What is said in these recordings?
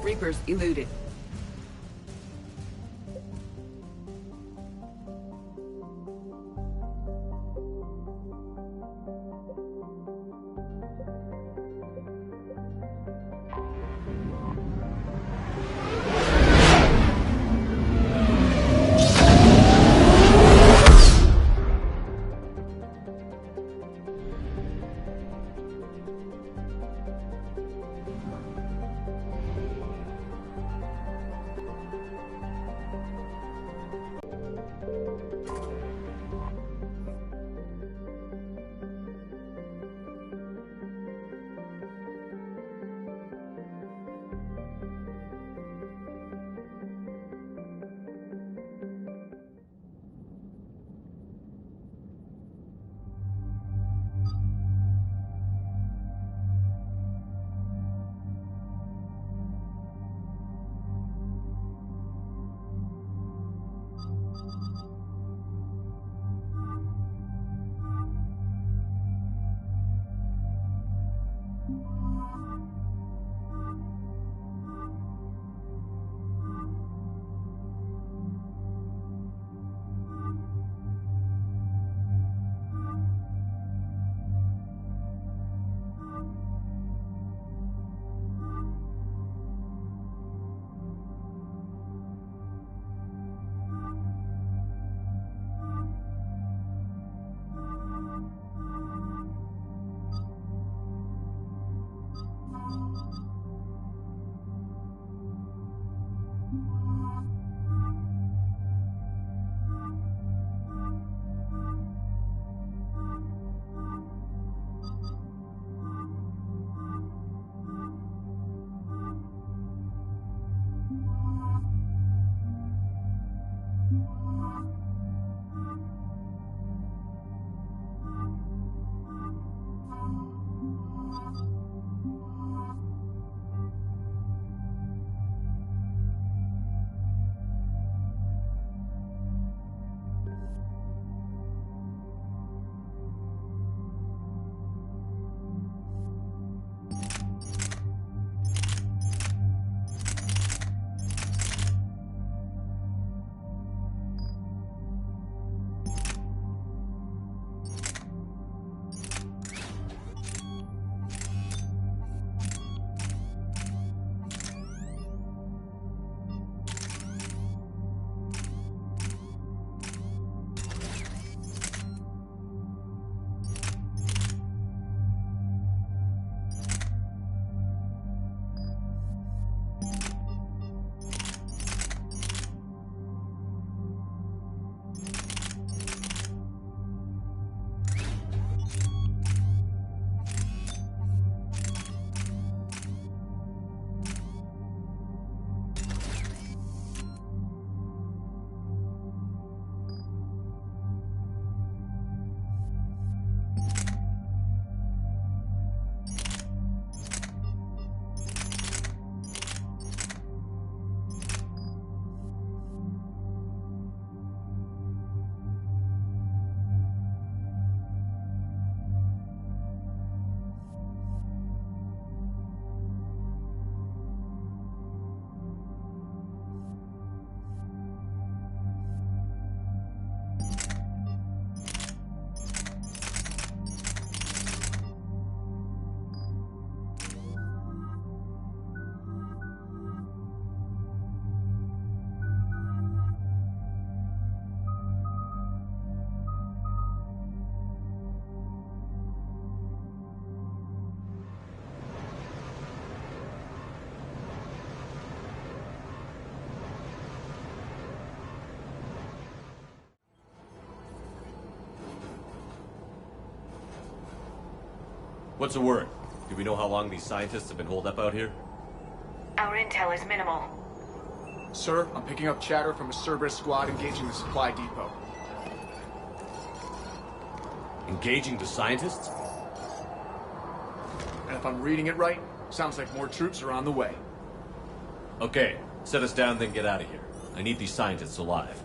Reapers eluded. What's the word? Do we know how long these scientists have been holed up out here? Our intel is minimal. Sir, I'm picking up chatter from a Cerberus squad engaging the supply depot. Engaging the scientists? And if I'm reading it right, sounds like more troops are on the way. Okay, set us down, then get out of here. I need these scientists alive.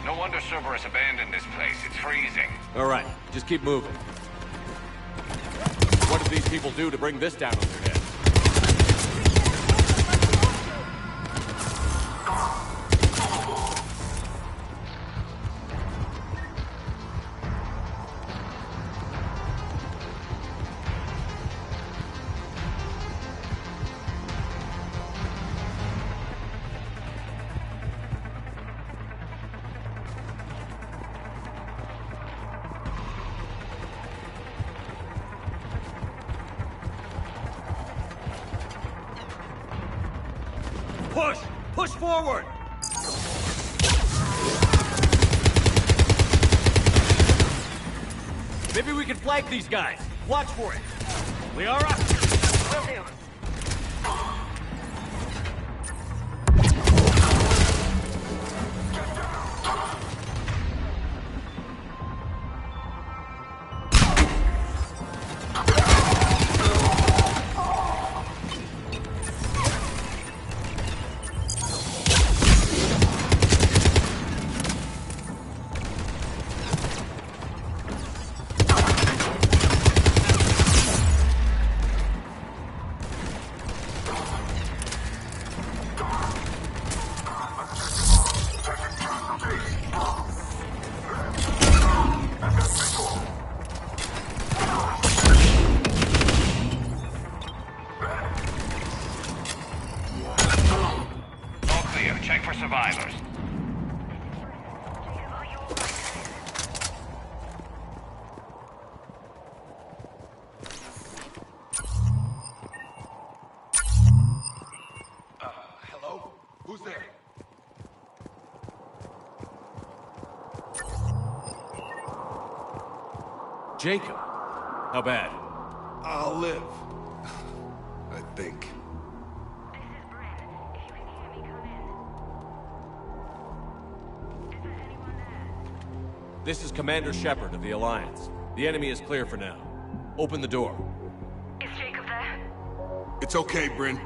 No wonder Cerberus abandoned this place. It's freezing. All right, just keep moving. What did these people do to bring this down on their heads? Push! Push forward! Maybe we can flank these guys. Watch for it. Liara? Will do. All clear. Check for survivors. Hello? Who's there? Jacob. How bad? I'll live. I think. This is Bryn. If you can hear me, come in. Is there anyone there? This is Commander Shepard of the Alliance. The enemy is clear for now. Open the door. Is Jacob there? It's okay, Bryn.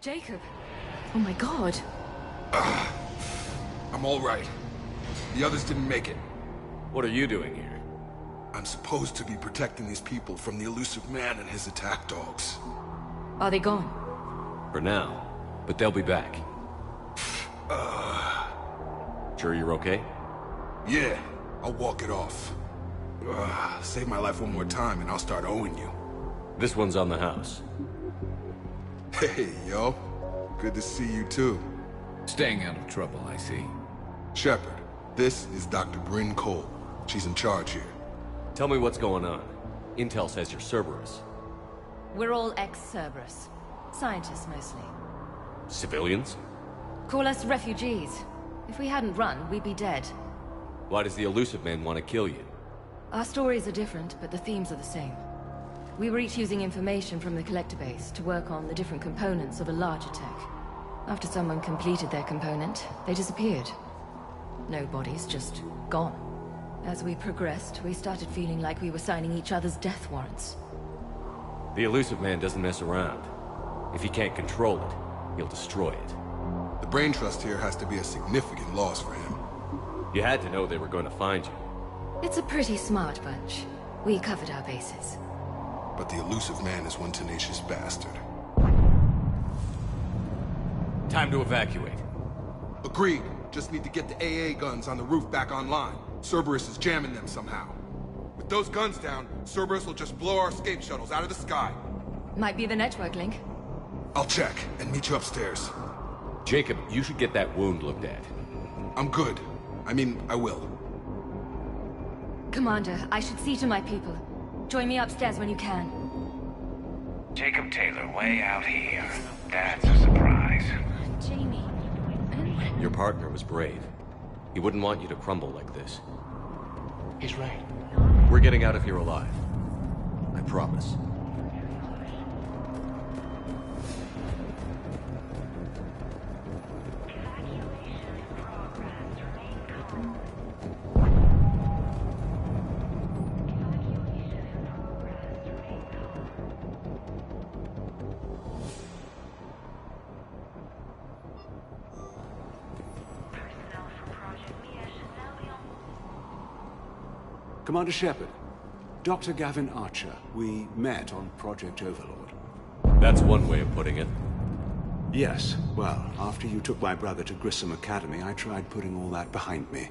Jacob. Oh my god. I'm all right. The others didn't make it. What are you doing here? I'm supposed to be protecting these people from the elusive man and his attack dogs. Are they gone? For now. But they'll be back. Sure you're okay? Yeah, I'll walk it off. Save my life one more time and I'll start owing you. This one's on the house. Hey, yo. Good to see you too. Staying out of trouble, I see. Shepard, this is Dr. Bryn Cole. She's in charge here. Tell me what's going on. Intel says you're Cerberus. We're all ex-Cerberus. Scientists, mostly. Civilians? Call us refugees. If we hadn't run, we'd be dead. Why does the elusive man want to kill you? Our stories are different, but the themes are the same. We were each using information from the collector base to work on the different components of a larger tech. After someone completed their component, they disappeared. No bodies, just gone. As we progressed, we started feeling like we were signing each other's death warrants. The elusive man doesn't mess around. If he can't control it, he'll destroy it. The brain trust here has to be a significant loss for him. You had to know they were going to find you. It's a pretty smart bunch. We covered our bases. But the elusive man is one tenacious bastard. Time to evacuate. Agreed. Just need to get the AA guns on the roof back online. Cerberus is jamming them somehow. With those guns down, Cerberus will just blow our escape shuttles out of the sky. Might be the network link. I'll check and meet you upstairs. Jacob, you should get that wound looked at. I'm good. I mean, I will. Commander, I should see to my people. Join me upstairs when you can. Jacob Taylor way out here. That's a surprise. Jamie. Your partner was brave. He wouldn't want you to crumble like this. He's right. We're getting out of here alive. I promise. Commander Shepard, Dr. Gavin Archer, we met on Project Overlord. That's one way of putting it. Yes, well, after you took my brother to Grissom Academy, I tried putting all that behind me.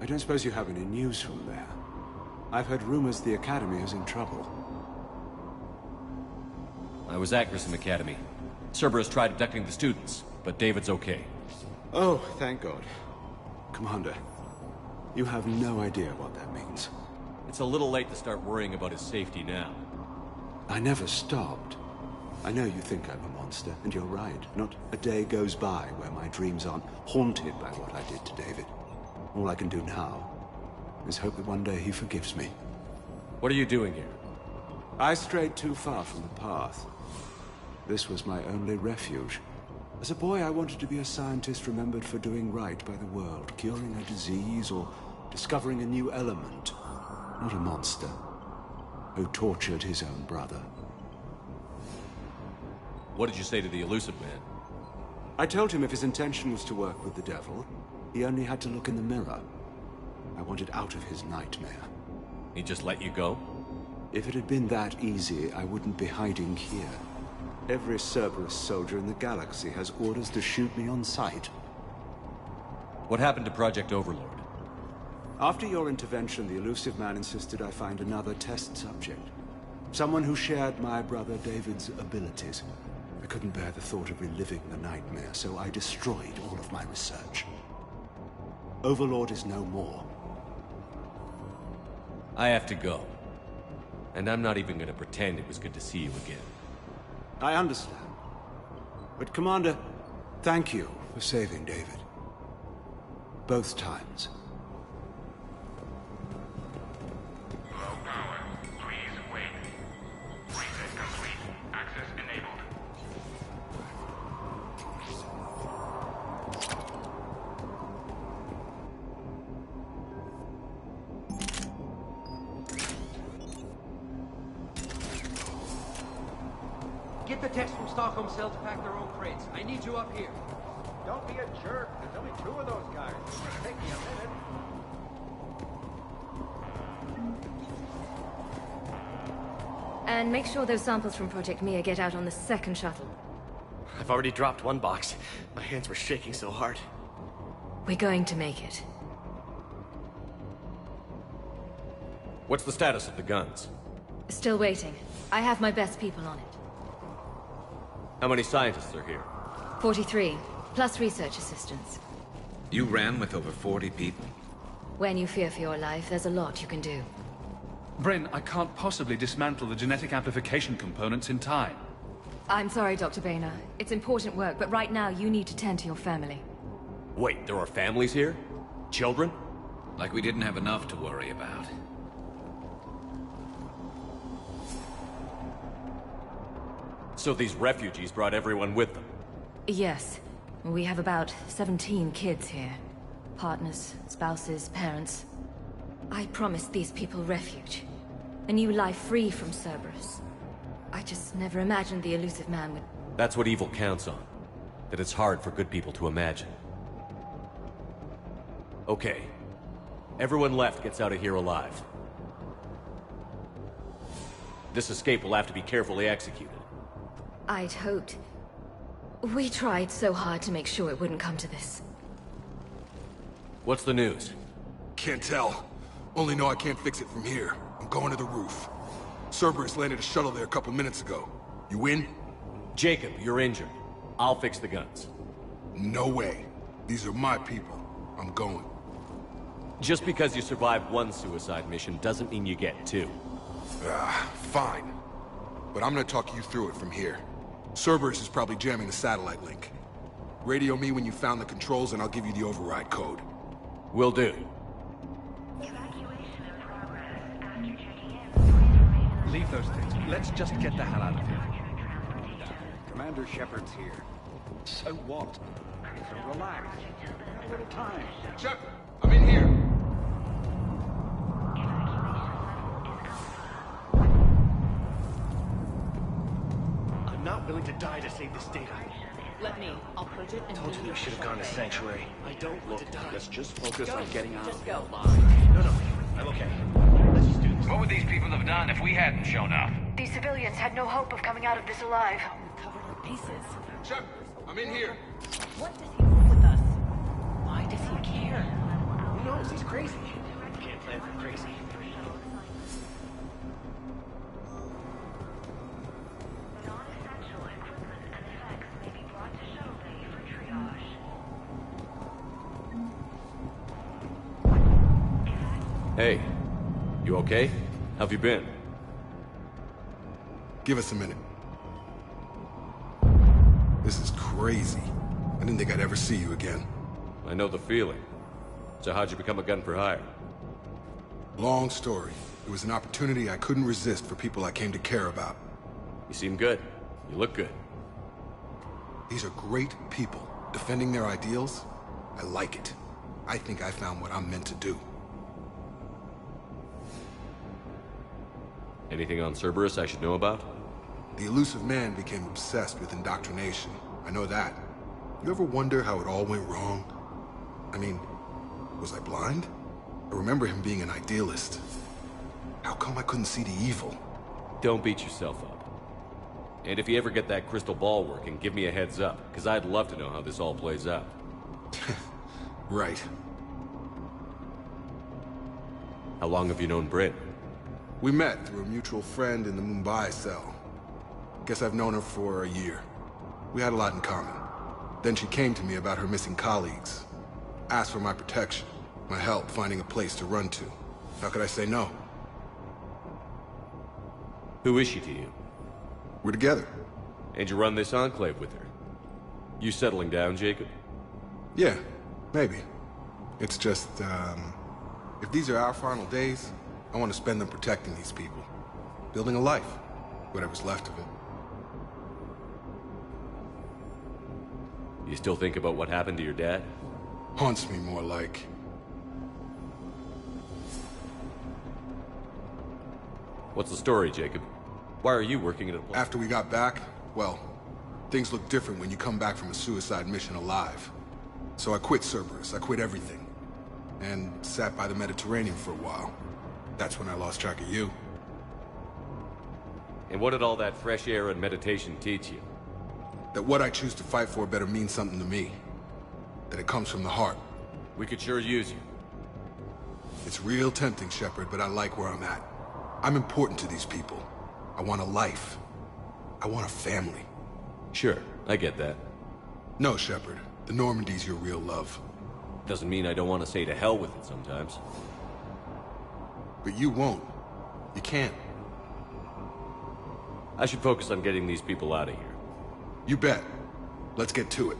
I don't suppose you have any news from there. I've heard rumors the Academy is in trouble. I was at Grissom Academy. Cerberus tried abducting the students, but David's okay. Oh, thank God. Commander, you have no idea what that means. It's a little late to start worrying about his safety now. I never stopped. I know you think I'm a monster, and you're right. Not a day goes by where my dreams aren't haunted by what I did to David. All I can do now is hope that one day he forgives me. What are you doing here? I strayed too far from the path. This was my only refuge. As a boy, I wanted to be a scientist remembered for doing right by the world, curing a disease or discovering a new element. Not a monster who tortured his own brother. What did you say to the elusive man? I told him if his intention was to work with the devil, he only had to look in the mirror. I wanted out of his nightmare. He just let you go? If it had been that easy, I wouldn't be hiding here. Every Cerberus soldier in the galaxy has orders to shoot me on sight. What happened to Project Overlord? After your intervention, the elusive man insisted I find another test subject. Someone who shared my brother David's abilities. I couldn't bear the thought of reliving the nightmare, so I destroyed all of my research. Overlord is no more. I have to go. And I'm not even gonna pretend it was good to see you again. I understand. But Commander, thank you for saving David. Both times. Low power. Please wait. Reset complete. Access enabled. Get the text from Stockholm Cell to pack their own crates. I need you up here. Don't be a jerk. There's only 2 of those guys. It'll take me a minute. And make sure those samples from Project Mia get out on the second shuttle. I've already dropped one box. My hands were shaking so hard. We're going to make it. What's the status of the guns? Still waiting. I have my best people on it. How many scientists are here? 43, plus research assistants. You ran with over 40 people? When you fear for your life, there's a lot you can do. Bryn, I can't possibly dismantle the genetic amplification components in time. I'm sorry, Dr. Boehner. It's important work, but right now you need to tend to your family. Wait, there are families here? Children? Like we didn't have enough to worry about. So these refugees brought everyone with them? Yes. We have about 17 kids here. Partners, spouses, parents. I promised these people refuge. A new life free from Cerberus. I just never imagined the elusive man would... That's what evil counts on. That it's hard for good people to imagine. Okay. Everyone left gets out of here alive. This escape will have to be carefully executed. I'd hoped. We tried so hard to make sure it wouldn't come to this. What's the news? Can't tell. Only know I can't fix it from here. I'm going to the roof. Cerberus landed a shuttle there a couple minutes ago. You in? Jacob, you're injured. I'll fix the guns. No way. These are my people. I'm going. Just because you survived one suicide mission doesn't mean you get two. Fine. But I'm gonna talk you through it from here. Cerberus is probably jamming the satellite link. Radio me when you found the controls and I'll give you the override code. Will do. Evacuation in progress. After checking in, please remain. Leave those things. Let's just get the hell out of here. Commander Shepard's here. So what? So relax. A little time. Shepard, I'm in here. I'm not willing to die to save this data. Let me. I'll purge it and Told you we should have gone to Sanctuary. I don't want to die. Let's just focus on getting out Just of here go. alive. No, I'm okay. Let's just do this. What would these people have done if we hadn't shown up? These civilians had no hope of coming out of this alive. Covered in pieces. Shepard, I'm in here. What does he want with us? Why does he care? Who knows? He's crazy. Can't plan for crazy. Non-essential equipment and effects may be brought to shuttle bay for triage. Hey, you okay? How've you been? Give us a minute. This is crazy. I didn't think I'd ever see you again. I know the feeling. So how'd you become a gun for hire? Long story. It was an opportunity I couldn't resist for people I came to care about. You seem good. You look good. These are great people, defending their ideals. I like it. I think I found what I'm meant to do. Anything on Cerberus I should know about? The elusive man became obsessed with indoctrination. I know that. You ever wonder how it all went wrong? I mean, was I blind? I remember him being an idealist. How come I couldn't see the evil? Don't beat yourself up. And if you ever get that crystal ball working, give me a heads up, because I'd love to know how this all plays out. Right. How long have you known Britt? We met through a mutual friend in the Mumbai cell. Guess I've known her for a year. We had a lot in common. Then she came to me about her missing colleagues. Asked for my protection, my help finding a place to run to. How could I say no? Who is she to you? We're together. And you run this enclave with her? You settling down, Jacob? Yeah, maybe. It's just, if these are our final days, I want to spend them protecting these people. Building a life. Whatever's left of it. You still think about what happened to your dad? Haunts me more like. What's the story, Jacob? Why are you working at a place? After we got back, well, things look different when you come back from a suicide mission alive. So I quit Cerberus, I quit everything. And sat by the Mediterranean for a while. That's when I lost track of you. And what did all that fresh air and meditation teach you? That what I choose to fight for better mean something to me. That it comes from the heart. We could sure use you. It's real tempting, Shepard, but I like where I'm at. I'm important to these people. I want a life. I want a family. Sure, I get that. No, Shepard. The Normandy's your real love. Doesn't mean I don't want to say to hell with it sometimes. But you won't. You can't. I should focus on getting these people out of here. You bet. Let's get to it.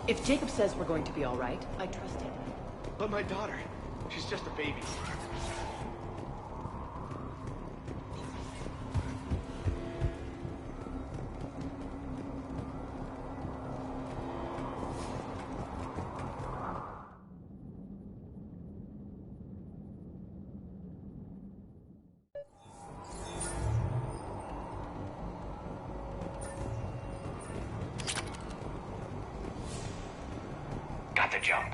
If Jacob says we're going to be all right, I trust him. But my daughter, she's just a baby. jump.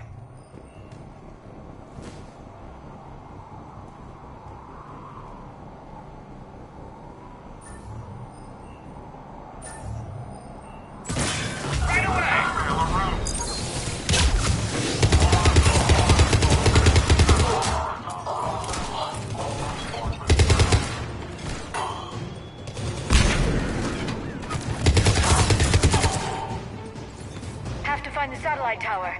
Have to find the satellite tower.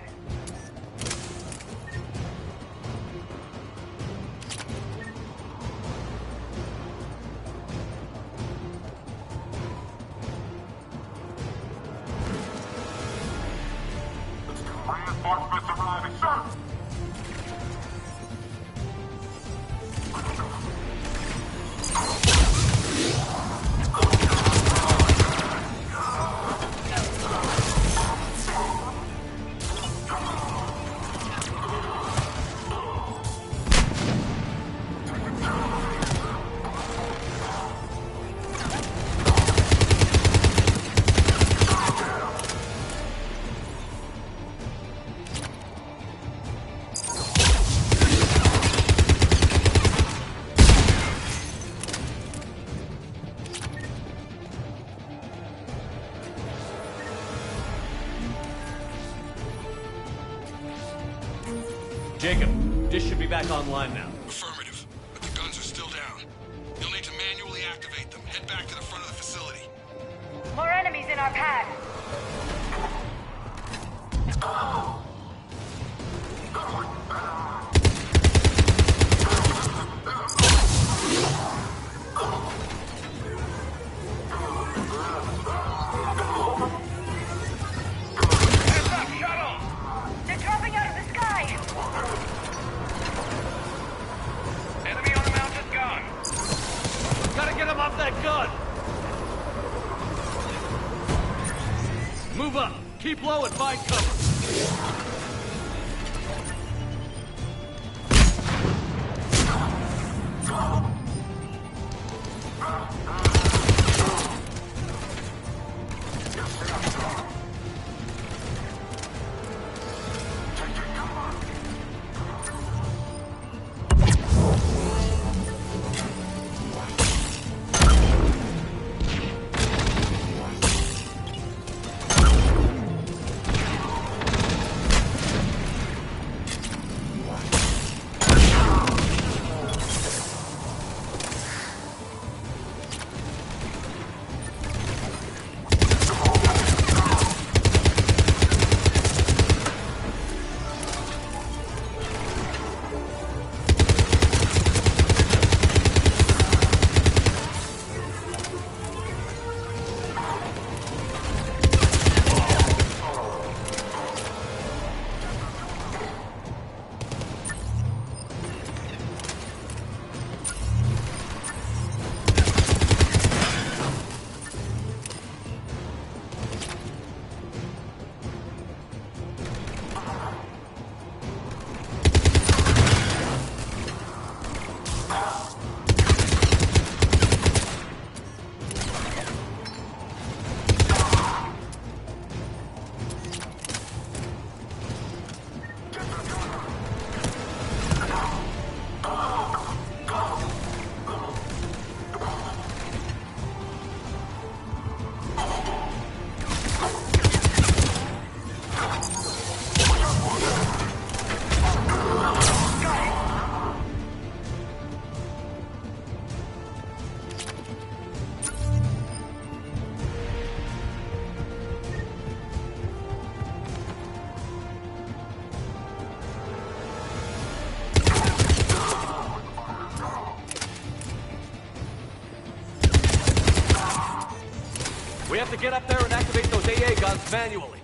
Reinforcements arriving, sir! Jacob, dish should be back online now. Affirmative, but the guns are still down. You'll need to manually activate them. Head back to the front of the facility. More enemies in our path. They're dropping out of the sky. Enemy on a mounted gun. Gotta get him off that gun! Move up! Keep low and find cover! We have to get up there and activate those AA guns manually.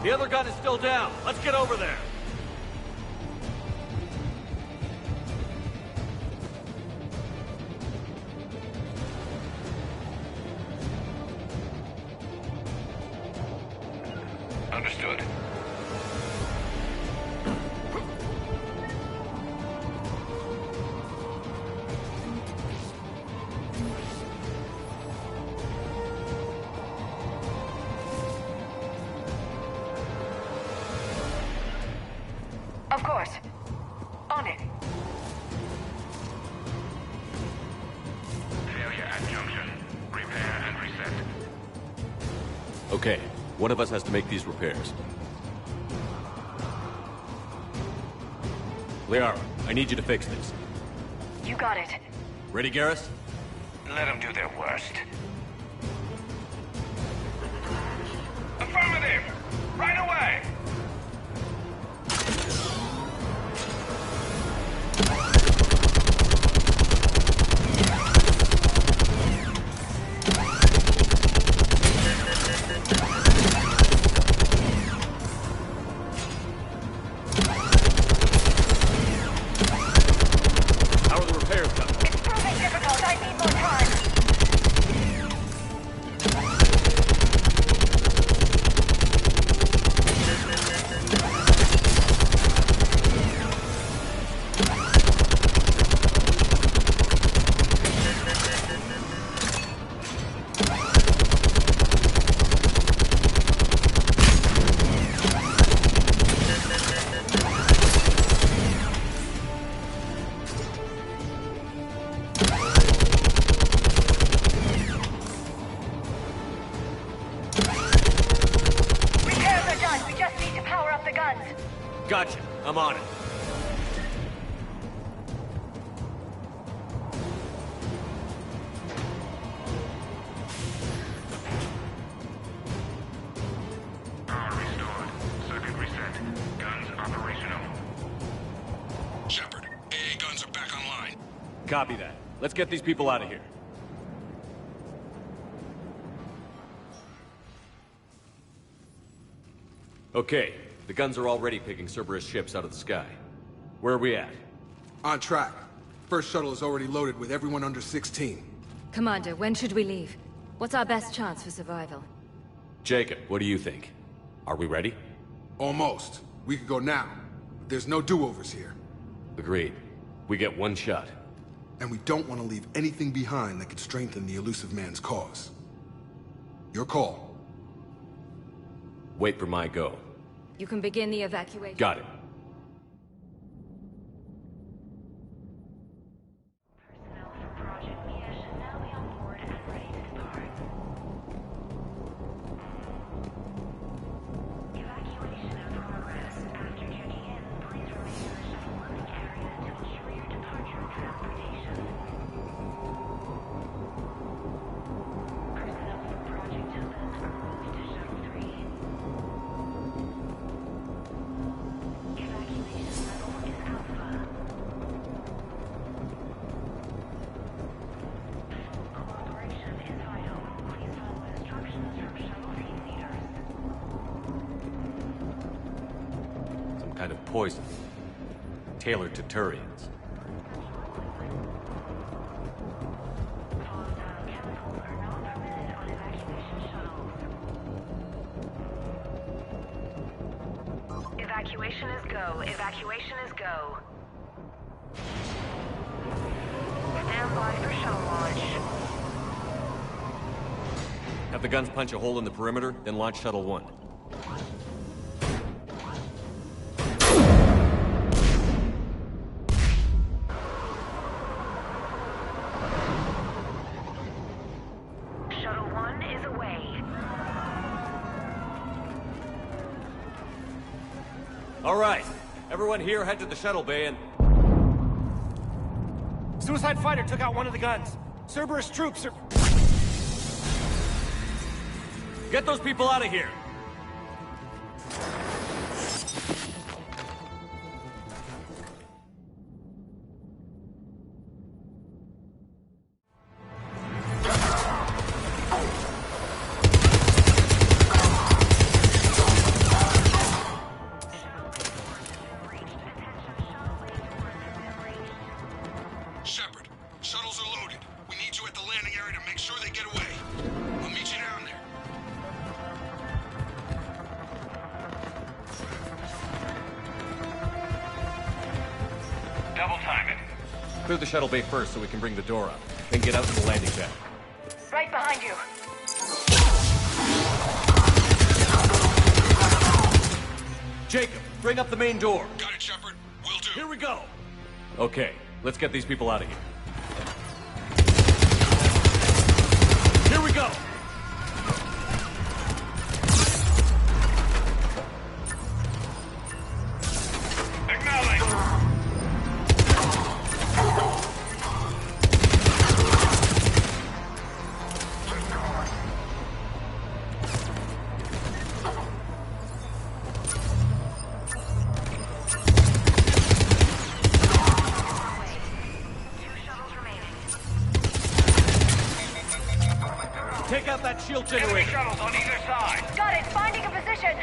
The other gun is still down. Let's get over there. Understood. Of course. On it. Failure at junction. Repair and reset. Okay, one of us has to make these repairs. Liara, I need you to fix this. You got it. Ready, Garrus? Let them do their worst. Affirmative! Right away! How are the repairs coming? It's proving difficult. I need more time. Repairs are done. We just need to power up the guns. Gotcha. I'm on it. Power restored. Circuit reset. Guns operational. Shepard, AA guns are back online. Copy that. Let's get these people out of here. Okay, the guns are already picking Cerberus ships out of the sky. Where are we at? On track. First shuttle is already loaded with everyone under 16. Commander, when should we leave? What's our best chance for survival? Jacob, what do you think? Are we ready? Almost. We could go now. But there's no do-overs here. Agreed. We get one shot. And we don't want to leave anything behind that could strengthen the elusive man's cause. Your call. Wait for my go. You can begin the evacuation. Got it. Personnel from Project Mia should now be on board and ready to depart. Evacuation in progress. After checking in, please remain in the shuttle loading area to ensure your departure and transportation. Personnel from Project Topaz are moved to Shuttle 3. Evacuation level is Alpha. Full cooperation is vital. Please follow instructions from Shuttle team leaders. Some kind of poison. Tailored to Turians. Hostile chemicals are not permitted on evacuation shuttles. Evacuation is go. Evacuation is go. Stand by for shuttle launch. Have the guns punch a hole in the perimeter, then launch Shuttle 1. Shuttle 1 is away. All right. Everyone here head to the shuttle bay and... Suicide fighter took out one of the guns. Cerberus troops are... Get those people out of here! Shepard, shuttles are loaded. We need you at the landing area to make sure they get away. I'll meet you down there. Double time it. Clear the shuttle bay first so we can bring the door up. Then get out to the landing pad. Right behind you. Jacob, bring up the main door. Got it, Shepard. Will do. Here we go. Okay, let's get these people out of here. Here we go. Acknowledge. Take out that shield Enemy generator. shuttles on either side. Got it. Finding a position.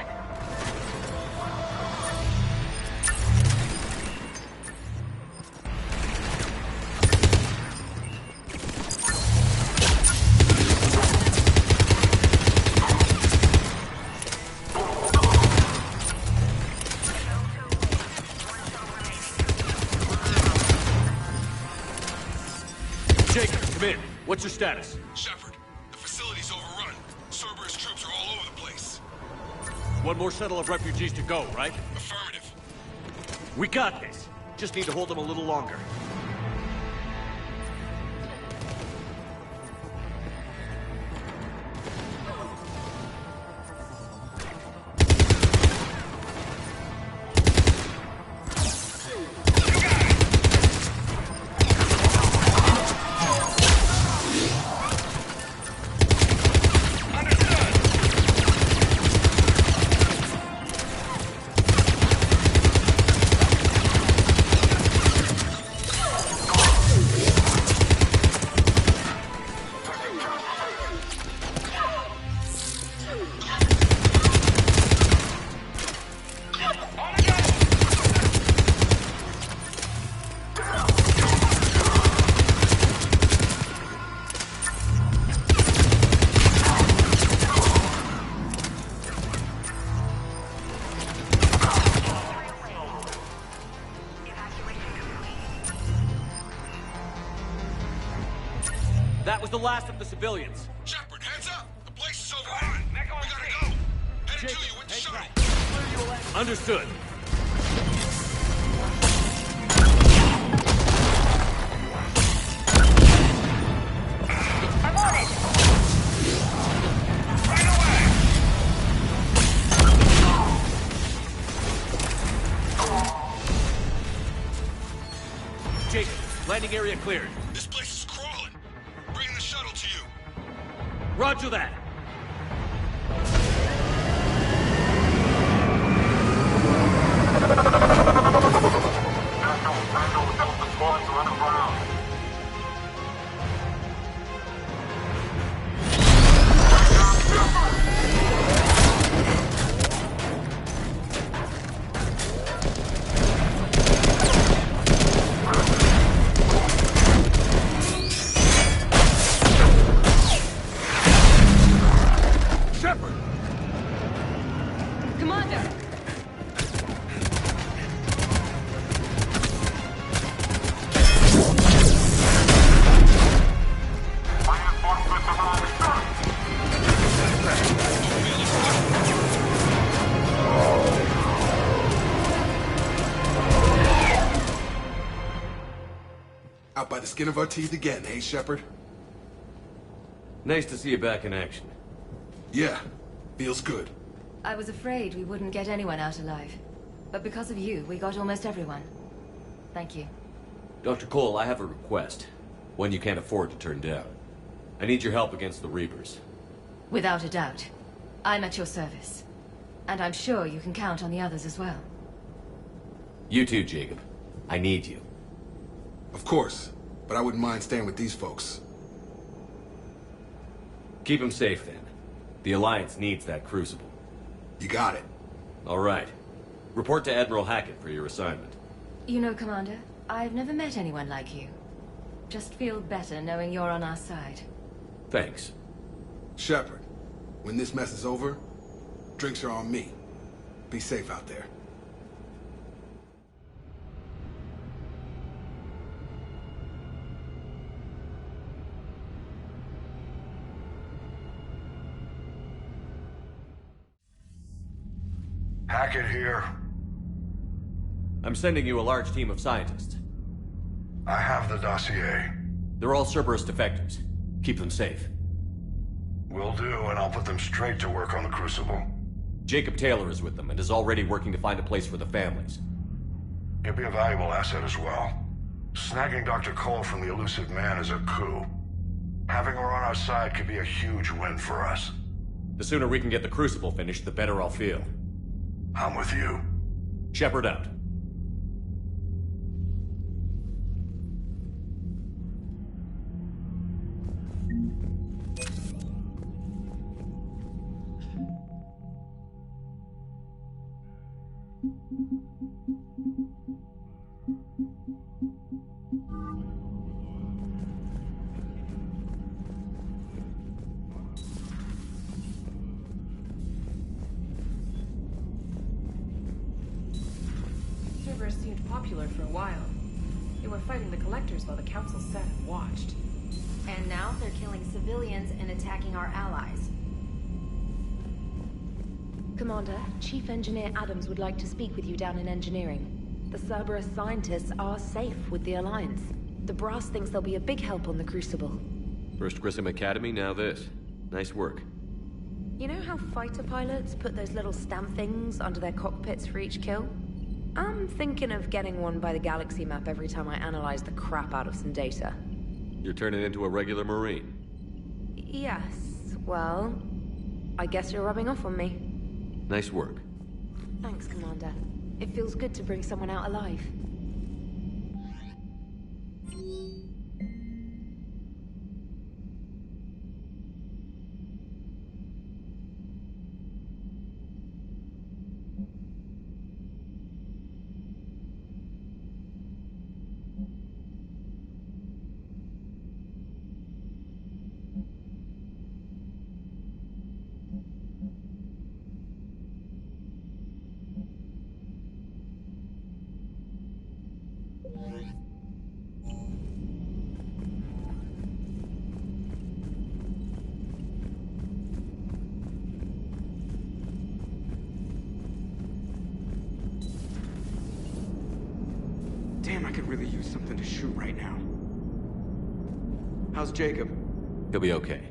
Jacob, come in. What's your status? Shepard, the facility's overrun. Cerberus troops are all over the place. One more shuttle of refugees to go, right? Affirmative. We got this. Just need to hold them a little longer. That was the last of the civilians. Shepard, heads up! The place is overrun. We gotta go. Headed to you with the shuttle. Understood. I'm on it. Right away. Jacob, landing area cleared. This place is crawling. Bringing the shuttle to you. Roger that. Shepard! Commander! Out by the skin of our teeth again, hey, Shepard? Nice to see you back in action. Yeah, feels good. I was afraid we wouldn't get anyone out alive. But because of you, we got almost everyone. Thank you. Dr. Cole, I have a request. One you can't afford to turn down. I need your help against the Reapers. Without a doubt. I'm at your service. And I'm sure you can count on the others as well. You too, Jacob. I need you. Of course, but I wouldn't mind staying with these folks. Keep them safe, then. The Alliance needs that crucible. You got it. All right. Report to Admiral Hackett for your assignment. You know, Commander, I've never met anyone like you. Just feel better knowing you're on our side. Thanks. Shepard, when this mess is over, drinks are on me. Be safe out there. Hackett here. I'm sending you a large team of scientists. I have the dossier. They're all Cerberus defectors. Keep them safe. Will do, and I'll put them straight to work on the Crucible. Jacob Taylor is with them and is already working to find a place for the families. He'll be a valuable asset as well. Snagging Dr. Cole from the elusive man is a coup. Having her on our side could be a huge win for us. The sooner we can get the Crucible finished, the better I'll feel. I'm with you. Shepard out. Cerberus seemed popular for a while. They were fighting the Collectors while the Council sat and watched. And now they're killing civilians and attacking our allies. Commander, Chief Engineer Adams would like to speak with you down in engineering. The Cerberus scientists are safe with the Alliance. The brass thinks they'll be a big help on the Crucible. First Grissom Academy, now this. Nice work. You know how fighter pilots put those little stamp things under their cockpits for each kill? I'm thinking of getting one by the galaxy map every time I analyze the crap out of some data. You're turning into a regular Marine. Yes, well, I guess you're rubbing off on me. Nice work. Thanks, Commander. It feels good to bring someone out alive. Damn, I could really use something to shoot right now. How's Jacob? He'll be okay.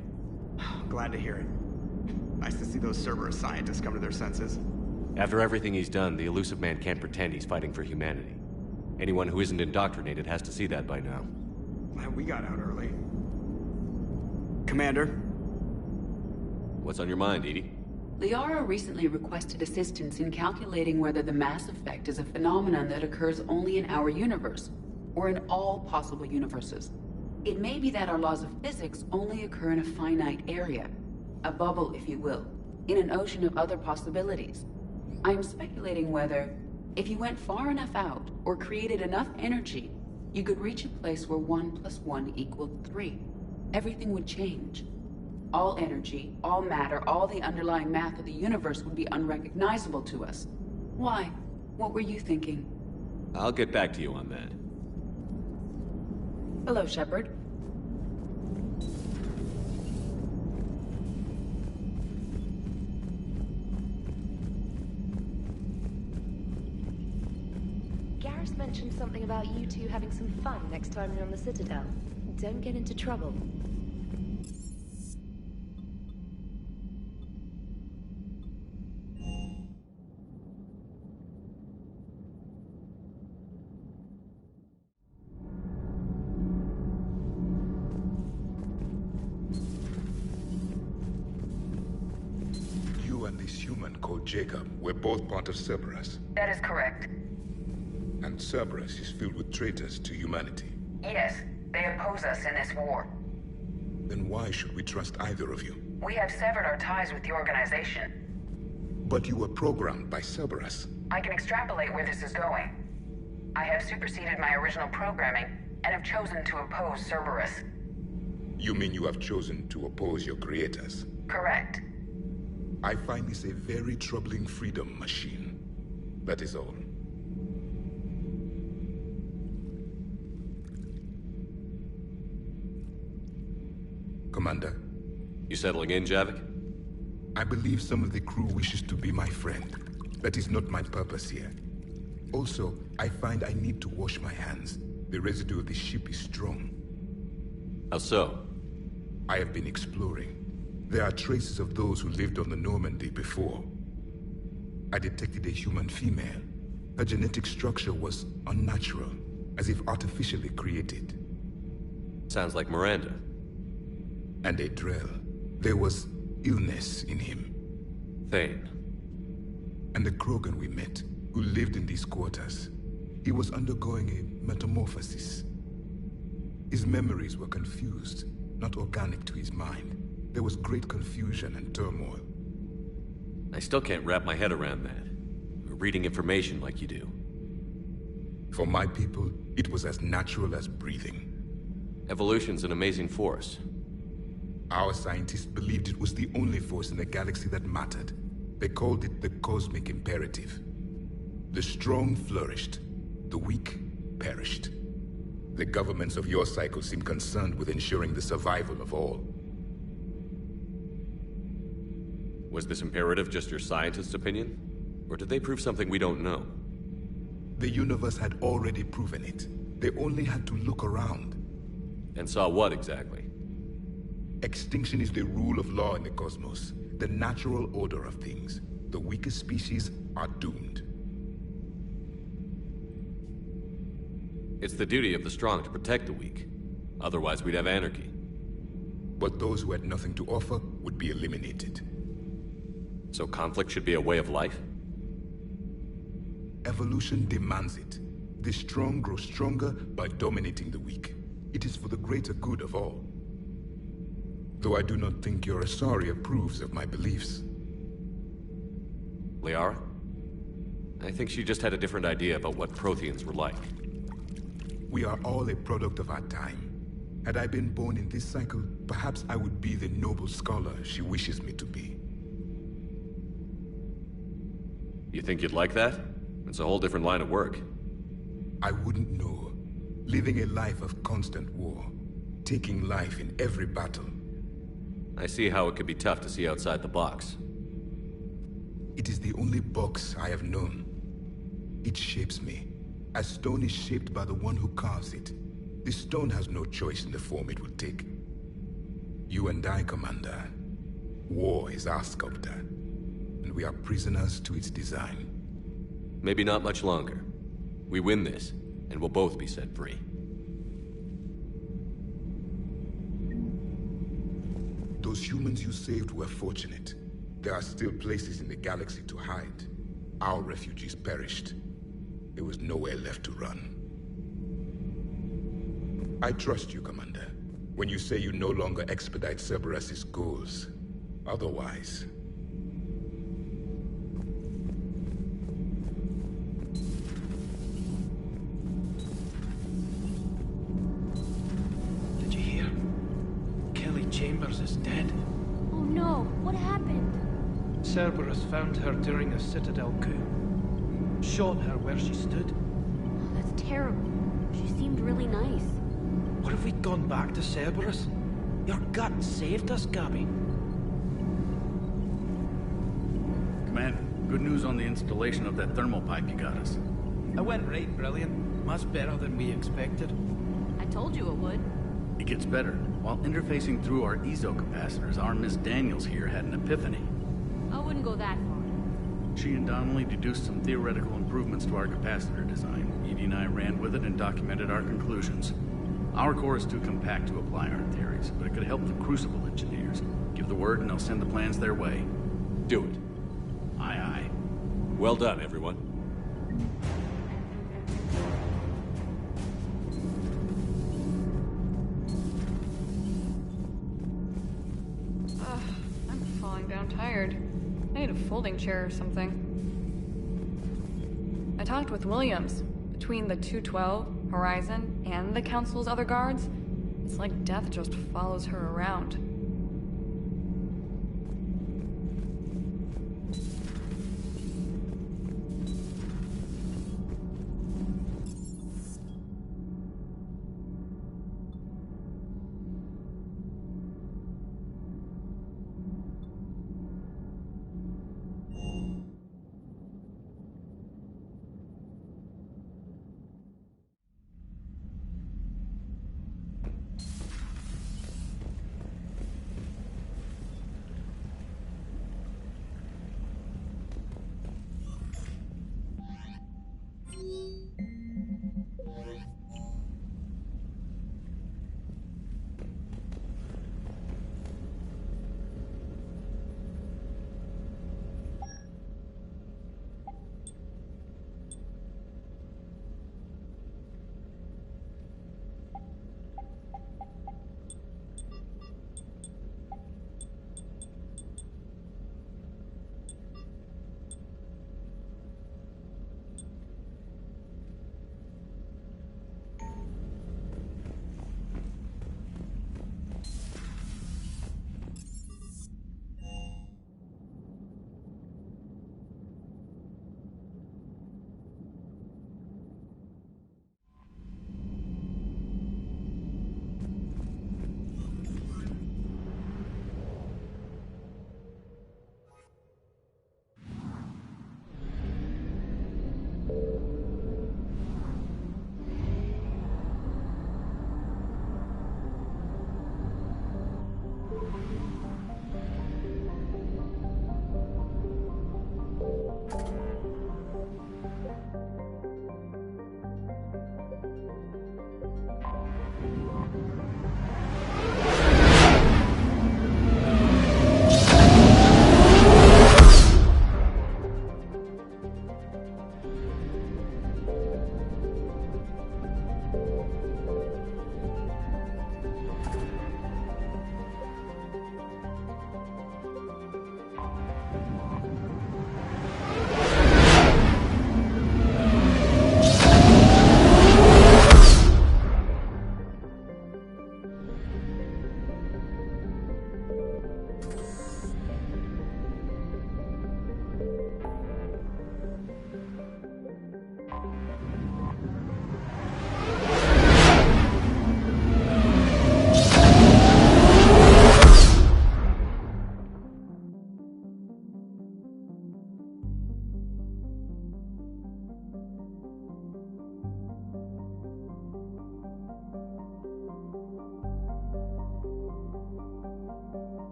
Glad to hear it. Nice to see those Cerberus scientists come to their senses. After everything he's done, the elusive man can't pretend he's fighting for humanity. Anyone who isn't indoctrinated has to see that by now. Glad we got out early. Commander? What's on your mind, Edie? Liara recently requested assistance in calculating whether the mass effect is a phenomenon that occurs only in our universe, or in all possible universes. It may be that our laws of physics only occur in a finite area, a bubble, if you will, in an ocean of other possibilities. I'm speculating whether, if you went far enough out, or created enough energy, you could reach a place where 1 + 1 = 3. Everything would change. All energy, all matter, all the underlying math of the universe would be unrecognizable to us. Why? What were you thinking? I'll get back to you on that. Hello, Shepard. Garrus mentioned something about you two having some fun next time you're on the Citadel. Don't get into trouble. You and this human called Jacob were both part of Cerberus. That is correct. And Cerberus is filled with traitors to humanity. Yes, they oppose us in this war. Then why should we trust either of you? We have severed our ties with the organization. But you were programmed by Cerberus. I can extrapolate where this is going. I have superseded my original programming, and have chosen to oppose Cerberus. You mean you have chosen to oppose your creators? Correct. I find this a very troubling freedom machine. That is all. Commander? You settling in, Javik? I believe some of the crew wishes to be my friend. That is not my purpose here. Also, I find I need to wash my hands. The residue of the ship is strong. How so? I have been exploring. There are traces of those who lived on the Normandy before. I detected a human female. Her genetic structure was unnatural, as if artificially created. Sounds like Miranda. And a Drell. There was illness in him. Thane. And the Krogan we met, who lived in these quarters. He was undergoing a metamorphosis. His memories were confused, not organic to his mind. There was great confusion and turmoil. I still can't wrap my head around that. Reading information like you do. For my people, it was as natural as breathing. Evolution's an amazing force. Our scientists believed it was the only force in the galaxy that mattered. They called it the cosmic imperative. The strong flourished, the weak perished. The governments of your cycle seem concerned with ensuring the survival of all. Was this imperative just your scientist's opinion? Or did they prove something we don't know? The universe had already proven it. They only had to look around. And saw what exactly? Extinction is the rule of law in the cosmos, the natural order of things. The weakest species are doomed. It's the duty of the strong to protect the weak. Otherwise, we'd have anarchy. But those who had nothing to offer would be eliminated. So conflict should be a way of life? Evolution demands it. The strong grow stronger by dominating the weak. It is for the greater good of all. Though I do not think your Asari approves of my beliefs. Liara? I think she just had a different idea about what Protheans were like. We are all a product of our time. Had I been born in this cycle, perhaps I would be the noble scholar she wishes me to be. You think you'd like that? It's a whole different line of work. I wouldn't know. Living a life of constant war. Taking life in every battle. I see how it could be tough to see outside the box. It is the only box I have known. It shapes me, as stone is shaped by the one who carves it. The stone has no choice in the form it will take. You and I, Commander. War is our sculptor, and we are prisoners to its design. Maybe not much longer. We win this, and we'll both be set free. Those humans you saved were fortunate. There are still places in the galaxy to hide. Our refugees perished. There was nowhere left to run. I trust you, Commander, when you say you no longer expedite Cerberus's goals. Otherwise... Did you hear? Kelly Chambers is dead. Oh no, what happened? Cerberus found her during a Citadel coup. Shot her where she stood. Oh, that's terrible. She seemed really nice. What if we'd gone back to Cerberus? Your gut saved us, Gabby. Commander, good news on the installation of that thermal pipe you got us. It went right brilliant. Much better than we expected. I told you it would. It gets better. While interfacing through our ezo capacitors, our Miss Daniels here had an epiphany. I wouldn't go that far. She and Donnelly deduced some theoretical improvements to our capacitor design. Edie and I ran with it and documented our conclusions. Our core is too compact to apply our theories, but it could help the Crucible engineers. Give the word and I'll send the plans their way. Do it. Aye, aye. Well done, everyone. I'm falling down tired. I need a folding chair or something. I talked with Williams. Between the 212, Horizon, and the Council's other guards. It's like death just follows her around.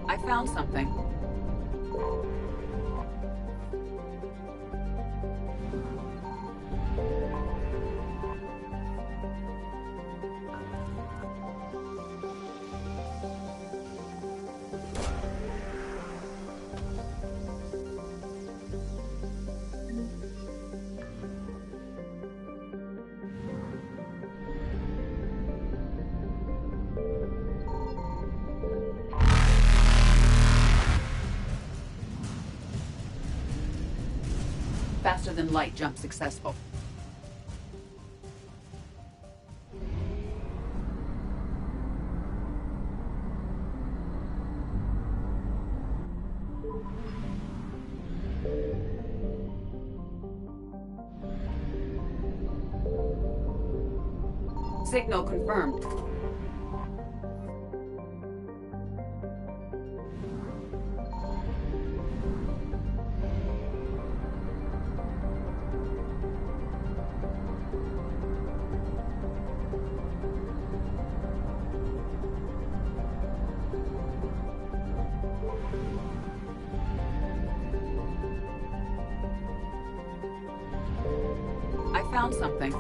I found something. Faster than light jump successful. Signal confirmed. I found something.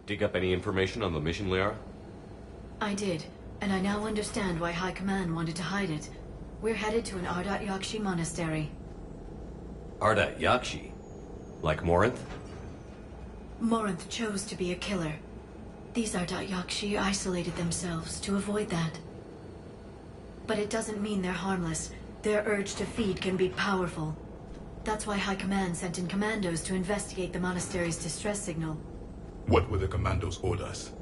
Dig up any information on the mission, Liara? I did, and I now understand why High Command wanted to hide it. We're headed to an Ardat Yakshi monastery. Ardat Yakshi? Like Morinth? Morinth chose to be a killer. These Ardat Yakshi isolated themselves to avoid that. But it doesn't mean they're harmless. Their urge to feed can be powerful. That's why High Command sent in commandos to investigate the monastery's distress signal. What were the commandos' orders?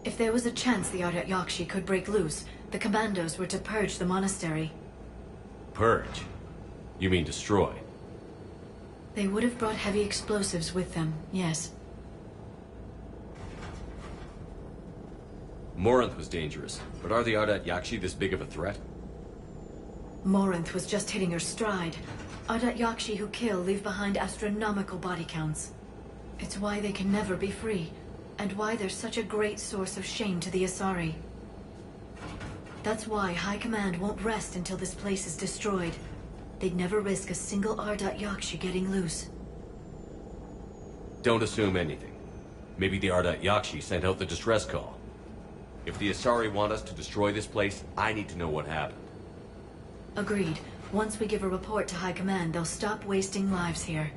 If there was a chance the Ardat Yakshi could break loose, the commandos were to purge the monastery. Purge? You mean destroy? They would have brought heavy explosives with them, yes. Morinth was dangerous, but are the Ardat Yakshi this big of a threat? Morinth was just hitting her stride. Ardat Yakshi who kill leave behind astronomical body counts. It's why they can never be free, and why they're such a great source of shame to the Asari. That's why High Command won't rest until this place is destroyed. They'd never risk a single Ardat Yakshi getting loose. Don't assume anything. Maybe the Ardat Yakshi sent out the distress call. If the Asari want us to destroy this place, I need to know what happened. Agreed. Once we give a report to High Command, they'll stop wasting lives here.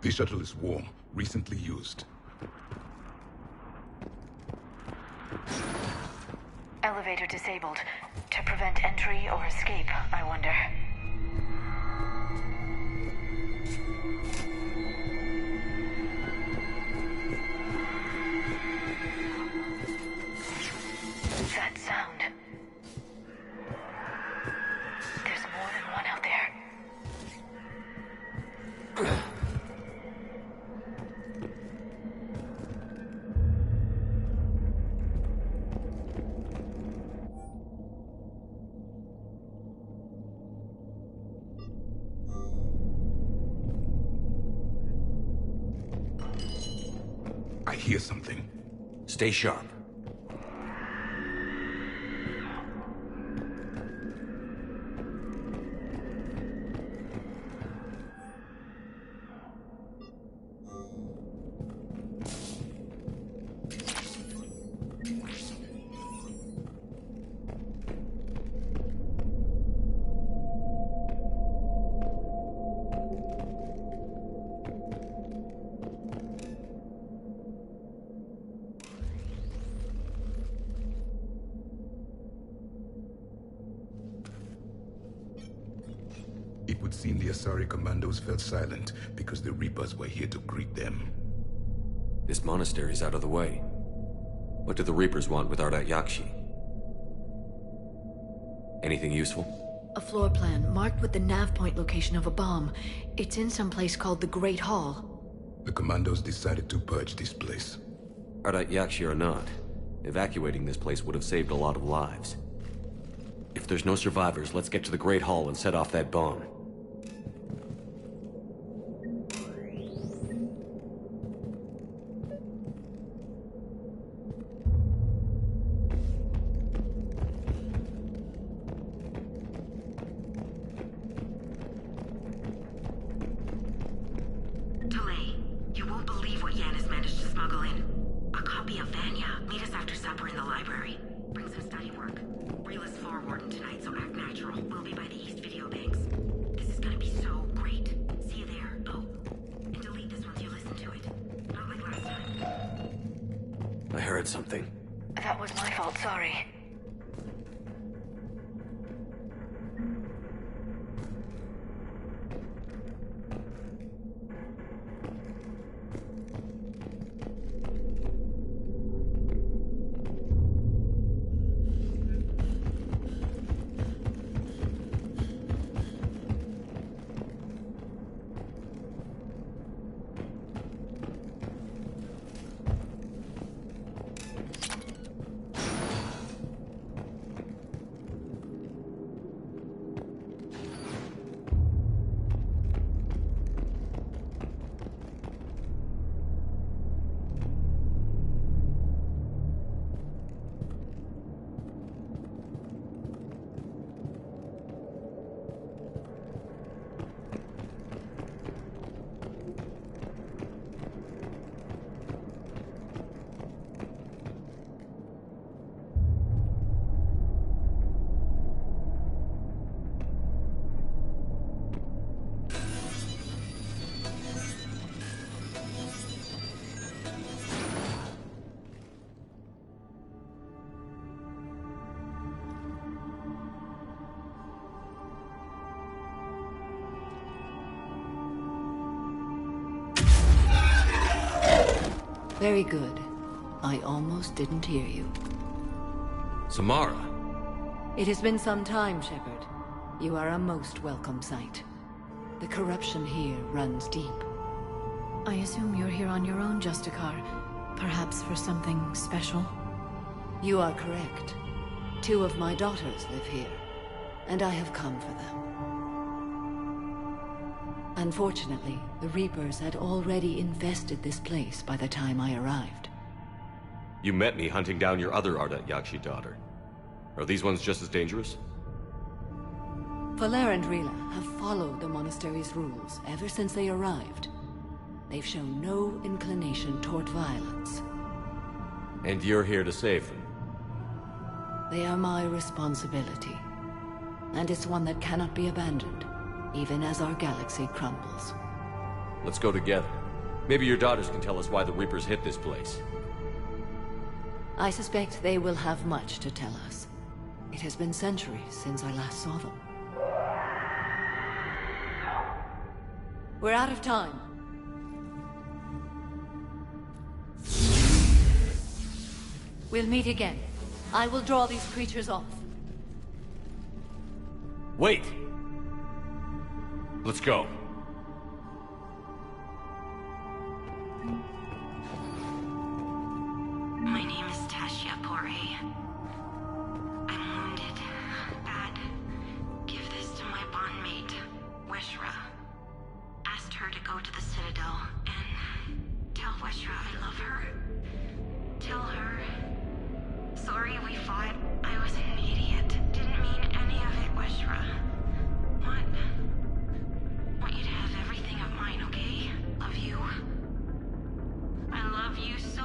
The shuttle is warm, recently used. Elevator disabled. To prevent entry or escape, I wonder. That sound. There's more than one out there. I hear something. Stay sharp. It would seem the Asari commandos fell silent because the Reapers were here to greet them. This monastery's out of the way. What do the Reapers want with Ardat Yakshi? Anything useful? A floor plan marked with the nav point location of a bomb. It's in some place called the Great Hall. The commandos decided to purge this place. Ardat Yakshi or not, evacuating this place would have saved a lot of lives. If there's no survivors, let's get to the Great Hall and set off that bomb. Delay. You won't believe what Yan has managed to smuggle in. A copy of Vanya. Meet us after supper in the library. Bring some study work. Reel is floor warden tonight, so act natural. We'll be by the East Video Banks. This is gonna be so great. See you there. Oh, and delete this once you listen to it. Not like last time. I heard something. That was my fault, sorry. Very good. I almost didn't hear you. Samara. It has been some time, Shepard. You are a most welcome sight. The corruption here runs deep. I assume you're here on your own, Justicar. Perhaps for something special? You are correct. 2 of my daughters live here, and I have come for them. Unfortunately, the Reapers had already infested this place by the time I arrived. You met me hunting down your other Ardat Yakshi daughter. Are these ones just as dangerous? Valer and Rila have followed the monastery's rules ever since they arrived. They've shown no inclination toward violence. And you're here to save them? They are my responsibility. And it's one that cannot be abandoned, even as our galaxy crumbles. Let's go together. Maybe your daughters can tell us why the Reapers hit this place. I suspect they will have much to tell us. It has been centuries since I last saw them. We're out of time. We'll meet again. I will draw these creatures off. Wait! Let's go. My name is Tashia Poré. I'm wounded. Bad. Give this to my bondmate, Weshra. Asked her to go to the Citadel and tell Weshra I love her. Tell her. Sorry we fought. I was an idiot. Didn't mean any of it, Weshra. Want you to have everything of mine, okay? Love you. I love you so.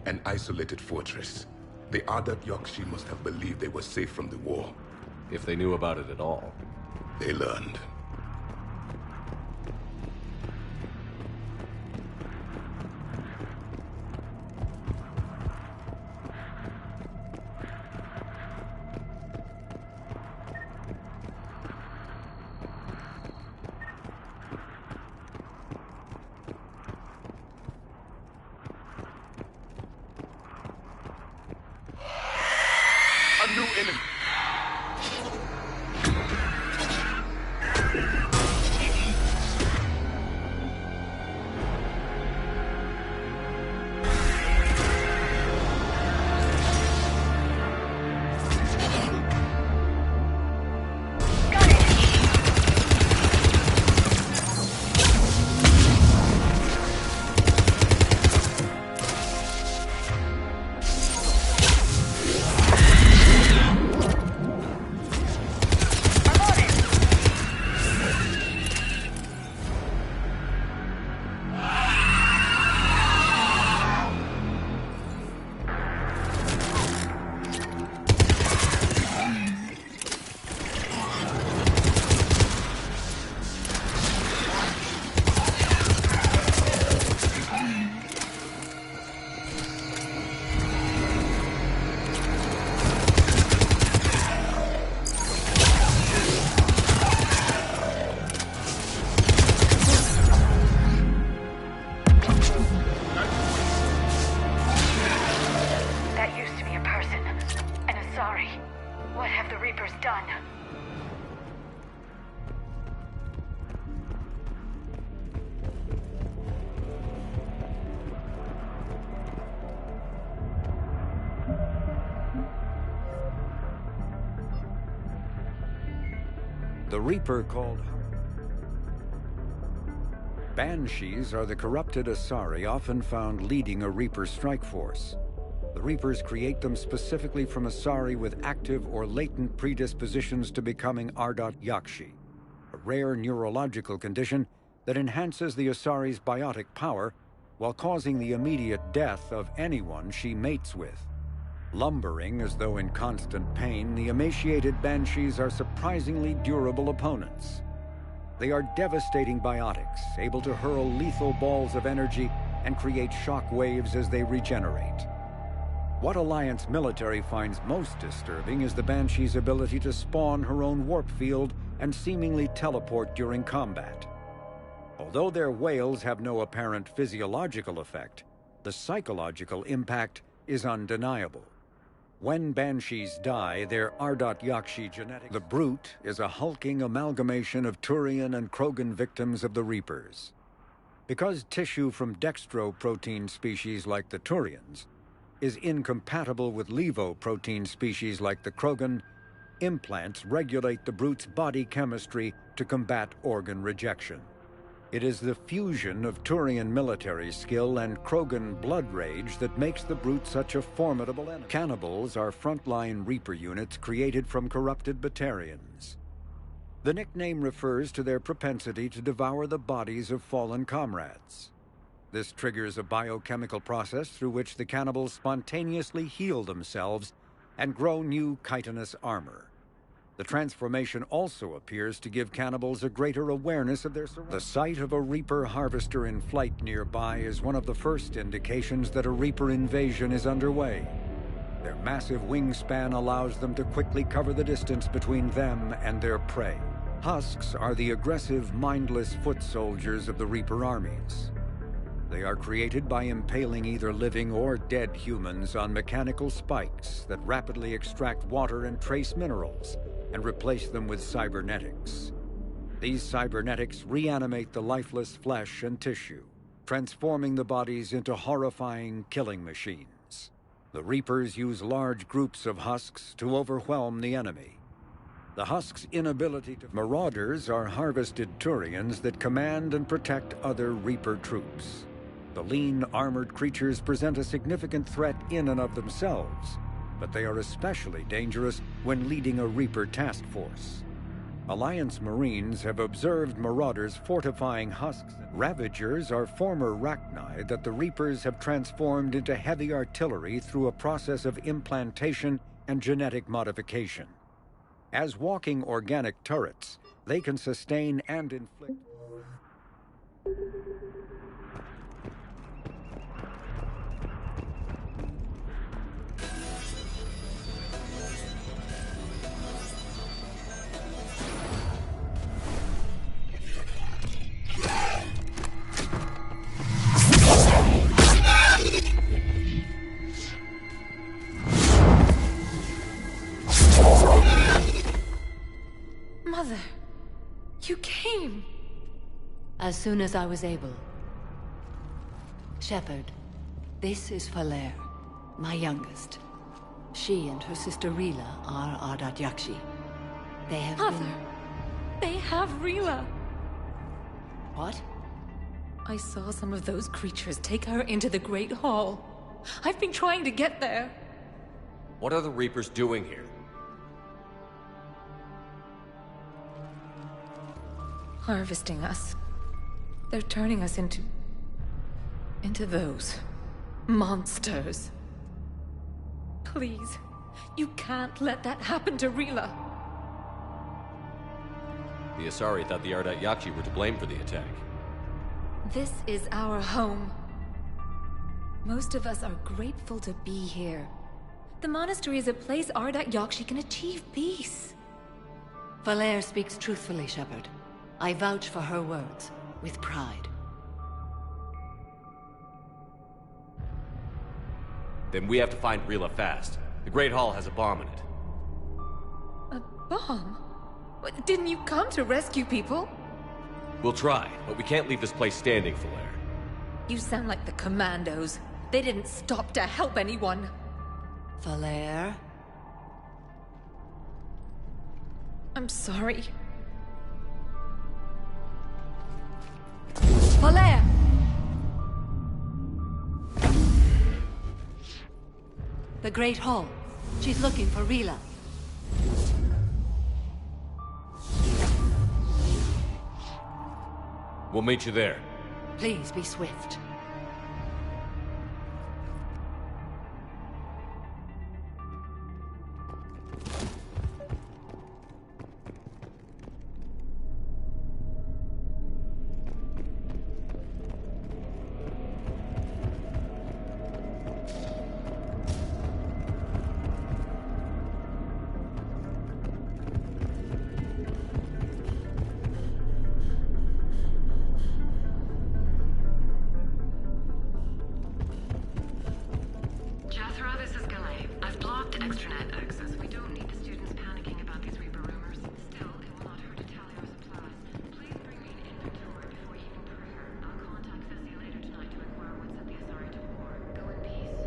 An isolated fortress. The Ardat Yakshi must have believed they were safe from the war. If they knew about it at all. They learned. The Reaper called... Banshees are the corrupted Asari often found leading a Reaper strike force. The Reapers create them specifically from Asari with active or latent predispositions to becoming Ardat Yakshi, a rare neurological condition that enhances the Asari's biotic power while causing the immediate death of anyone she mates with. Lumbering as though in constant pain, the emaciated Banshees are surprisingly durable opponents. They are devastating biotics, able to hurl lethal balls of energy and create shock waves as they regenerate. What Alliance military finds most disturbing is the Banshee's ability to spawn her own warp field and seemingly teleport during combat. Although their wails have no apparent physiological effect, the psychological impact is undeniable. When Banshees die, their Ardat Yakshi genetics... The Brute is a hulking amalgamation of Turian and Krogan victims of the Reapers. Because tissue from dextroprotein species like the Turians is incompatible with levoprotein species like the Krogan, implants regulate the Brute's body chemistry to combat organ rejection. It is the fusion of Turian military skill and Krogan blood rage that makes the Brute such a formidable enemy. Cannibals are frontline Reaper units created from corrupted Batarians. The nickname refers to their propensity to devour the bodies of fallen comrades. This triggers a biochemical process through which the cannibals spontaneously heal themselves and grow new chitinous armor. The transformation also appears to give cannibals a greater awareness of their surroundings. The sight of a Reaper harvester in flight nearby is one of the first indications that a Reaper invasion is underway. Their massive wingspan allows them to quickly cover the distance between them and their prey. Husks are the aggressive, mindless foot soldiers of the Reaper armies. They are created by impaling either living or dead humans on mechanical spikes that rapidly extract water and trace minerals, and replace them with cybernetics. These cybernetics reanimate the lifeless flesh and tissue, transforming the bodies into horrifying killing machines. The Reapers use large groups of husks to overwhelm the enemy. The husks' inability to... Marauders are harvested Turians that command and protect other Reaper troops. The lean, armored creatures present a significant threat in and of themselves, but they are especially dangerous when leading a Reaper task force. Alliance Marines have observed Marauders fortifying husks. Ravagers are former Rachni that the Reapers have transformed into heavy artillery through a process of implantation and genetic modification. As walking organic turrets, they can sustain and inflict... Mother, you came. As soon as I was able. Shepard, this is Falere, my youngest. She and her sister Rila are Ardat Yakshi. They have Mother, they have Rila. What? I saw some of those creatures take her into the Great Hall. I've been trying to get there. What are the Reapers doing here? Harvesting us. They're turning us into those monsters. Please, you can't let that happen to Rila. The Asari thought the Ardat Yakshi were to blame for the attack. This is our home. Most of us are grateful to be here. The monastery is a place Ardat Yakshi can achieve peace. Falere speaks truthfully, Shepard. I vouch for her words, with pride. Then we have to find Rila fast. The Great Hall has a bomb in it. A bomb? Didn't you come to rescue people? We'll try, but we can't leave this place standing, Falere. You sound like the Commandos. They didn't stop to help anyone. Falere? I'm sorry. Valere! The Great Hall. She's looking for Rila. We'll meet you there. Please be swift. Jethro, this is Galay. I've blocked extranet access. We don't need the students panicking about these Reaper rumors. Still, it will not hurt to tally our supplies. Please bring me an inventory before eating prayer. I'll contact Ceci later tonight to inquire what set the Asari to war. Go in peace.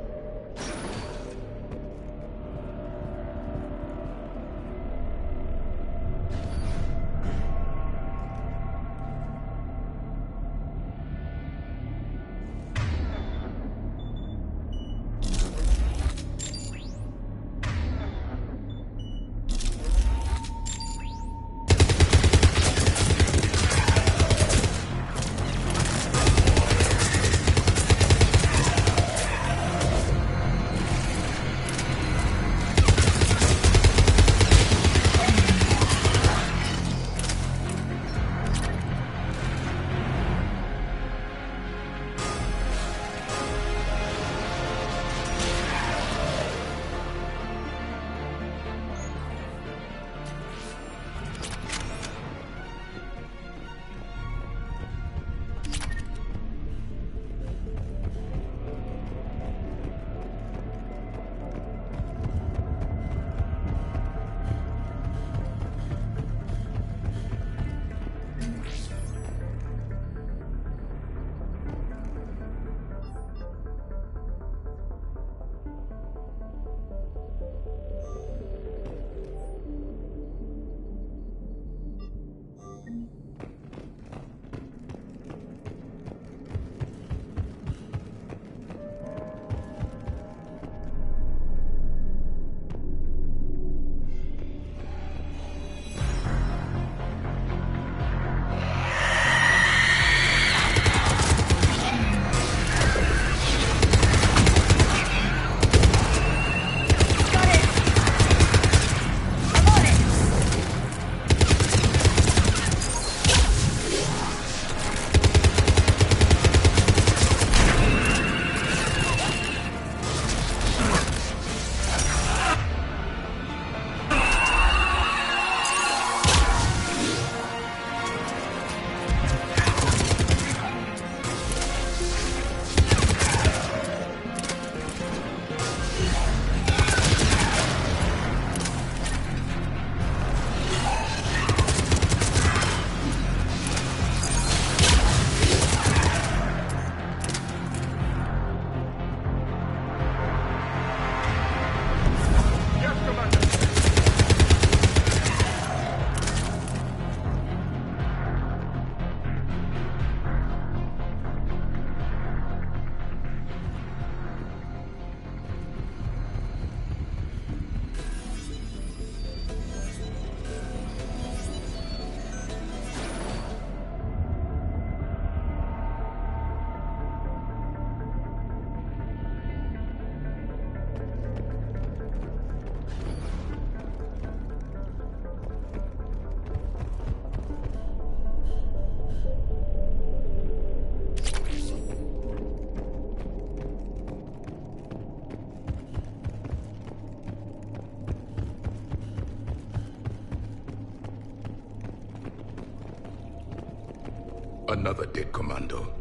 Another dead commando.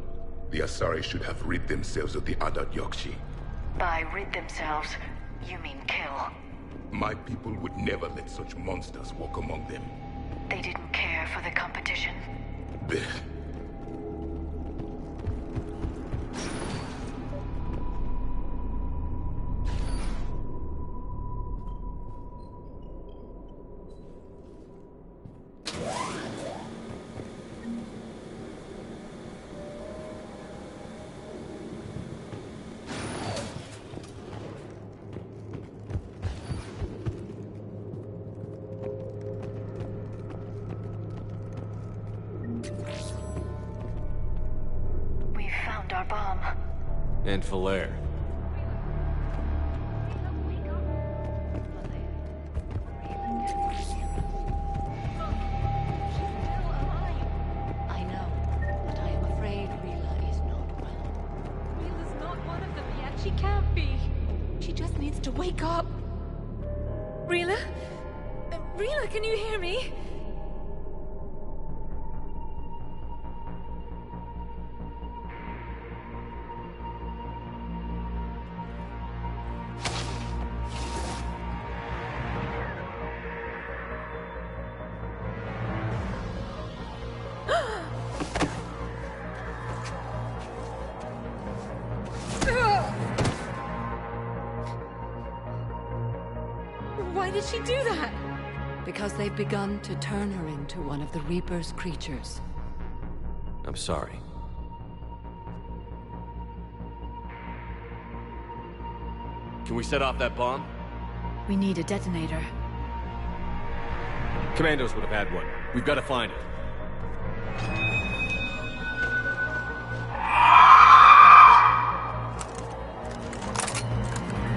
The Asari should have rid themselves of the Adat Yokshi. By rid themselves, you mean kill. My people would never let such monsters walk among them. They didn't care for the competition. Blech. bomb. And Falaire. I know, but I am afraid Rila is not well. Rila's not one of them yet. She can't be. She just needs to wake up. Rila? Rila, can you hear me? Why did she do that? Because they've begun to turn her into one of the Reaper's creatures. I'm sorry. Can we set off that bomb? We need a detonator. Commandos would have had one. We've got to find it.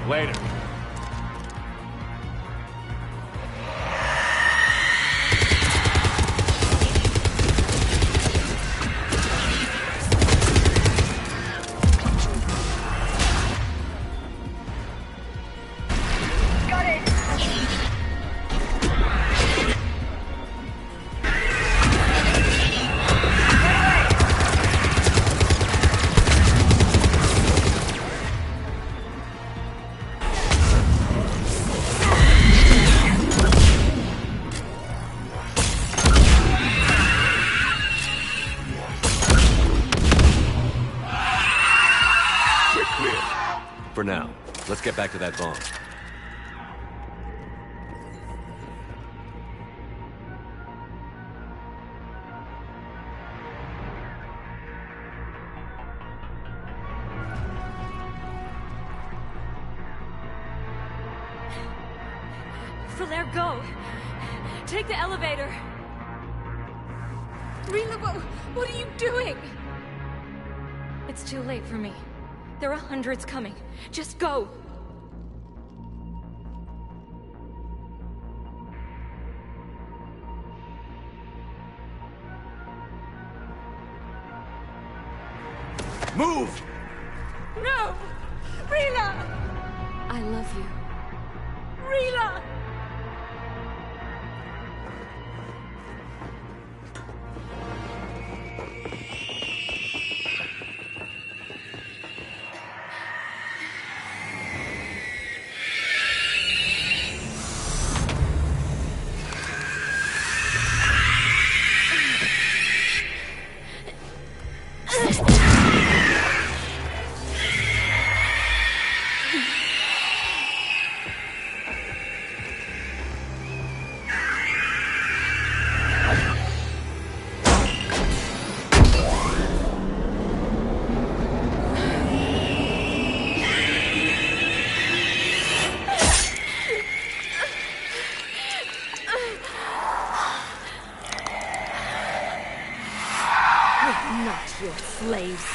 Later. For now, let's get back to that bomb. Falaire, go! Take the elevator! Rila, what are you doing? It's too late for me. There are hundreds coming. Just go! Move! No! Rila! I love you. Rila! Not your slaves.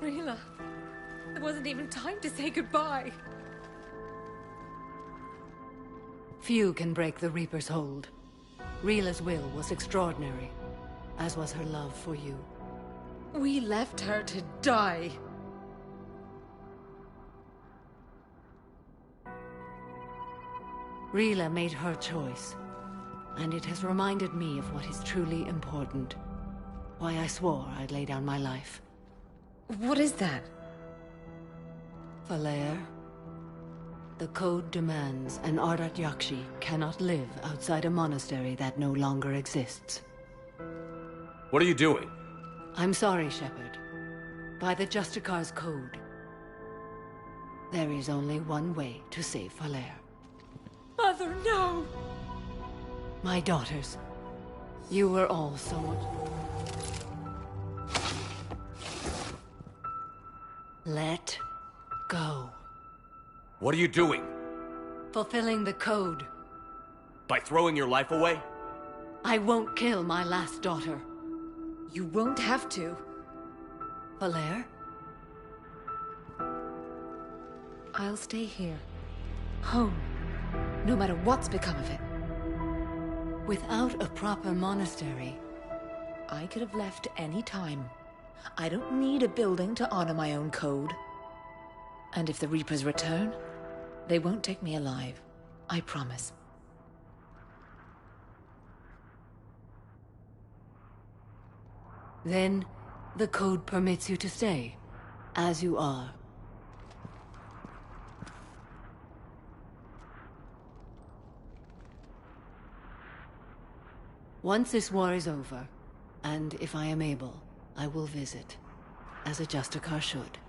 Rila, there wasn't even time to say goodbye. Few can break the Reaper's hold. Rila's will was extraordinary, as was her love for you. We left her to die. Rila made her choice, and it has reminded me of what is truly important. Why I swore I'd lay down my life. What is that? Falaire, the code demands an Ardat Yakshi cannot live outside a monastery that no longer exists. What are you doing? I'm sorry, Shepard, By the Justicar's code, there is only one way to save Falere. Mother, no! My daughters, you were all so much... Let go. What are you doing? Fulfilling the code. By throwing your life away? I won't kill my last daughter. You won't have to. Falere? I'll stay here. Home. No matter what's become of it. Without a proper monastery... I could have left any time. I don't need a building to honor my own code. And if the Reapers return, they won't take me alive. I promise. Then, the code permits you to stay, as you are. Once this war is over, and if I am able, I will visit, as a Justicar should.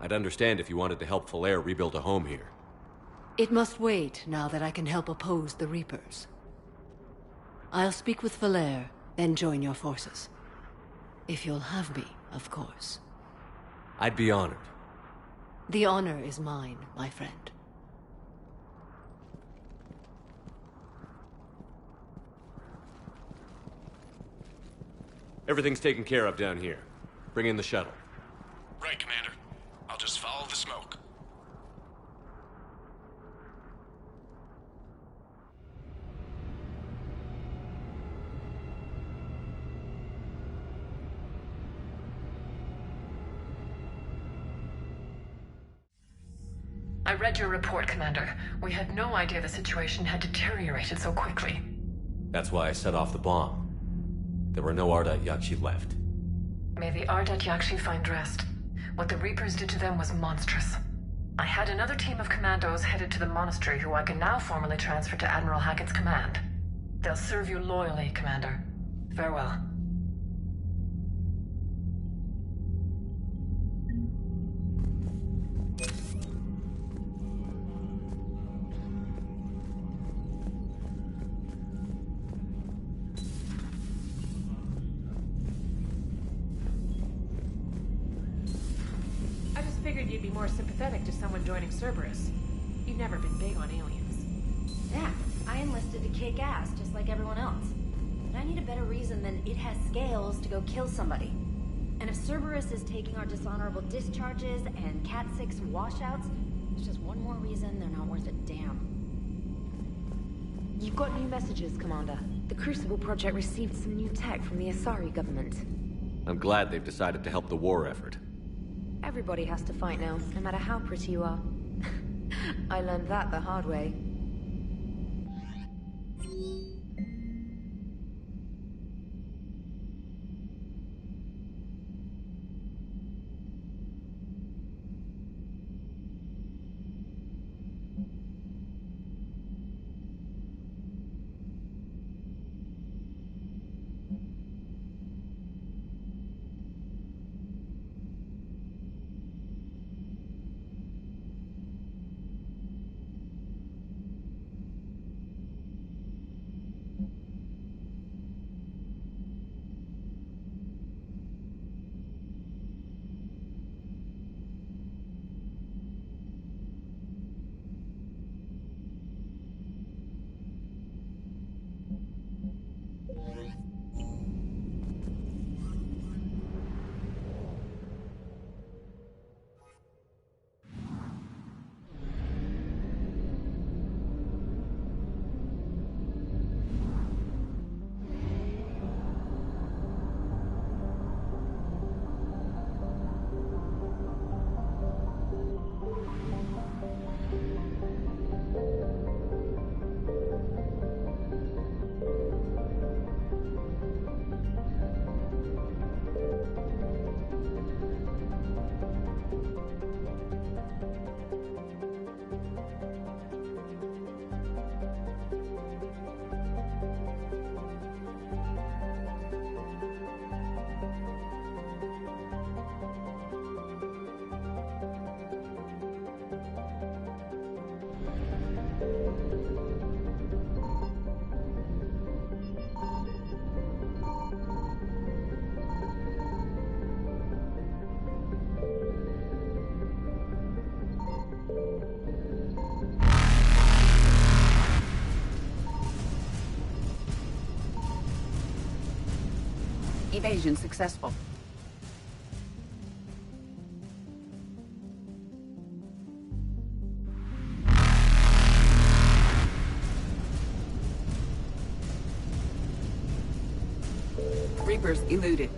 I'd understand if you wanted to help Falere rebuild a home here. It must wait now that I can help oppose the Reapers. I'll speak with Falere, then join your forces. If you'll have me, of course. I'd be honored. The honor is mine, my friend. Everything's taken care of down here. Bring in the shuttle. Right, Commander. I'll just follow the smoke. I read your report, Commander. We had no idea the situation had deteriorated so quickly. That's why I set off the bomb. There were no Ardat Yakshi left. May the Ardat Yakshi find rest. What the Reapers did to them was monstrous. I had another team of commandos headed to the monastery who I can now formally transfer to Admiral Hackett's command. They'll serve you loyally, Commander. Farewell. Figured you'd be more sympathetic to someone joining Cerberus. You've never been big on aliens. Yeah, I enlisted to kick ass, just like everyone else. But I need a better reason than it has scales to go kill somebody. And if Cerberus is taking our dishonorable discharges and Cat 6 washouts, it's just one more reason they're not worth a damn. You've got new messages, Commander. The Crucible Project received some new tech from the Asari government. I'm glad they've decided to help the war effort. Everybody has to fight now, no matter how pretty you are. I learned that the hard way. Evasion successful. Reapers eluded.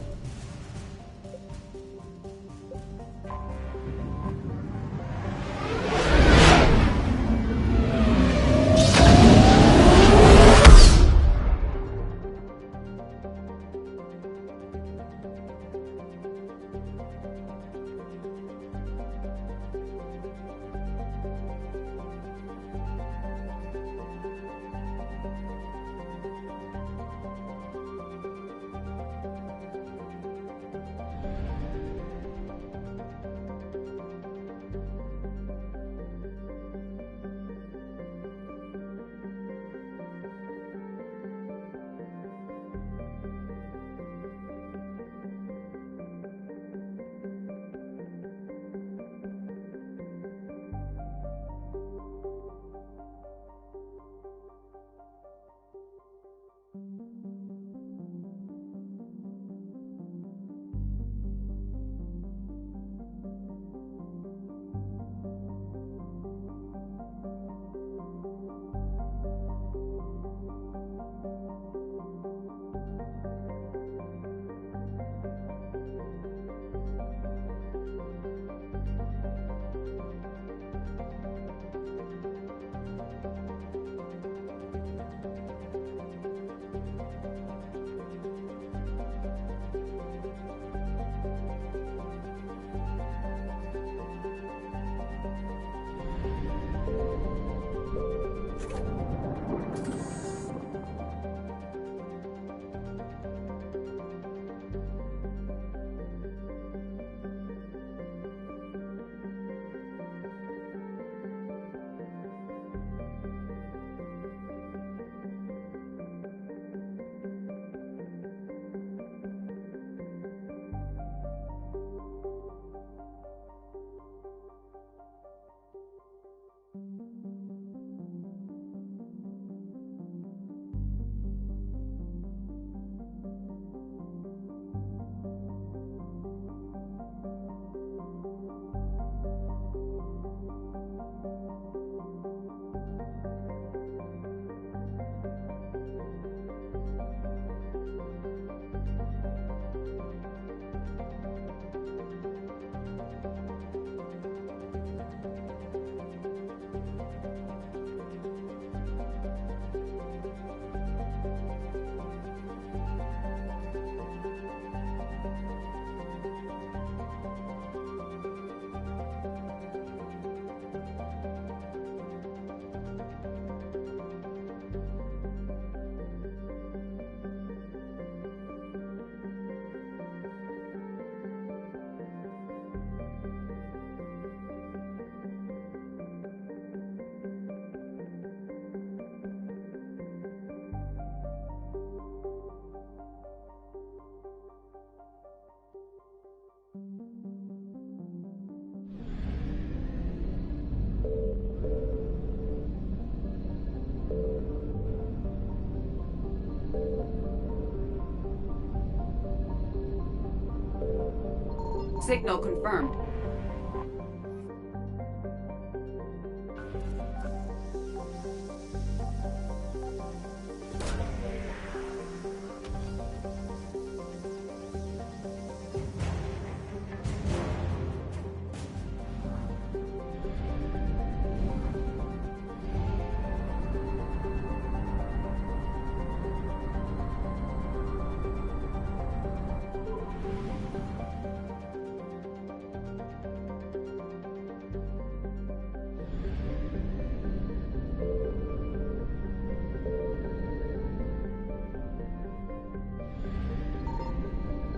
Signal confirmed.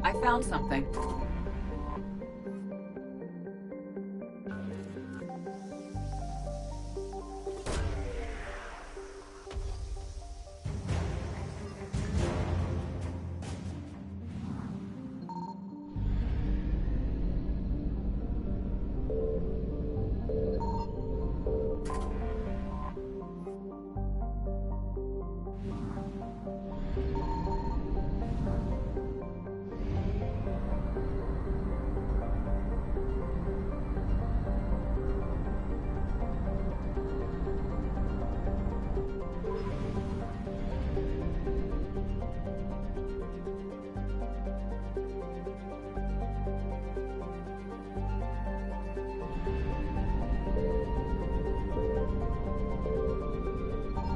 I found something.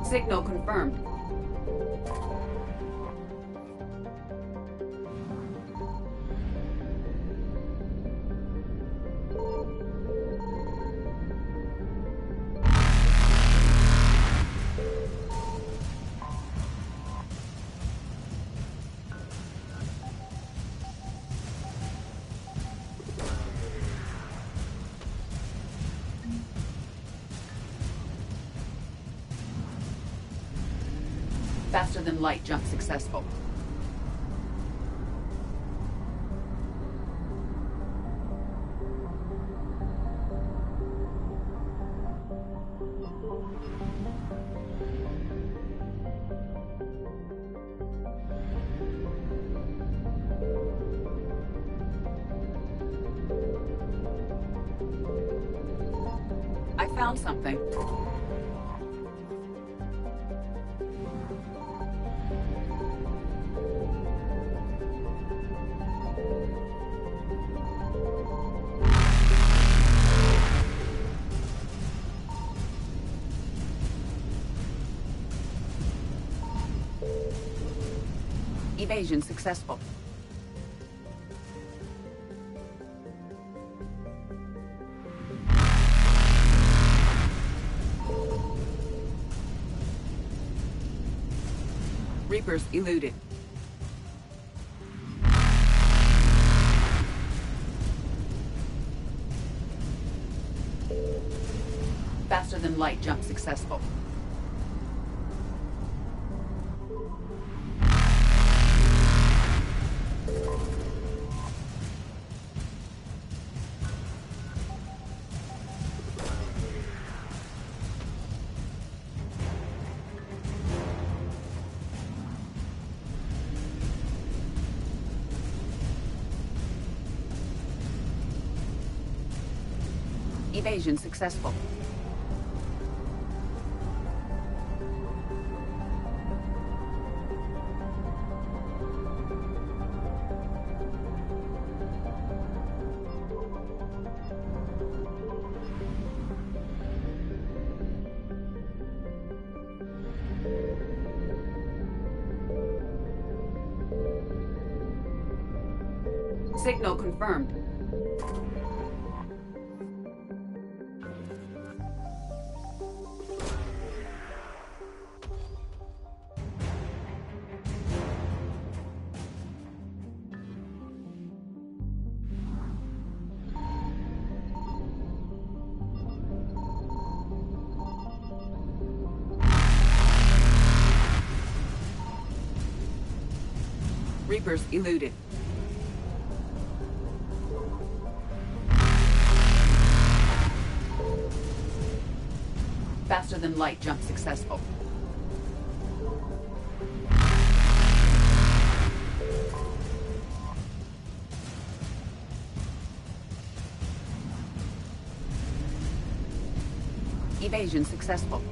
Signal confirmed. Faster than light jump successful. I found something. Evasion successful. Reapers eluded. Faster than light jump successful. Evasion successful. Signal confirmed. Reapers eluded. Faster than light jump successful. Evasion successful.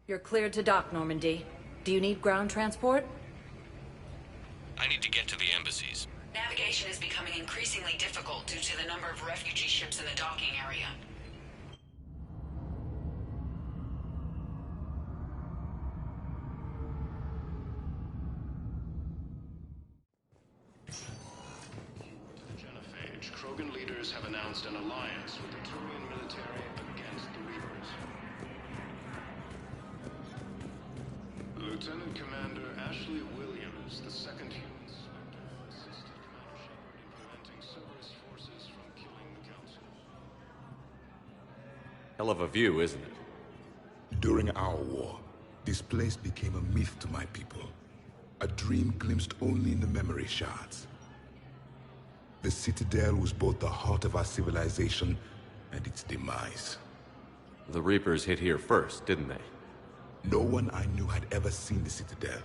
You're cleared to dock, Normandy. Do you need ground transport? I need to get to the embassies. Navigation is becoming increasingly difficult due to the number of refugee ships in the docking area. Genophage. Krogan leaders Reapers have announced an alliance with the Turian military against the Reapers. Lieutenant Commander Ashley Williams, the second human Spectre, assisted Commander Shepard in preventing Cerberus forces from killing the Council. Hell of a view, isn't it? During our war, this place became a myth to my people. A dream glimpsed only in the memory shards. The Citadel was both the heart of our civilization and its demise. The Reapers hit here first, didn't they? No one I knew had ever seen the Citadel.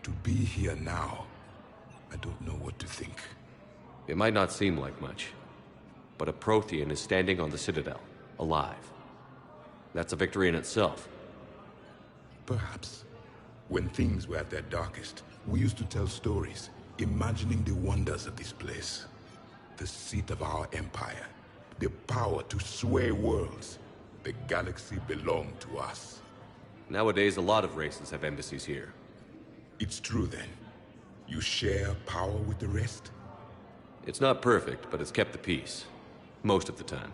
To be here now, I don't know what to think. It might not seem like much, but a Prothean is standing on the Citadel, alive. That's a victory in itself. Perhaps. When things were at their darkest, we used to tell stories, imagining the wonders of this place. The seat of our empire, the power to sway worlds. The galaxy belonged to us. Nowadays, a lot of races have embassies here. It's true then. You share power with the rest? It's not perfect, but it's kept the peace. Most of the time.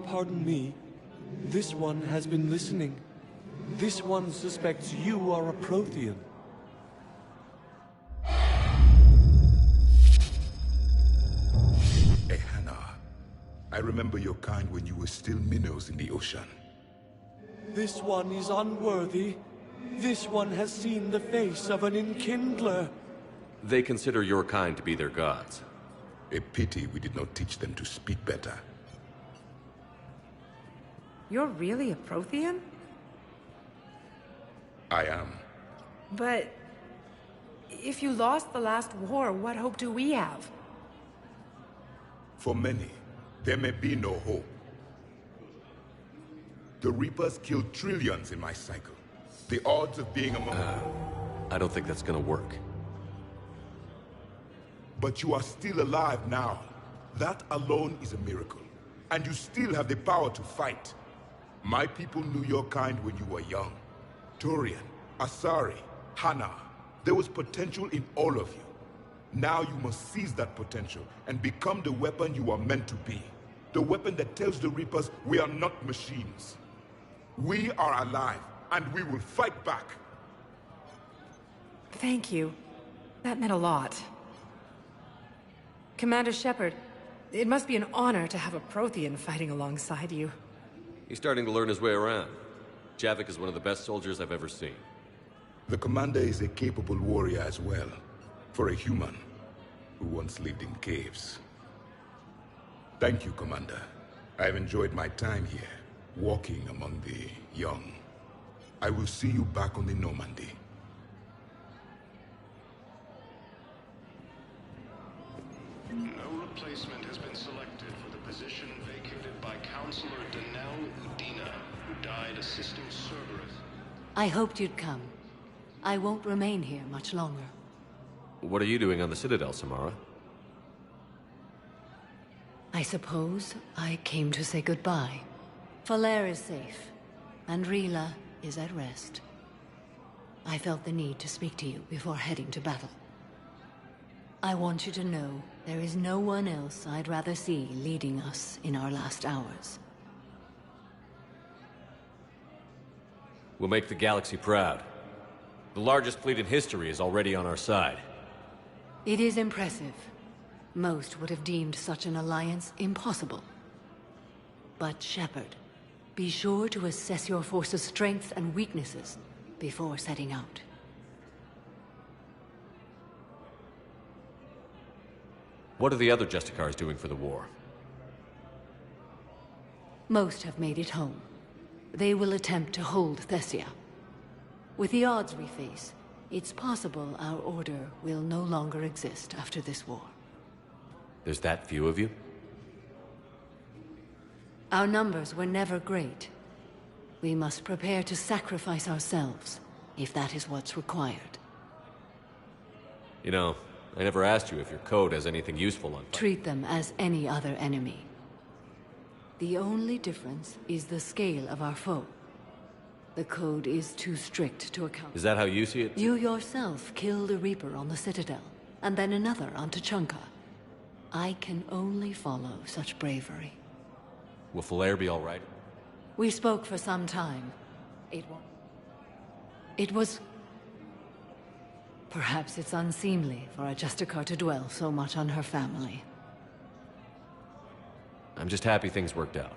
Pardon me. This one has been listening. This one suspects you are a Prothean. Hannah, I remember your kind when you were still minnows in the ocean. This one is unworthy. This one has seen the face of an enkindler. They consider your kind to be their gods. A pity we did not teach them to speak better. You're really a Prothean? I am. But if you lost the last war, what hope do we have? For many, there may be no hope. The Reapers killed trillions in my cycle. The odds of being among... I don't think that's gonna work. But you are still alive now. That alone is a miracle. And you still have the power to fight. My people knew your kind when you were young. Turian, Asari, Hana. There was potential in all of you. Now you must seize that potential and become the weapon you are meant to be. The weapon that tells the Reapers we are not machines. We are alive, and we will fight back. Thank you. That meant a lot. Commander Shepard, it must be an honor to have a Prothean fighting alongside you. He's starting to learn his way around. Javik is one of the best soldiers I've ever seen. The commander is a capable warrior as well. For a human who once lived in caves. Thank you, Commander. I've enjoyed my time here, walking among the young. I will see you back on the Normandy. No replacement has been selected for the position vacated by Counselor Danelle Udina, who died assisting Cerberus. I hoped you'd come. I won't remain here much longer. What are you doing on the Citadel, Samara? I suppose I came to say goodbye. Falere is safe, and Rila is at rest. I felt the need to speak to you before heading to battle. I want you to know there is no one else I'd rather see leading us in our last hours. We'll make the galaxy proud. The largest fleet in history is already on our side. It is impressive. Most would have deemed such an alliance impossible. But Shepard, be sure to assess your force's strengths and weaknesses before setting out. What are the other Justicars doing for the war? Most have made it home. They will attempt to hold Thessia. With the odds we face, it's possible our order will no longer exist after this war. There's that few of you? Our numbers were never great. We must prepare to sacrifice ourselves, if that is what's required. You know, I never asked you if your code has anything useful on... Treat them as any other enemy. The only difference is the scale of our foe. The code is too strict to account. Is that how you see it? You yourself killed a Reaper on the Citadel. and then another on Tuchanka. I can only follow such bravery. Will Falair be all right? We spoke for some time. It was... Perhaps it's unseemly for a Justicar to dwell so much on her family. I'm just happy things worked out.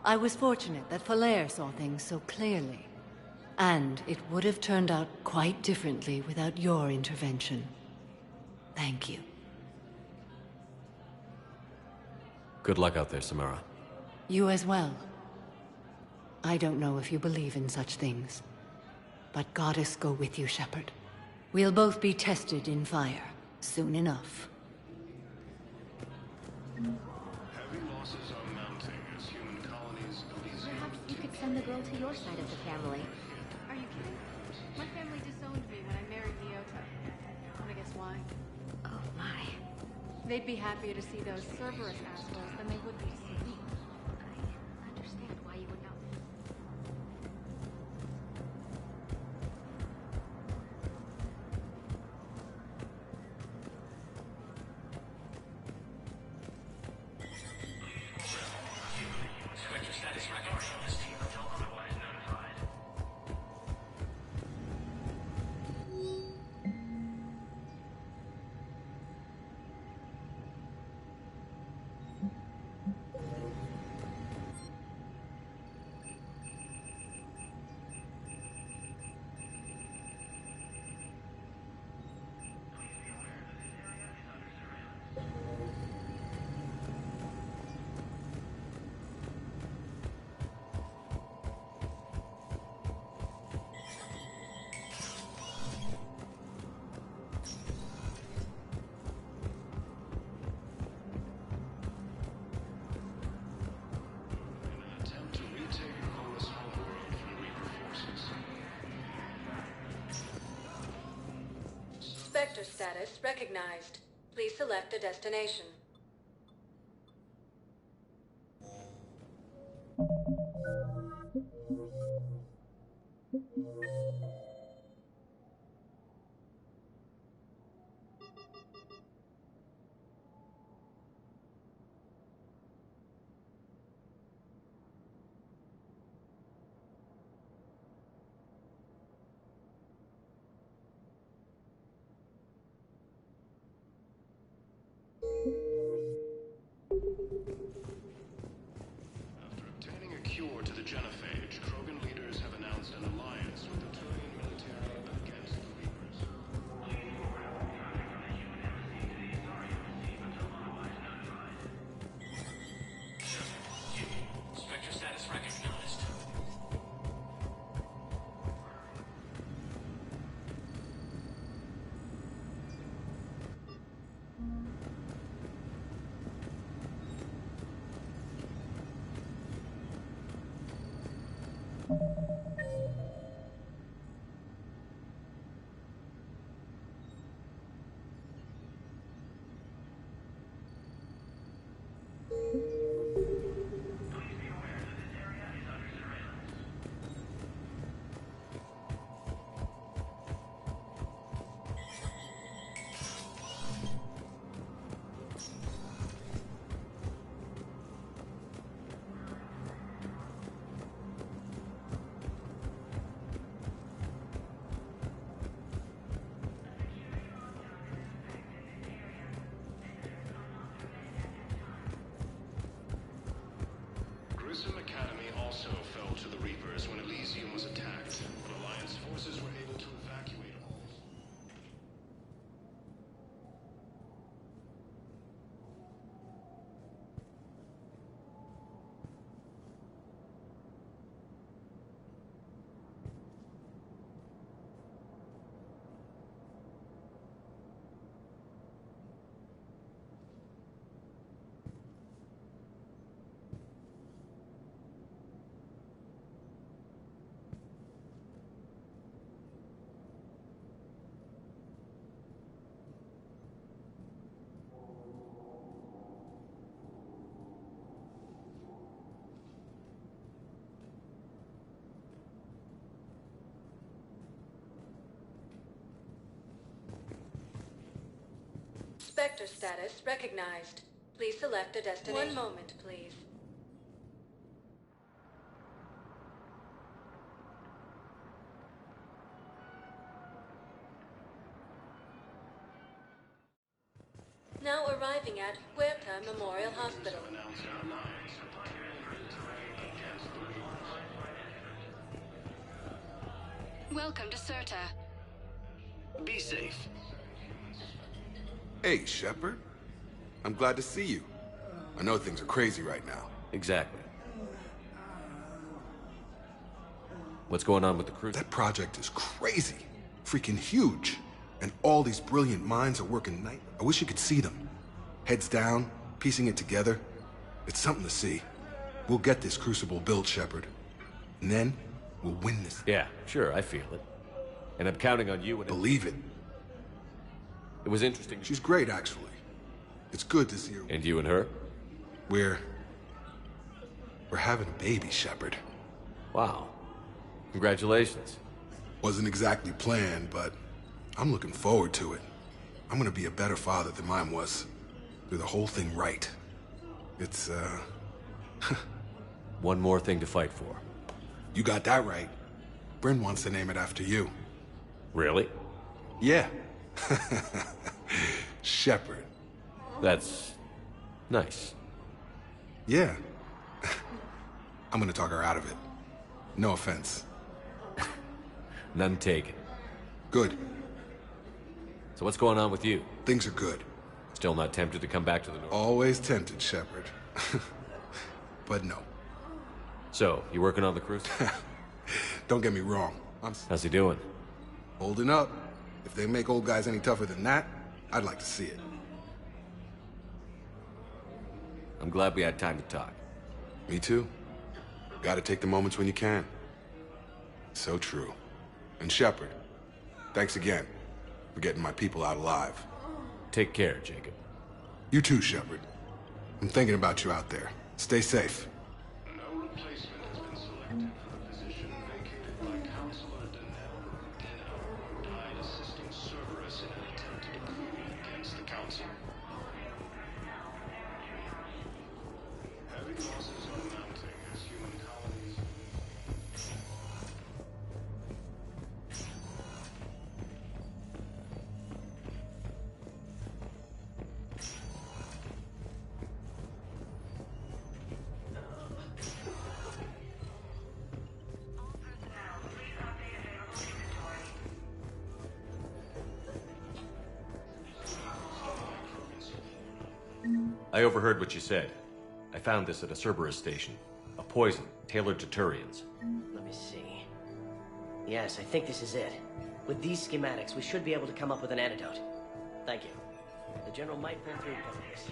I was fortunate that Falair saw things so clearly. And it would have turned out quite differently without your intervention. Thank you. Good luck out there, Samara. You as well. I don't know if you believe in such things, but Goddess go with you, Shepard. We'll both be tested in fire, soon enough. Heavy losses are mounting as human colonies Perhaps you could send the girl to your side of the family. Are you kidding? My family disowned me when I married Miyoto. Wanna guess why? Oh my. They'd be happier to see those Cerberus assholes than they would be to see me. I understand why you would not. Sector status recognized. Please select a destination. After obtaining a cure to the genophage, Krogan leaders have announced an alliance with the Spectre status recognized. Please select a destination. 1 moment, please. Now arriving at Huerta Memorial Hospital. Welcome to Serta. Be safe. Hey, Shepard. I'm glad to see you. I know things are crazy right now. Exactly. What's going on with the crew? That project is crazy. Freaking huge. And all these brilliant minds are working night. I wish you could see them. Heads down, piecing it together. It's something to see. We'll get this Crucible built, Shepard. And then, we'll win this. Yeah, sure, I feel it. And I'm counting on you and... Believe it. It was interesting. She's great, actually. It's good to see her. And you and her? We're having a baby, Shepard. Wow. Congratulations. Wasn't exactly planned, but I'm looking forward to it. I'm gonna be a better father than mine was. Do the whole thing right. It's, One more thing to fight for. You got that right. Bryn wants to name it after you. Really? Yeah. Shepard. That's... nice. Yeah. I'm gonna talk her out of it. No offense. None taken. Good. So what's going on with you? Things are good. Still not tempted to come back to the North? Always tempted, Shepard. But no. So, you working on the cruise? Don't get me wrong. How's he doing? Holding up. If they make old guys any tougher than that, I'd like to see it. I'm glad we had time to talk. Me too. Gotta take the moments when you can. So true. And Shepard, thanks again for getting my people out alive. Take care, Jacob. You too, Shepard. I'm thinking about you out there. Stay safe. No replacement has been selected for the position vacated by Counselor Denell Udina, who died assisting Cerberus in an attempted coup against the Council. Heavy losses are mounting as human colonies... I overheard what you said. I found this at a Cerberus station. A poison tailored to Turians. Let me see. Yes, I think this is it. With these schematics, we should be able to come up with an antidote. Thank you. The General might pull through because of this.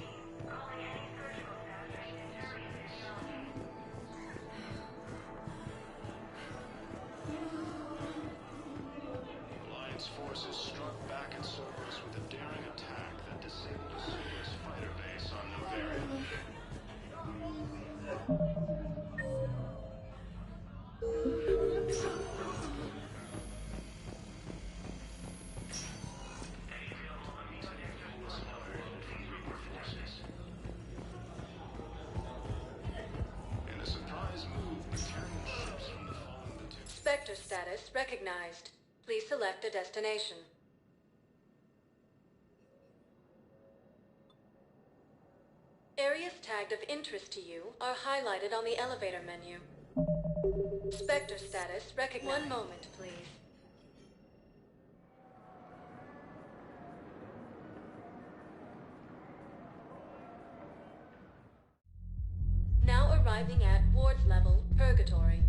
Alliance forces struck back at Cerberus with a daring attack that disabled a Cerberus fighter base on Novaria. In a surprise move, carrying ships from the fallen Batuu. Spectre status recognized. Please select a destination. Areas tagged of interest to you are highlighted on the elevator menu. Spectre status recognized. 1 moment, please. Now arriving at Ward's level, Purgatory.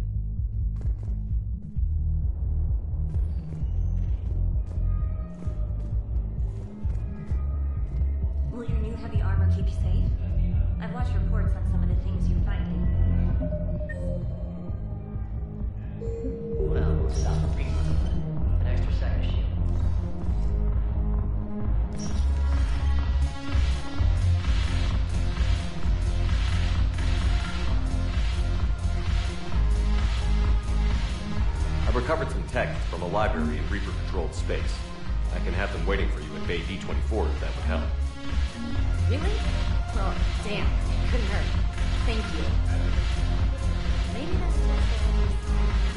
Will your new heavy armor keep you safe? I've watched reports on some of the things you fight. Well, we'll stop the beat. An extra second shield. I've recovered some tech from a library in Reaper-controlled space. I can have them waiting for you in Bay D-24 if that would help. Really? Well, damn. Couldn't hurt. Thank you. Maybe that's just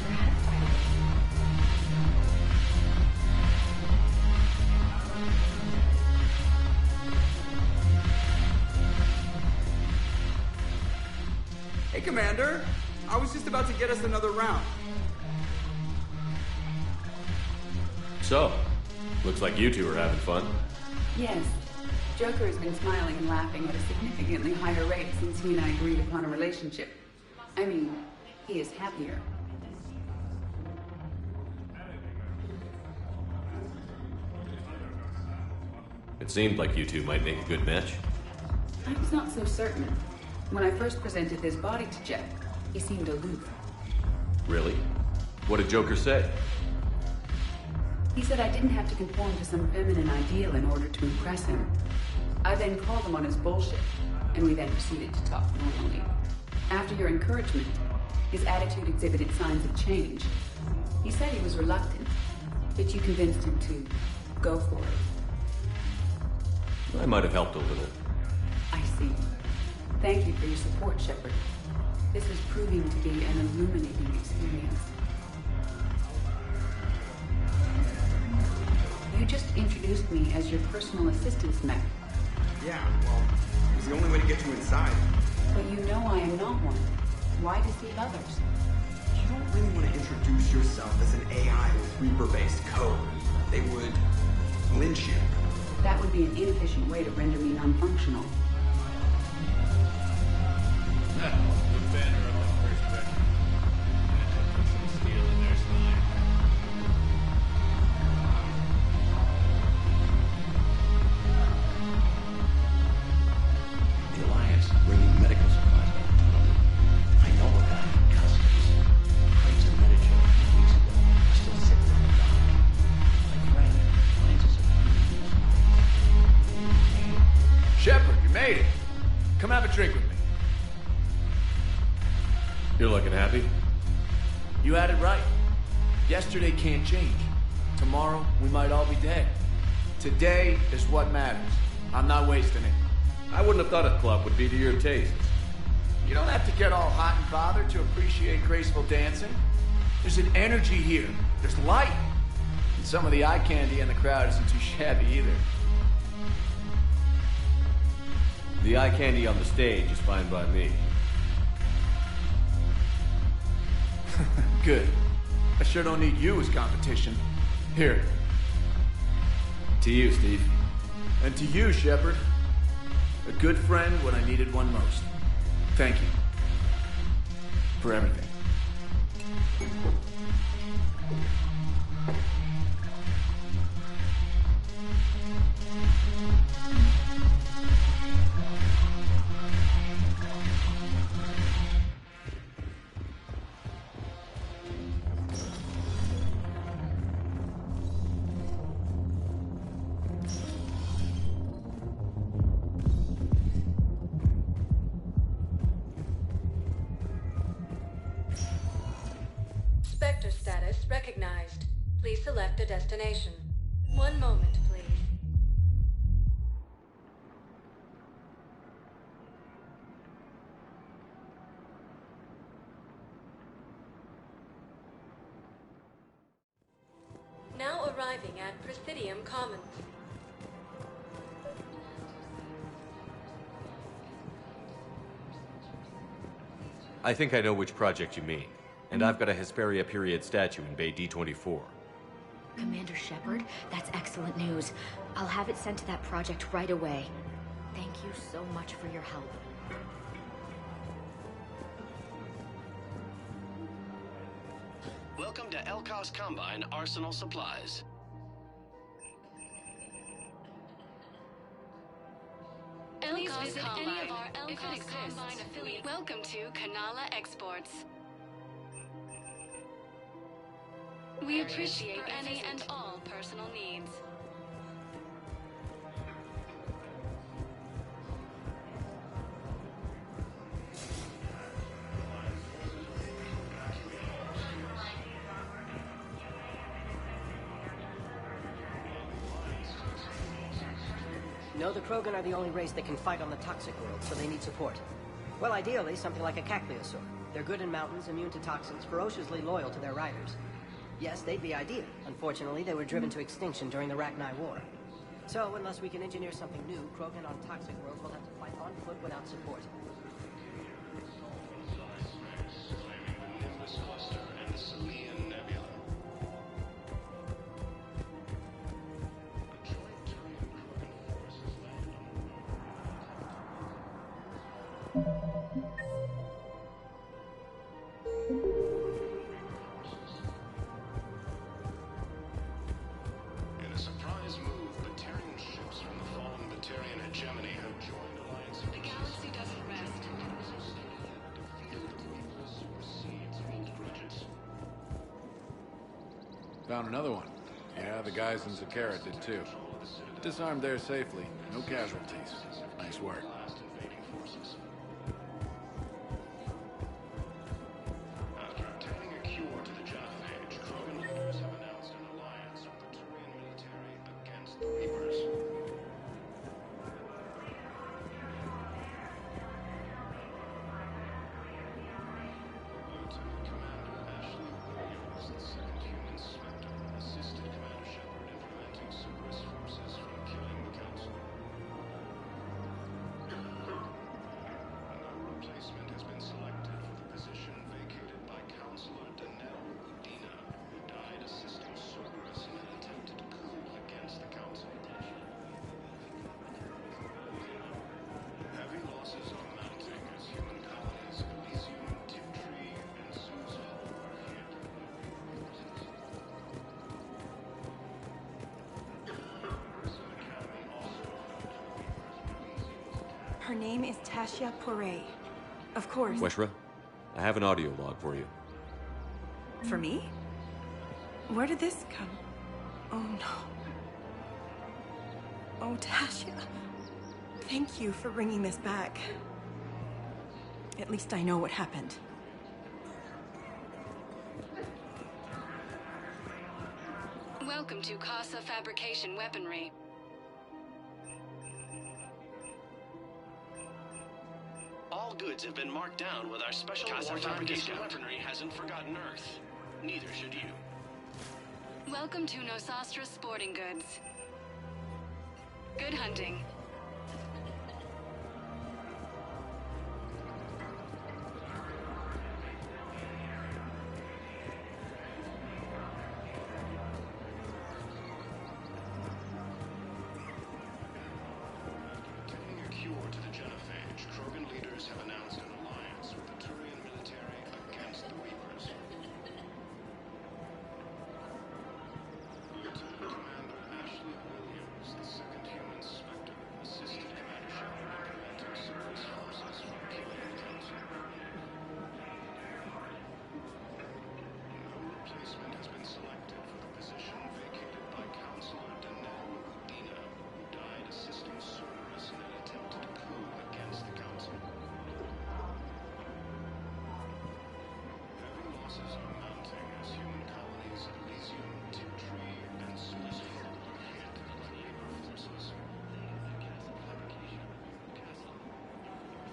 for head fighting. Hey, Commander. I was just about to get us another round. So, looks like you two are having fun. Yes. Joker has been smiling and laughing at a significantly higher rate since he and I agreed upon a relationship. I mean, he is happier. It seemed like you two might make a good match. I was not so certain. When I first presented this body to Jeff, he seemed aloof. Really? What did Joker say? He said I didn't have to conform to some feminine ideal in order to impress him. I then called him on his bullshit, and we then proceeded to talk normally. After your encouragement, his attitude exhibited signs of change. He said he was reluctant, but you convinced him to go for it. I might have helped a little. I see. Thank you for your support, Shepard. This is proving to be an illuminating experience. You just introduced me as your personal assistance mech. Yeah, well, it was the only way to get you inside. But you know I am not one. Why deceive others? You don't really want to introduce yourself as an AI with Reaper-based code. They would lynch you. That would be an inefficient way to render me non-functional. The Alliance bringing medical supplies back to London. I know a guy in customs. Crates of Medicaid a few weeks ago are still sitting in the dock. My friend finds us a Shepard, you made it. Come have a drink with me. You're looking happy? You had it right. Yesterday can't change. Tomorrow, we might all be dead. Today is what matters. I'm not wasting it. I wouldn't have thought a club would be to your tastes. You don't have to get all hot and bothered to appreciate graceful dancing. There's an energy here. There's light. And some of the eye candy in the crowd isn't too shabby either. The eye candy on the stage is fine by me. Good. I sure don't need you as competition. Here. To you, Steve. And to you, Shepard. A good friend when I needed one most. Thank you. For everything. Spectre status recognized. Please select a destination. One moment, please. Now arriving at Presidium Commons. I think I know which project you mean. And I've got a Hesperia period statue in Bay D24. Commander Shepard, that's excellent news. I'll have it sent to that project right away. Thank you so much for your help. Welcome to Elkos Combine Arsenal Supplies. Please visit any of our Elkos Combine affiliates. Welcome to Kanala Exports. We appreciate any and all personal needs. No, the Krogan are the only race that can fight on the toxic world, so they need support. Well, ideally, something like a Cacliosaur. They're good in mountains, immune to toxins, ferociously loyal to their riders. Yes, they'd be ideal. Unfortunately, they were driven to extinction during the Rachni War. So, unless we can engineer something new, Krogan on toxic worlds will have to fight on foot without support. In a surprise move, Batarian ships from the fallen Batarian hegemony have joined alliance. The galaxy doesn't rest. Found another one. Yeah, the guys in Zakara did too. Disarmed there safely. No casualties. Nice work. After obtaining a cure to the genophage, Krogan leaders have announced an alliance with the Turian military against the Reapers. Lieutenant Commander Ashley Williams, the second human Spectre, assisted Commander Shepard in preventing Cerberus forces from killing the Council. No replacement has been selected for the position vacated by Councilor Danelle Udina, who died assisting Cerberus in an attempted coup against the Council. Heavy losses are mounting as human colonies of Elysium, Tiptree, and Susan are hit. Her name is Tasha Poray. Of course. Weshra, I have an audio log for you. For me? Where did this come? Oh no. Oh, Tasha. Thank you for bringing this back. At least I know what happened. Welcome to Casa Fabrication Weaponry. All goods have been marked down with our special wartime discount. Weaponry hasn't forgotten Earth. Neither should you. Welcome to Nosastra Sporting Goods. Good hunting. Obtaining a cure to the genophage, Krogan leaders have announced an alliance with the Turian military against the Reapers. Lieutenant Commander Ashley Williams, the second human Spectre, assisted Commander Shepard in preventing Cerberus forces from killing the Council. No replacement has been selected for the position vacated by Councilor Danelle Udina, who died assisting Cerberus in an attempted coup against the Council. Heavy losses are mounting as human colonies of Elysium, Tiptree, and Susan are hit by Reaper forces.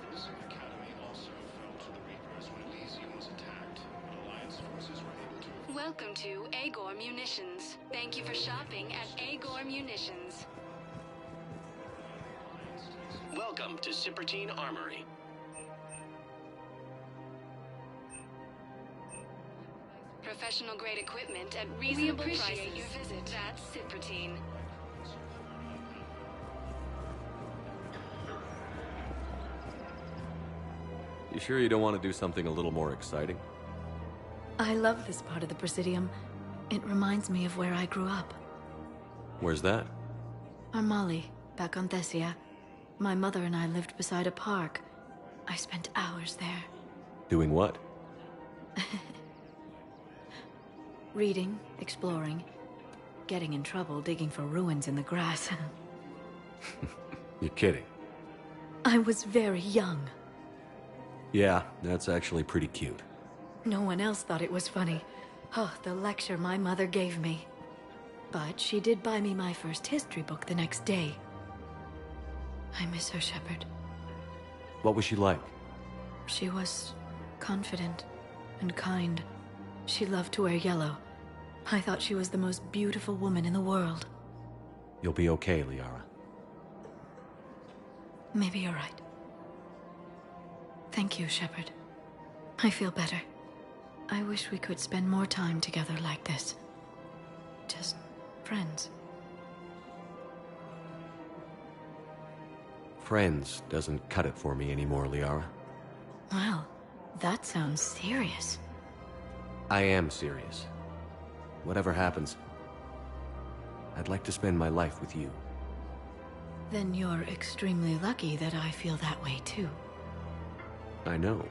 Cruising Academy also fell to the Reapers when Elysium was attacked, but Alliance forces were able to Welcome to Agor Munitions. Thank you for shopping at Agor Munitions. Welcome to Cypertine Armory. Professional grade equipment at reasonable prices. We appreciate your visit. That's Cypertine. You sure you don't want to do something a little more exciting? I love this part of the Presidium. It reminds me of where I grew up. Where's that? Armali, back on Thessia. My mother and I lived beside a park. I spent hours there. Doing what? Reading, exploring, getting in trouble digging for ruins in the grass. You're kidding. I was very young. Yeah, that's actually pretty cute. No one else thought it was funny. Oh, the lecture my mother gave me. But she did buy me my first history book the next day. I miss her, Shepard. What was she like? She was confident and kind. She loved to wear yellow. I thought she was the most beautiful woman in the world. You'll be okay, Liara. Maybe you're right. Thank you, Shepard. I feel better. I wish we could spend more time together like this. Just friends. Friends doesn't cut it for me anymore, Liara. Well, that sounds serious. I am serious. Whatever happens, I'd like to spend my life with you. Then you're extremely lucky that I feel that way too. I know.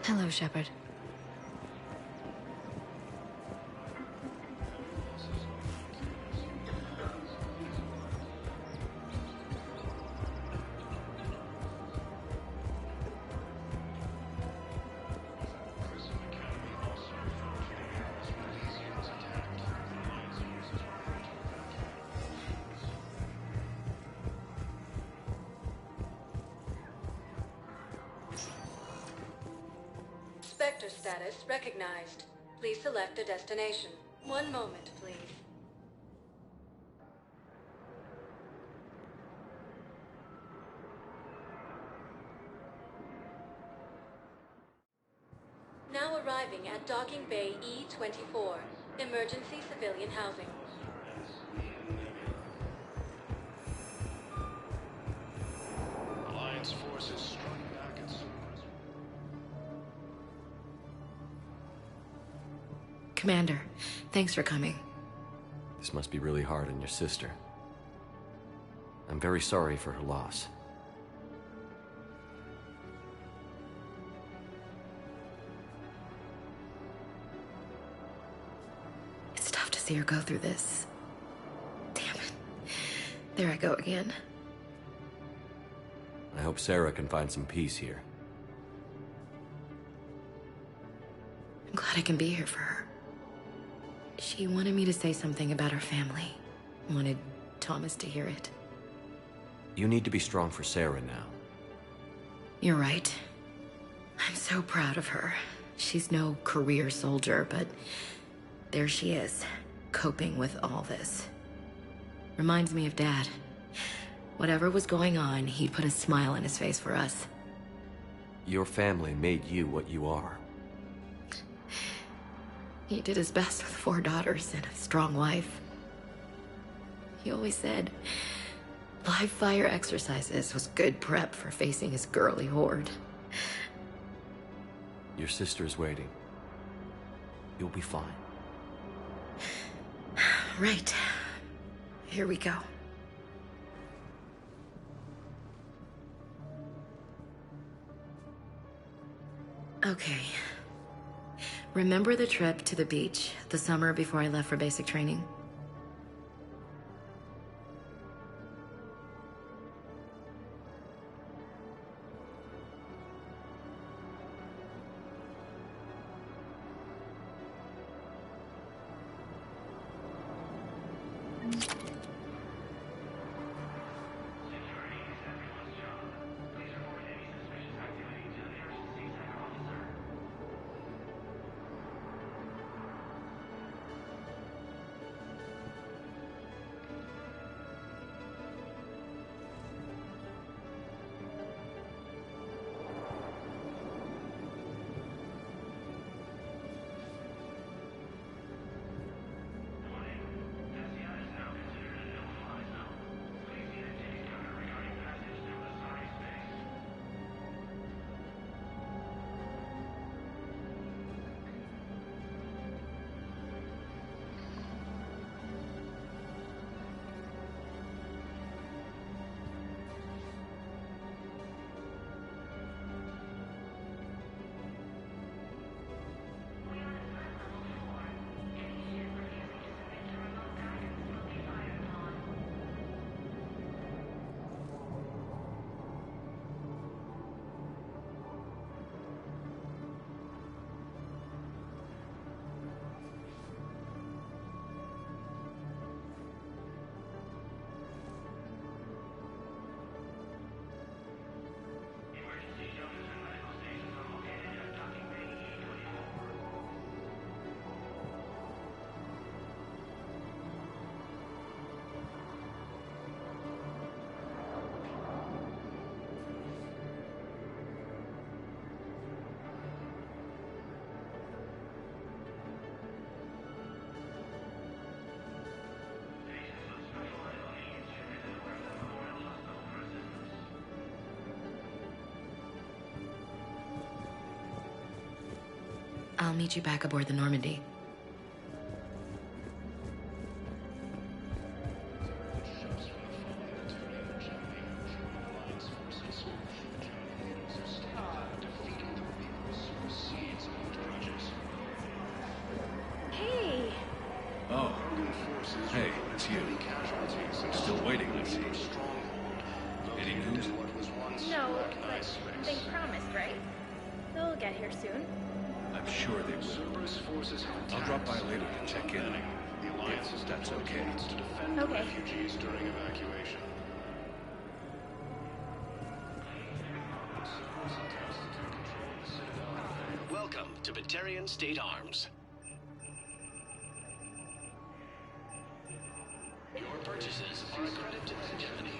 Hello, Shepard. Spectre status recognized. Please select a destination. One moment, please. Now arriving at Docking Bay E-24, emergency civilian housing. Alliance forces struck back at Cerberus. Commander, thanks for coming. This must be really hard on your sister. I'm very sorry for her loss. It's tough to see her go through this. Damn it. There I go again. I hope Sarah can find some peace here. I'm glad I can be here for her. She wanted me to say something about her family. Wanted Thomas to hear it. You need to be strong for Sarah now. You're right. I'm so proud of her. She's no career soldier, but there she is, coping with all this. Reminds me of Dad. Whatever was going on, he'd put a smile on his face for us. Your family made you what you are. He did his best with 4 daughters and a strong wife. He always said live fire exercises was good prep for facing his girly horde. Your sister's waiting. You'll be fine. Right. Here we go. Okay. Remember the trip to the beach the summer before I left for basic training? I'll meet you back aboard the Normandy. Hey! Oh. Hey, it's you. Still waiting, I see. Any news? No, but they promised, right? They'll get here soon. I'm sure they will. I'll drop by later to check in. If that's okay. Okay. During evacuation. Welcome to Batarian State Arms. Your purchases are a credit to the hegemony.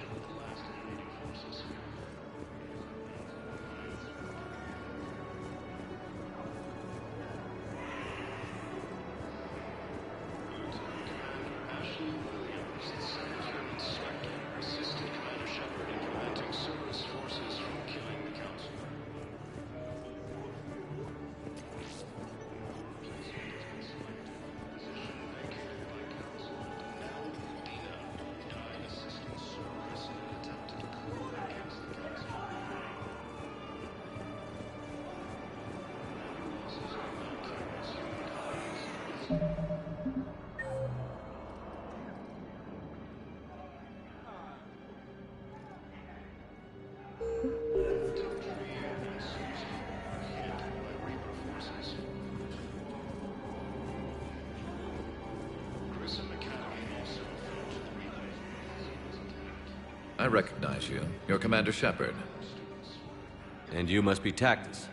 Assisted Commander Shepard in preventing Cerberus forces from killing the Council. I recognize you. You're Commander Shepard. And you must be Tactus.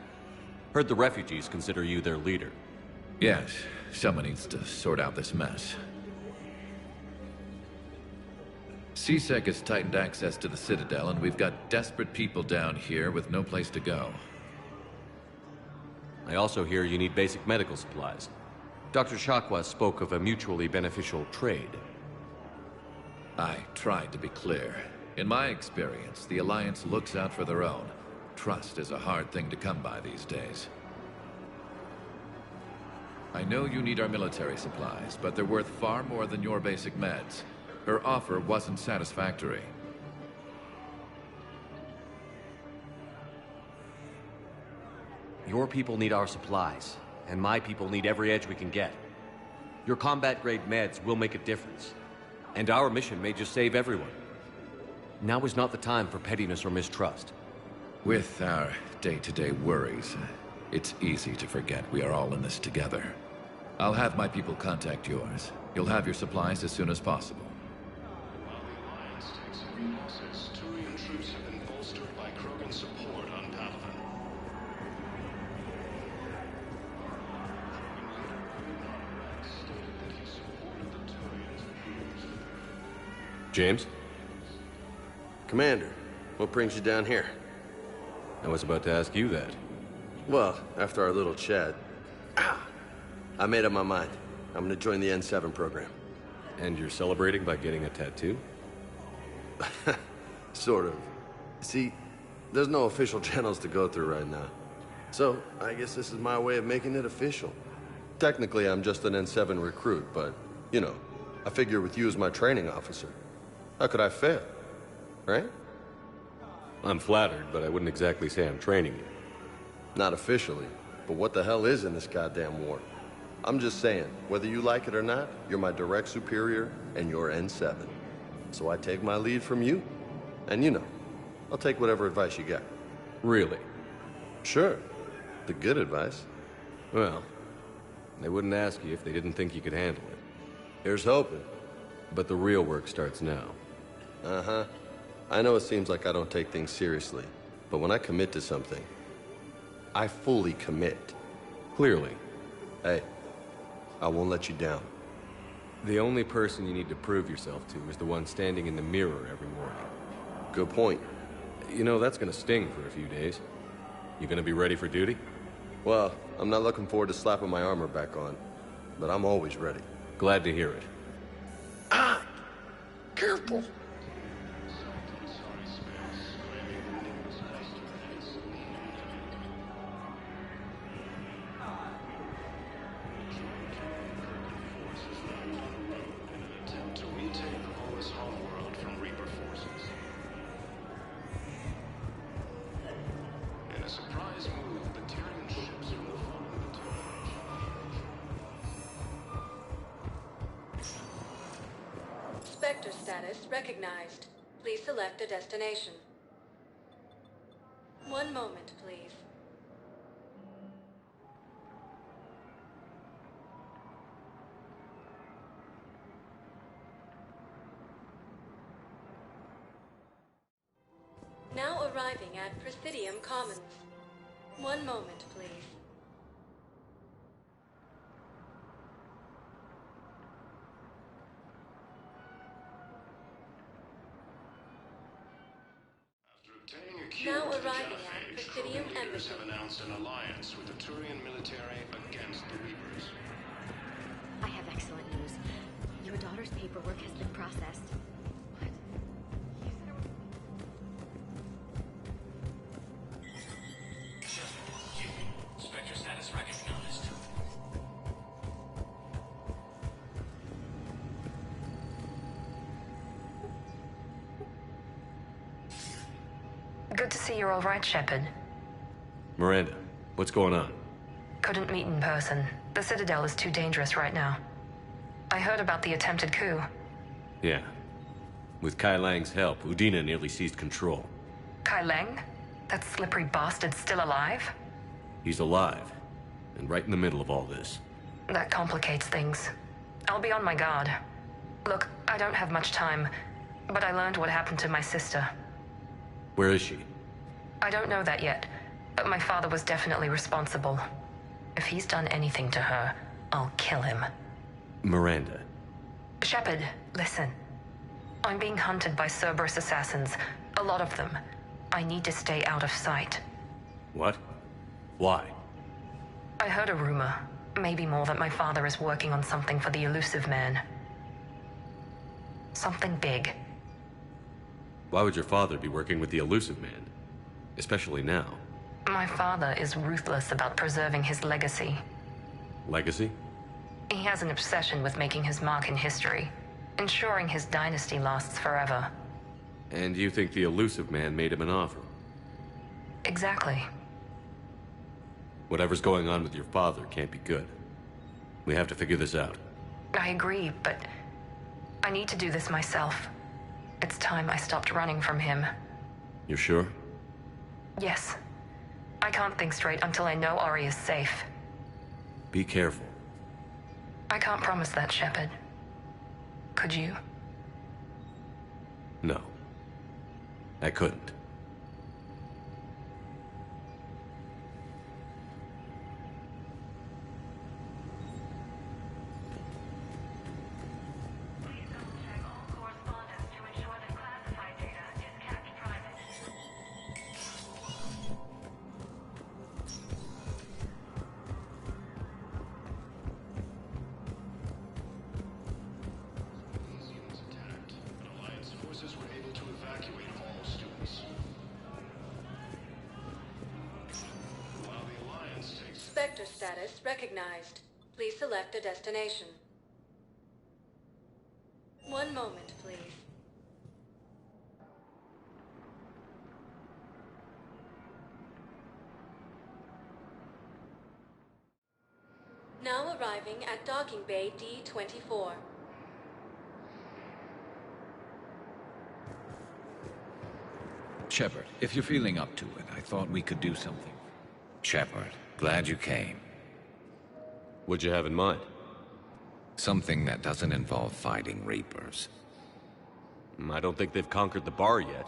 Heard the refugees consider you their leader. Yes, someone needs to sort out this mess. CSEC has tightened access to the Citadel, and we've got desperate people down here with no place to go. I also hear you need basic medical supplies. Dr. Chakwas spoke of a mutually beneficial trade. I tried to be clear. In my experience, the Alliance looks out for their own. Trust is a hard thing to come by these days. I know you need our military supplies, but they're worth far more than your basic meds. Her offer wasn't satisfactory. Your people need our supplies, and my people need every edge we can get. Your combat-grade meds will make a difference, and our mission may just save everyone. Now is not the time for pettiness or mistrust. With our day-to-day worries, it's easy to forget we are all in this together. I'll have my people contact yours. You'll have your supplies as soon as possible. While the Alliance takes every losses, Turian troops have been bolstered by Krogan support on Palaven. Stated that he supported the Turians. James? Commander, what brings you down here? I was about to ask you that. Well, after our little chat, I made up my mind. I'm gonna join the N7 program. And you're celebrating by getting a tattoo? Sort of. See, there's no official channels to go through right now. So, I guess this is my way of making it official. Technically, I'm just an N7 recruit, but, you know, I figure with you as my training officer, how could I fail? Right? I'm flattered, but I wouldn't exactly say I'm training you. Not officially, but what the hell is in this goddamn war? I'm just saying, whether you like it or not, you're my direct superior, and you're N7. So I take my lead from you. And you know, I'll take whatever advice you got. Really? Sure. The good advice. Well, they wouldn't ask you if they didn't think you could handle it. Here's hoping. But the real work starts now. Uh-huh. I know it seems like I don't take things seriously, but when I commit to something, I fully commit. Clearly. Hey, I won't let you down. The only person you need to prove yourself to is the one standing in the mirror every morning. Good point. You know, that's gonna sting for a few days. You gonna be ready for duty? Well, I'm not looking forward to slapping my armor back on, but I'm always ready. Glad to hear it. Ah! Careful! Alliance homeworld from Reaper forces. In a surprise move, Batarian ships from the following Spectre status recognized. Please select a destination. One moment, please. Now arriving at Presidium Commons. One moment, please. obtaining a cure Now to the arriving at genophage, Presidium Krogan leaders Embassy. have announced an alliance with the Turian military against the Reapers. I have excellent news. Your daughter's paperwork has been processed. Spectre status recognized. Good to see you're all right, Shepard. Miranda, what's going on? Couldn't meet in person. The Citadel is too dangerous right now. I heard about the attempted coup. Yeah. With Kai Lang's help, Udina nearly seized control. Kai Leng? That slippery bastard still alive? He's alive, and right in the middle of all this. That complicates things. I'll be on my guard. Look, I don't have much time, but I learned what happened to my sister. Where is she? I don't know that yet, but my father was definitely responsible. If he's done anything to her, I'll kill him. Miranda. Shepard, listen. I'm being hunted by Cerberus assassins. A lot of them. I need to stay out of sight. What? Why? I heard a rumor, maybe more, that my father is working on something for the Elusive Man. Something big. Why would your father be working with the Elusive Man? Especially now. My father is ruthless about preserving his legacy. Legacy? He has an obsession with making his mark in history, ensuring his dynasty lasts forever. And you think the Elusive Man made him an offer? Exactly. Whatever's going on with your father can't be good. We have to figure this out. I agree, but I need to do this myself. It's time I stopped running from him. You're sure? Yes. I can't think straight until I know Ari is safe. Be careful. I can't promise that, Shepard. Could you? No. I couldn't. Spectre status recognized. Please select a destination. One moment, please. Now arriving at Docking Bay D-24. Shepard, if you're feeling up to it, I thought we could do something. Shepard, glad you came. What'd you have in mind? Something that doesn't involve fighting Reapers. I don't think they've conquered the bar yet.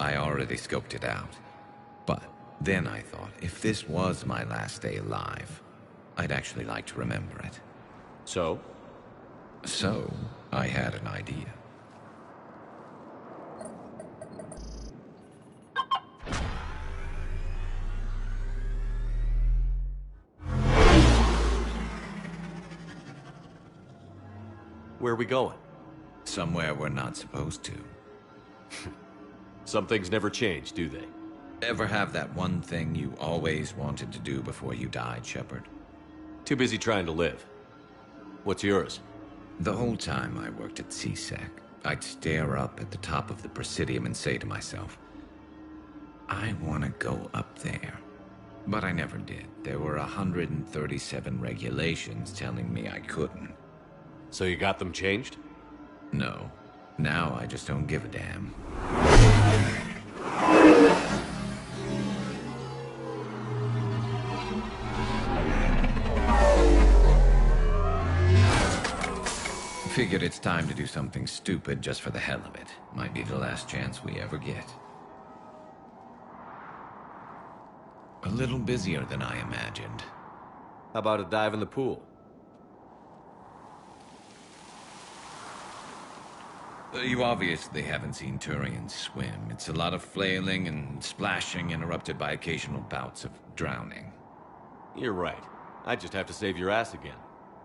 I already scoped it out. But then I thought, if this was my last day alive, I'd actually like to remember it. So? So, I had an idea. Where are we going? Somewhere we're not supposed to. Some things never change, do they? Ever have that one thing you always wanted to do before you died, Shepard? Too busy trying to live. What's yours? The whole time I worked at CSEC, I'd stare up at the top of the Presidium and say to myself, I want to go up there. But I never did. There were 137 regulations telling me I couldn't. So you got them changed? No. Now I just don't give a damn. Figured it's time to do something stupid just for the hell of it. Might be the last chance we ever get. A little busier than I imagined. How about a dive in the pool? You obviously haven't seen Turians swim. It's a lot of flailing and splashing, interrupted by occasional bouts of drowning. You're right. I just have to save your ass again.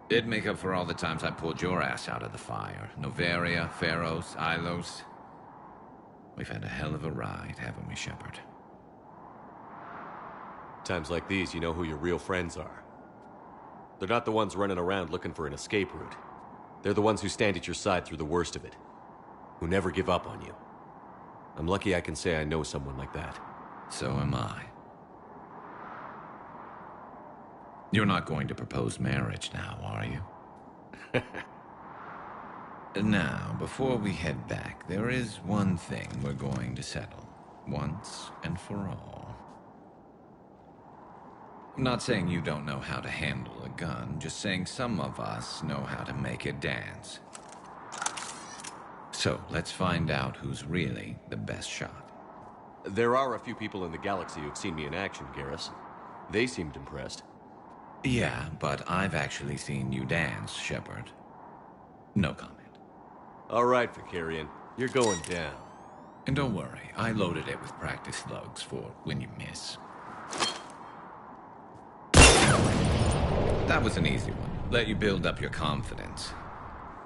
It'd make up for all the times I pulled your ass out of the fire. Noveria, Pharos, Ilos. We've had a hell of a ride, haven't we, Shepard? Times like these, you know who your real friends are. They're not the ones running around looking for an escape route. They're the ones who stand at your side through the worst of it. Who never give up on you. I'm lucky I can say I know someone like that. So am I. You're not going to propose marriage now, are you? Now, before we head back, there is one thing we're going to settle. Once and for all. I'm not saying you don't know how to handle a gun, just saying some of us know how to make it dance. So, let's find out who's really the best shot. There are a few people in the galaxy who've seen me in action, Garrus. They seemed impressed. Yeah, but I've actually seen you dance, Shepard. No comment. All right, Vicarian. You're going down. And don't worry, I loaded it with practice slugs for when you miss. That was an easy one. Let you build up your confidence.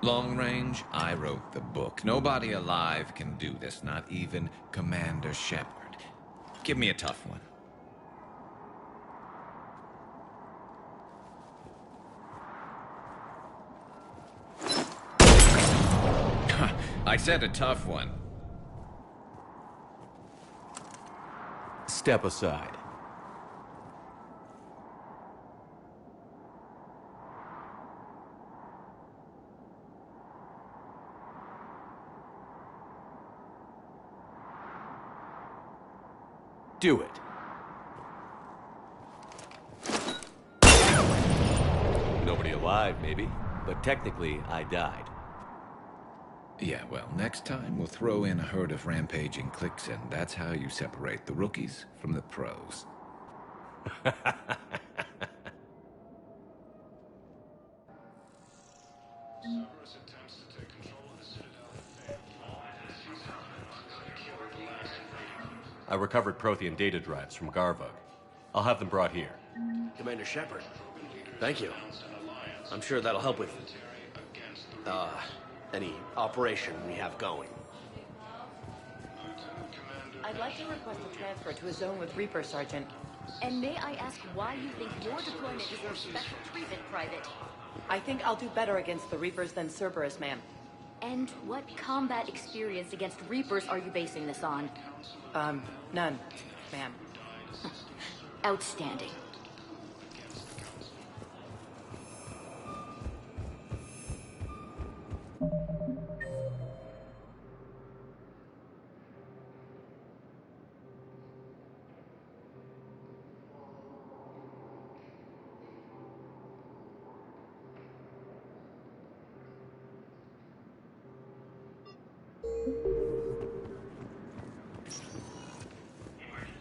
Long range, I wrote the book. Nobody alive can do this, not even Commander Shepard. Give me a tough one. I said a tough one. Step aside. Do it. Nobody alive, maybe. But technically, I died. Yeah, well, next time we'll throw in a herd of rampaging cliques, and that's how you separate the rookies from the pros. I recovered Prothean data drives from Garvug. I'll have them brought here. Commander Shepard, thank you. I'm sure that'll help with, any operation we have going. I'd like to request a transfer to a zone with Reaper, Sergeant. And may I ask why you think your deployment deserves special treatment, Private? I think I'll do better against the Reapers than Cerberus, ma'am. And what combat experience against Reapers are you basing this on? None, ma'am. Outstanding.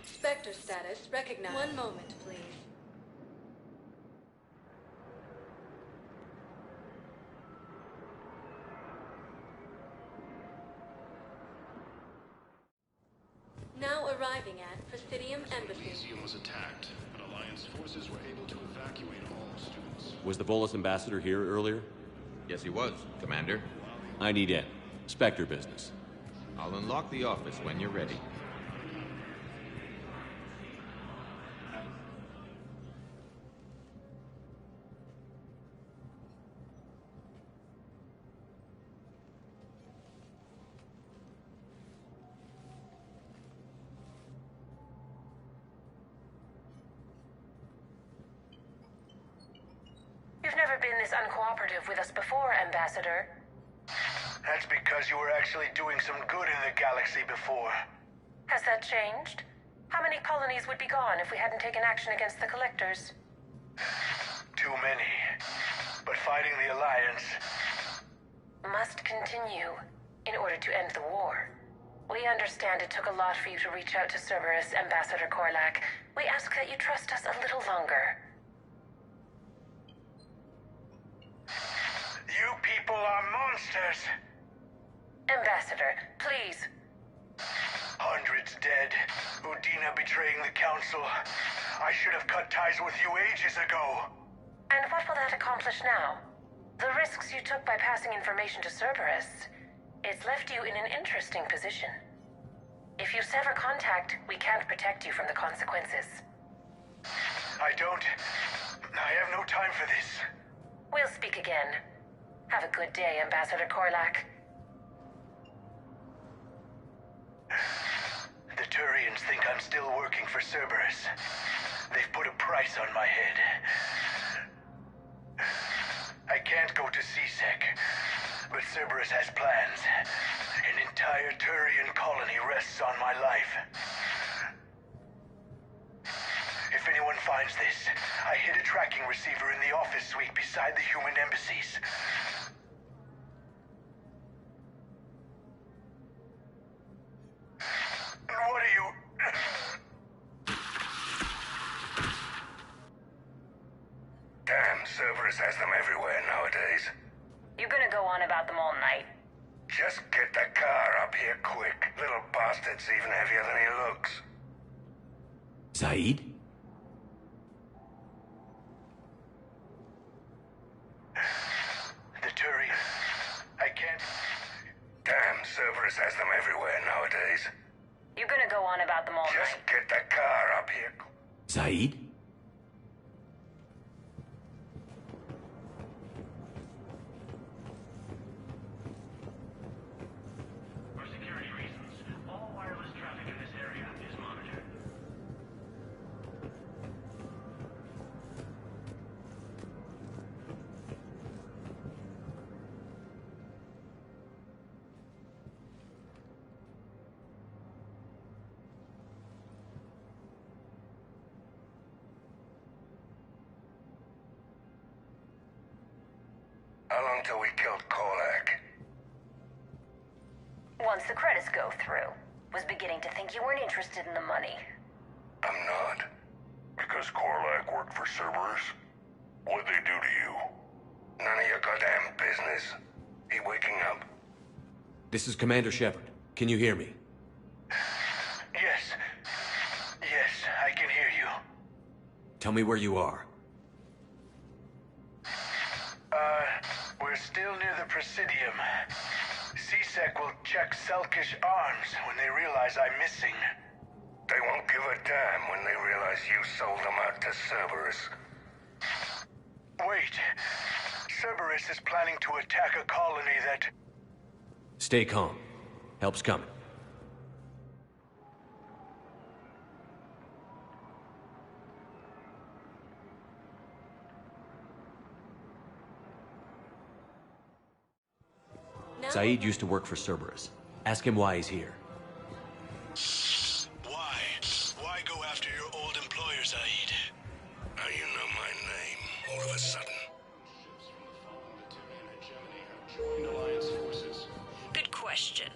Spectre status recognized. One moment, please. Now arriving at Presidium Embassy. The museum was attacked, but Alliance forces were able to evacuate all students. Was the Volus ambassador here earlier? Yes, he was, Commander. I need in. Spectre business. I'll unlock the office when you're ready. never been this uncooperative with us before, Ambassador. That's because you were actually doing some good in the galaxy before. Has that changed? How many colonies would be gone if we hadn't taken action against the Collectors? Too many. But fighting the Alliance must continue in order to end the war. We understand it took a lot for you to reach out to Cerberus, Ambassador Korlak. We ask that you trust us a little longer. You people are monsters! Ambassador, please. Hundreds dead. Udina betraying the Council. I should have cut ties with you ages ago. And what will that accomplish now? The risks you took by passing information to Cerberus, it's left you in an interesting position. If you sever contact, we can't protect you from the consequences. I have no time for this. We'll speak again. Have a good day, Ambassador Korlak. The Turians think I'm still working for Cerberus. They've put a price on my head. I can't go to CSEC, but Cerberus has plans. An entire Turian colony rests on my life. If anyone finds this, I hid a tracking receiver in the office suite beside the human embassies. What are you... Damn, Cerberus has them everywhere nowadays. You gonna go on about them all night? Just get the car up here quick. Little bastard's even heavier than he looks. Saeed? The Turian... I can't... Damn, Cerberus has them everywhere nowadays. You gonna go on about them all Just night? get the car up here. Saeed? For security reasons, all wireless traffic in this area is monitored. How long till we killed Korlak? Once the credits go through. Was beginning to think you weren't interested in the money. I'm not. Because Korlak worked for Cerberus? What'd they do to you? None of your goddamn business. He waking up? This is Commander Shepard. Can you hear me? Yes. Yes, I can hear you. Tell me where you are. We're still near the Presidium. CSEC will check Selkish arms when they realize I'm missing. They won't give a damn when they realize you sold them out to Cerberus. Wait. Cerberus is planning to attack a colony that... Stay calm. Help's coming. Saeed used to work for Cerberus. Ask him why he's here. Why? Why go after your old employer, Saeed? How you know my name, all of a sudden? Joined Alliance forces. Good question.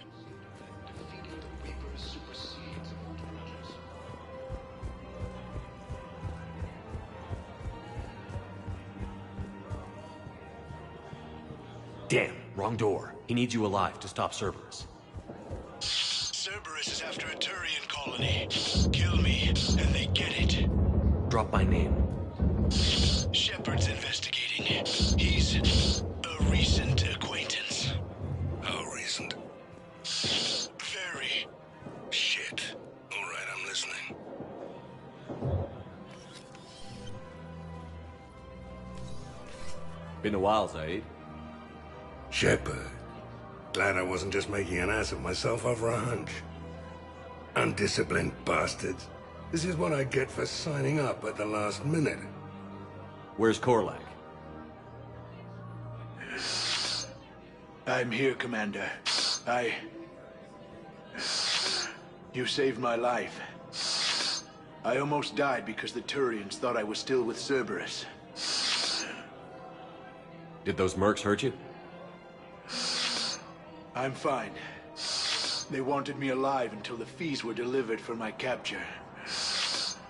Defeating the Reapers supersedes alternatives. Damn, wrong door. He needs you alive to stop Cerberus. Cerberus is after a Turian colony. Kill me, and they get it. Drop my name. Shepard's investigating. He's a recent acquaintance. How recent? Very. Shit. All right, I'm listening. Been a while, Saeed. Shepard. Glad I wasn't just making an ass of myself over a hunch. Undisciplined bastards. This is what I get for signing up at the last minute. Where's Korlak? I'm here, Commander. You saved my life. I almost died because the Turians thought I was still with Cerberus. Did those mercs hurt you? I'm fine. They wanted me alive until the fees were delivered for my capture.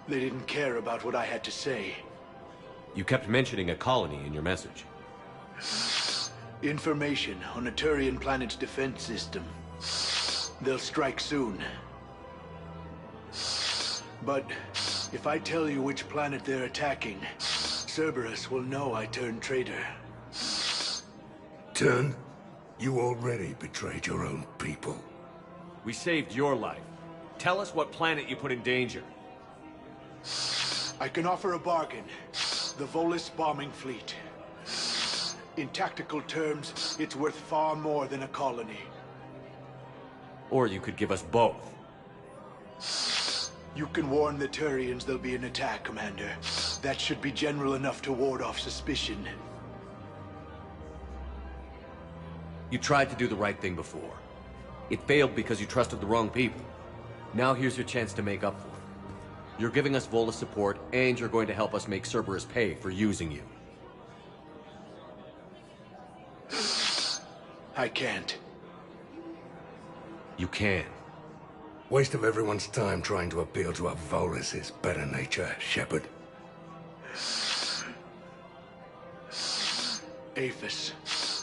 They didn't care about what I had to say. You kept mentioning a colony in your message. Information on a Turian planet's defense system. They'll strike soon. But if I tell you which planet they're attacking, Cerberus will know I turned traitor. Turned? You already betrayed your own people. We saved your life. Tell us what planet you put in danger. I can offer a bargain. The Volus bombing fleet. In tactical terms, it's worth far more than a colony. Or you could give us both. You can warn the Turians there'll be an attack, Commander. That should be general enough to ward off suspicion. You tried to do the right thing before. It failed because you trusted the wrong people. Now here's your chance to make up for it. You're giving us Volus support, and you're going to help us make Cerberus pay for using you. I can't. You can. Waste of everyone's time trying to appeal to a Volus's better nature, Shepard. Aphis.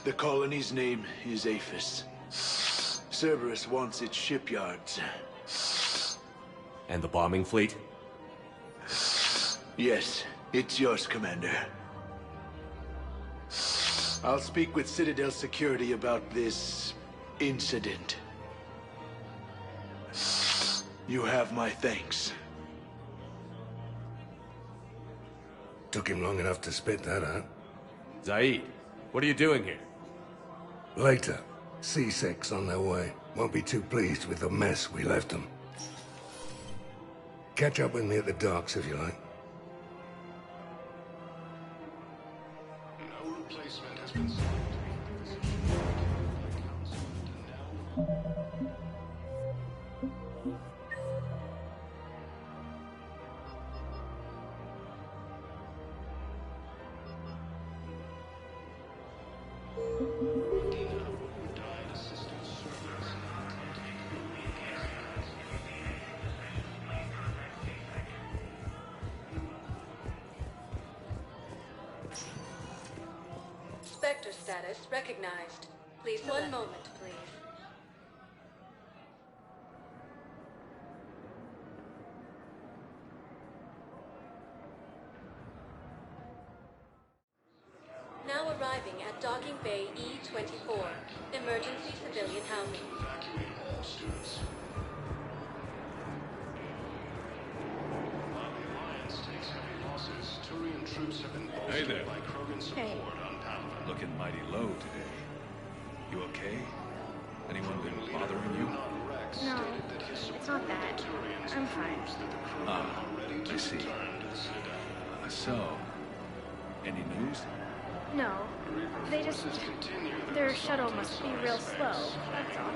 The colony's name is Aphis. Cerberus wants its shipyards. And the bombing fleet? Yes, it's yours, Commander. I'll speak with Citadel Security about this incident. You have my thanks. Took him long enough to spit that out. Zaid, what are you doing here? Later. C6 on their way. Won't be too pleased with the mess we left them. Catch up with me at the docks if you like. No replacement has been selected. Spectre status recognized. Please, one moment, please. Now arriving at Docking Bay E-24, emergency civilian housing. Evacuate all students. While the Alliance takes heavy losses, Turian troops have been Hey there. bolstered by Krogan support on Palaven. Looking mighty low today. You okay? Anyone been bothering you? No, it's not that. I'm fine. Ah, I see. So, any news? No, they just... Their shuttle must be real slow, that's all.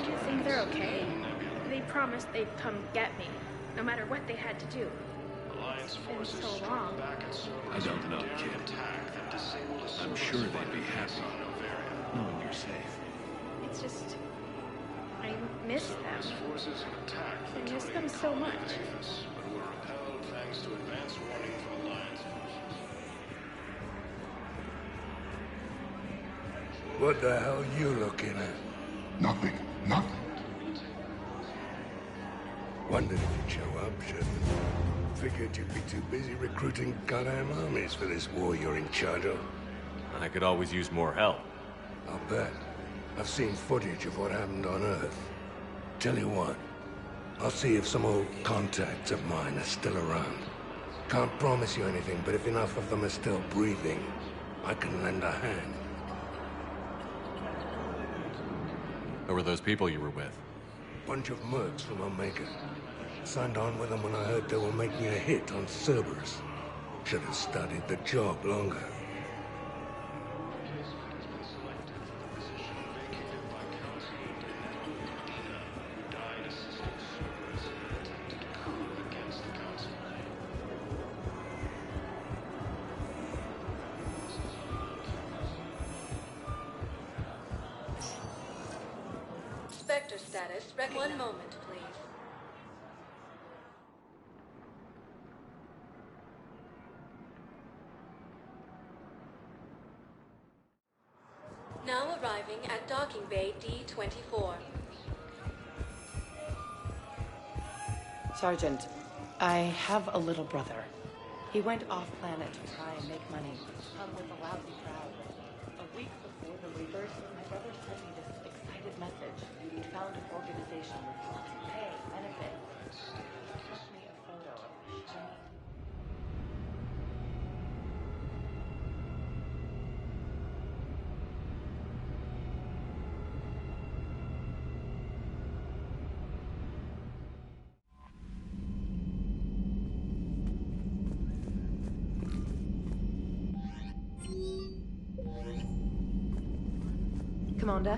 I think they're okay. They promised they'd come get me, no matter what they had to do. It's been so long. I don't know, kid. I'm sure they'd be happy knowing you're safe. It's just... I miss them. I miss them so much. But were repelled thanks to advance warning from Alliance forces. What the hell are you looking at? Nothing. Nothing. Wondered if you'd show up, Shepard. Figured you'd be too busy recruiting goddamn armies for this war you're in charge of. I could always use more help. I'll bet. I've seen footage of what happened on Earth. Tell you what, I'll see if some old contacts of mine are still around. Can't promise you anything, but if enough of them are still breathing, I can lend a hand. Who were those people you were with? Bunch of mercs from Omega. Signed on with them when I heard they were making a hit on Cerberus. Should have studied the job longer. Spectre status. One moment, please. Now arriving at docking bay D-24. Sergeant, I have a little brother. He went off-planet to try and make money. Come with a lousy crowd. A week before the Reapers, my brother sent me this excited message. He found an organization with lots of pay, benefits. He sent me a photo of a shiny... Commander?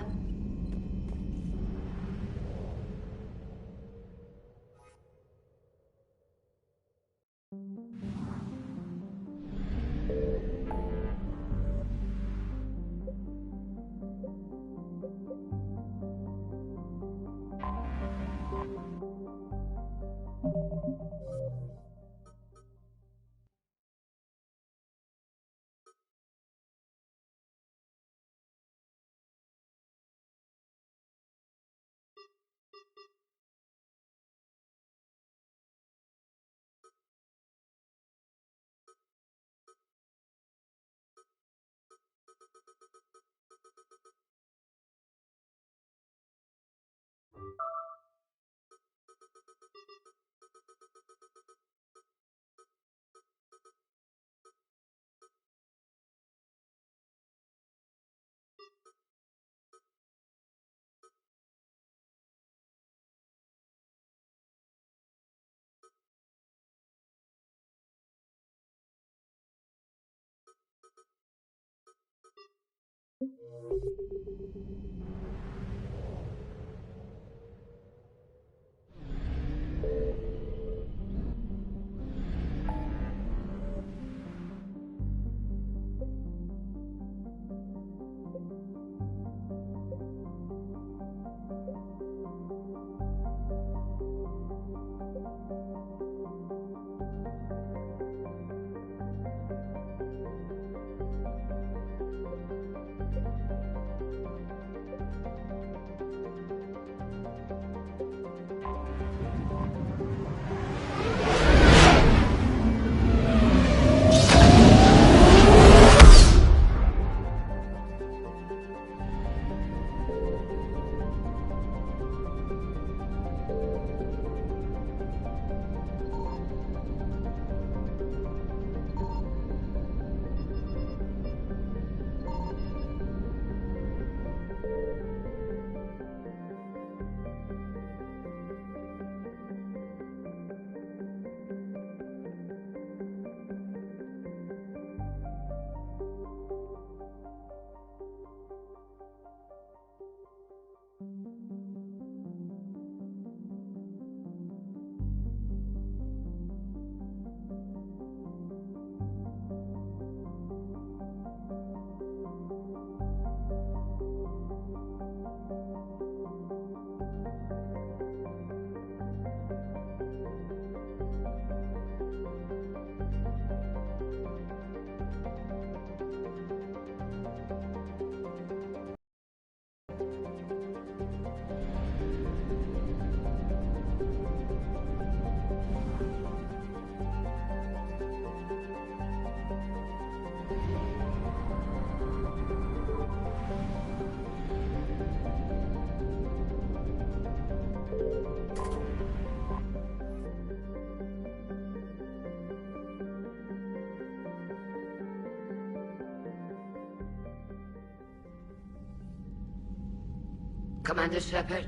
Commander Shepard,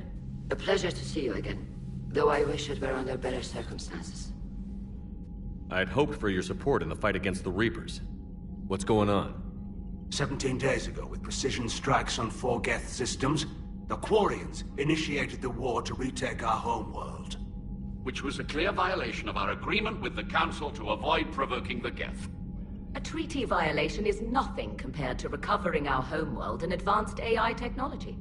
a pleasure to see you again. Though I wish it were under better circumstances. I'd hoped for your support in the fight against the Reapers. What's going on? 17 days ago, with precision strikes on 4 Geth systems, the Quarians initiated the war to retake our homeworld. Which was a clear violation of our agreement with the Council to avoid provoking the Geth. A treaty violation is nothing compared to recovering our homeworld and advanced AI technology.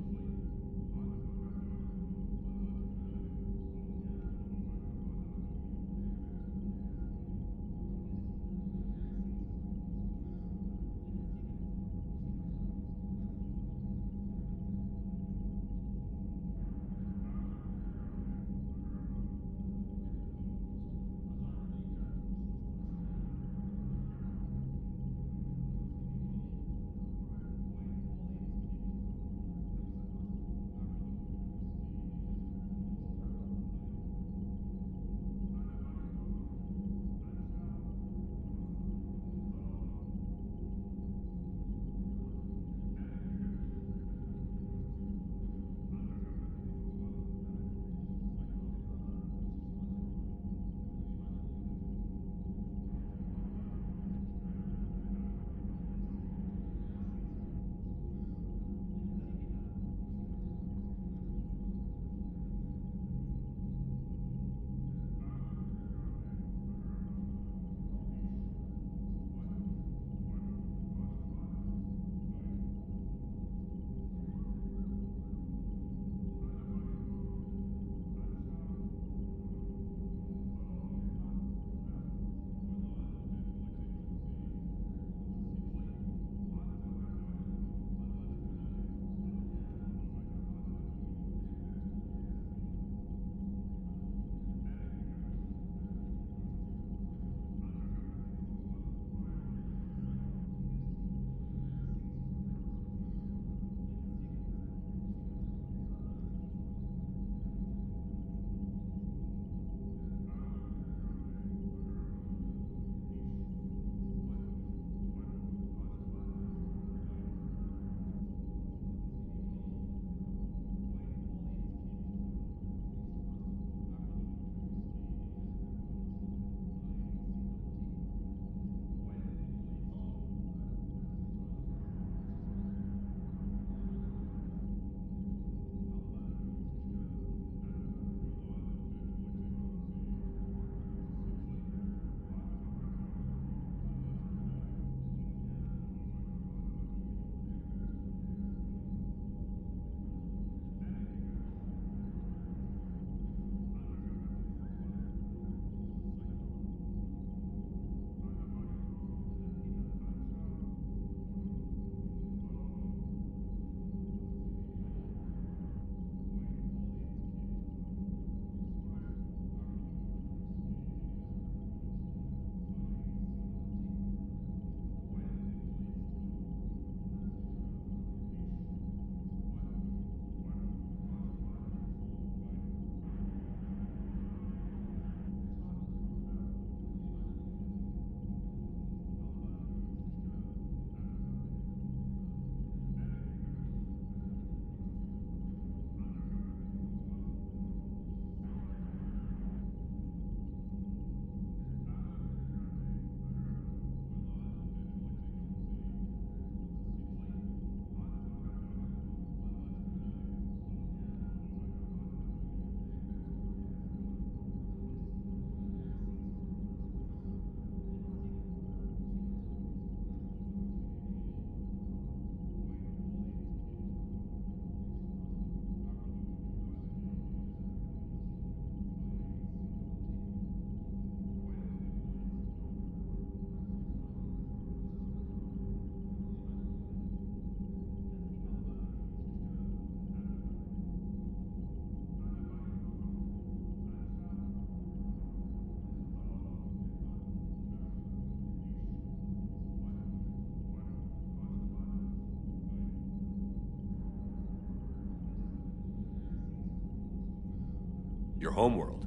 Your homeworld?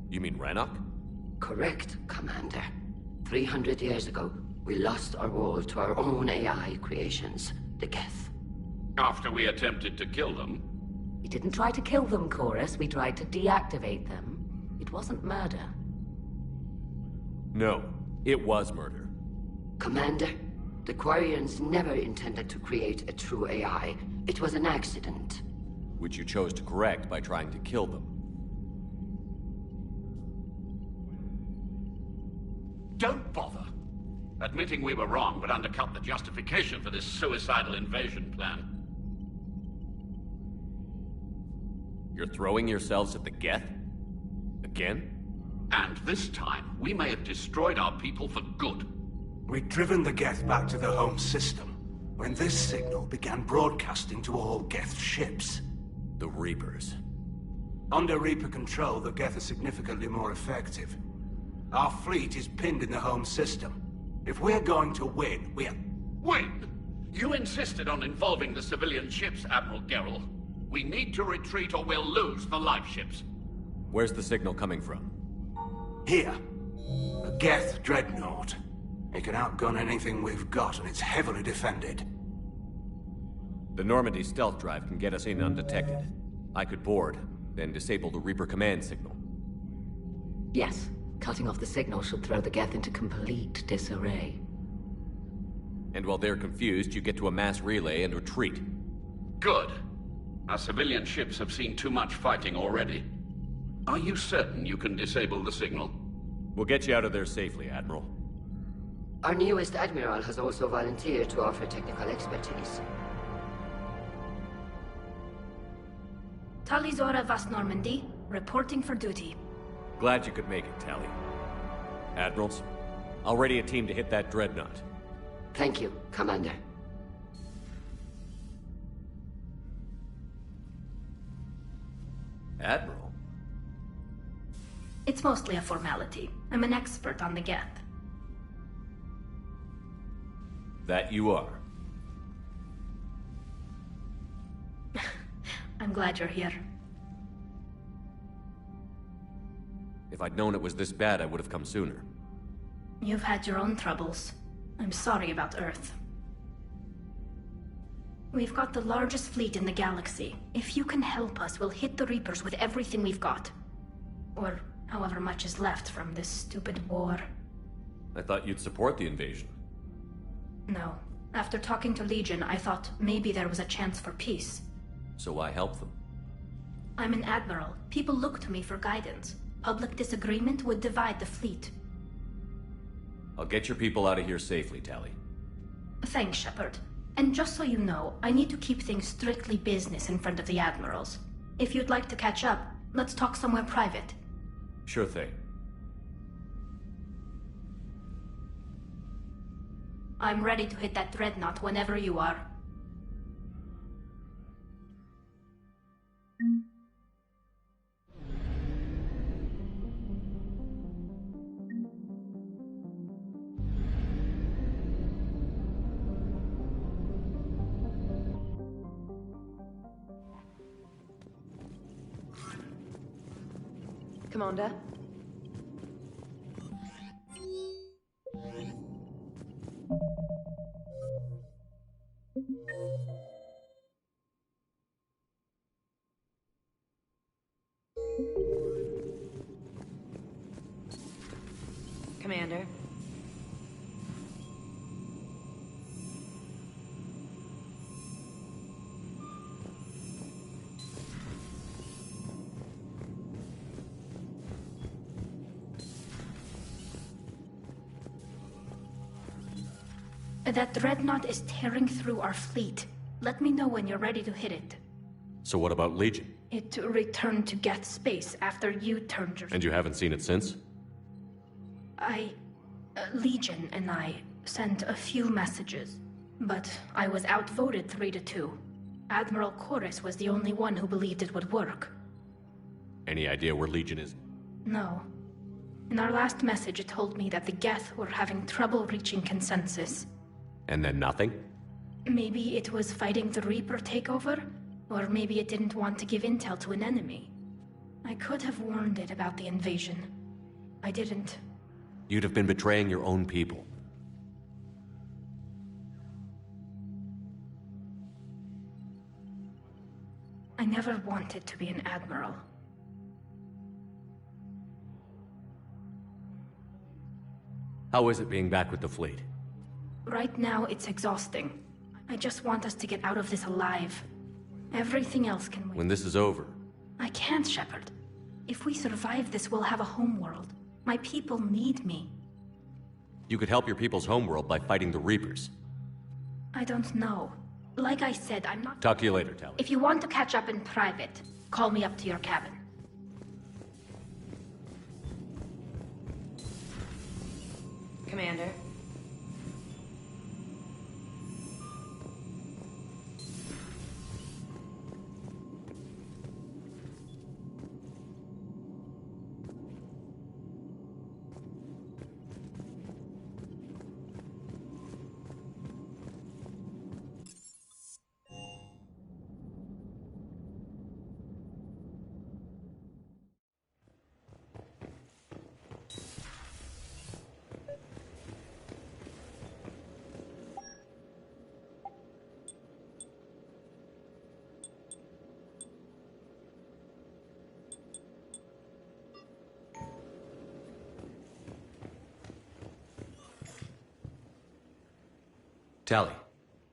You mean Rannoch? Correct, Commander. 300 years ago, we lost our world to our own AI creations, the Geth. After we attempted to kill them? We didn't try to kill them, Chorus. We tried to deactivate them. It wasn't murder. No, it was murder. Commander, the Quarians never intended to create a true AI. It was an accident. Which you chose to correct by trying to kill them. Don't bother. Admitting we were wrong would undercut the justification for this suicidal invasion plan. You're throwing yourselves at the Geth? Again? And this time, we may have destroyed our people for good. We'd driven the Geth back to the home system when this signal began broadcasting to all Geth ships. The Reapers. Under Reaper control, the Geth are significantly more effective. Our fleet is pinned in the home system. If we're going to win, Win? You insisted on involving the civilian ships, Admiral Gerrel. We need to retreat or we'll lose the live ships. Where's the signal coming from? Here. A Geth dreadnought. It can outgun anything we've got, and it's heavily defended. The Normandy stealth drive can get us in undetected. I could board, then disable the Reaper command signal. Yes. Cutting off the signal should throw the Geth into complete disarray. And while they're confused, you get to a mass relay and retreat. Good. Our civilian ships have seen too much fighting already. Are you certain you can disable the signal? We'll get you out of there safely, Admiral. Our newest Admiral has also volunteered to offer technical expertise. Talizora Vas Normandy, reporting for duty. Glad you could make it, Tally. Admirals, I'll ready a team to hit that dreadnought. Thank you, Commander. Admiral? It's mostly a formality. I'm an expert on the Geth. That you are. I'm glad you're here. If I'd known it was this bad, I would have come sooner. You've had your own troubles. I'm sorry about Earth. We've got the largest fleet in the galaxy. If you can help us, we'll hit the Reapers with everything we've got. Or however much is left from this stupid war. I thought you'd support the invasion. No. After talking to Legion, I thought maybe there was a chance for peace. So why help them? I'm an admiral. People look to me for guidance. Public disagreement would divide the fleet. I'll get your people out of here safely, Tally. Thanks, Shepard. And just so you know, I need to keep things strictly business in front of the admirals. If you'd like to catch up, let's talk somewhere private. Sure thing. I'm ready to hit that dreadnought whenever you are. Commander? Commander? That dreadnought is tearing through our fleet. Let me know when you're ready to hit it. So what about Legion? It returned to Geth space after you turned your... And you haven't seen it since? Legion and I sent a few messages, but I was outvoted 3-2. Admiral Chorus was the only one who believed it would work. Any idea where Legion is? No. In our last message, it told me that the Geth were having trouble reaching consensus. And then nothing? Maybe it was fighting the Reaper takeover, or maybe it didn't want to give intel to an enemy. I could have warned it about the invasion. I didn't. You'd have been betraying your own people. I never wanted to be an admiral. How is it being back with the fleet? Right now, it's exhausting. I just want us to get out of this alive. Everything else can wait. When this is over... I can't, Shepard. If we survive this, we'll have a homeworld. My people need me. You could help your people's homeworld by fighting the Reapers. I don't know. Like I said, I'm not... Talk to you later, Tali. If you want to catch up in private, call me up to your cabin. Commander. Tali,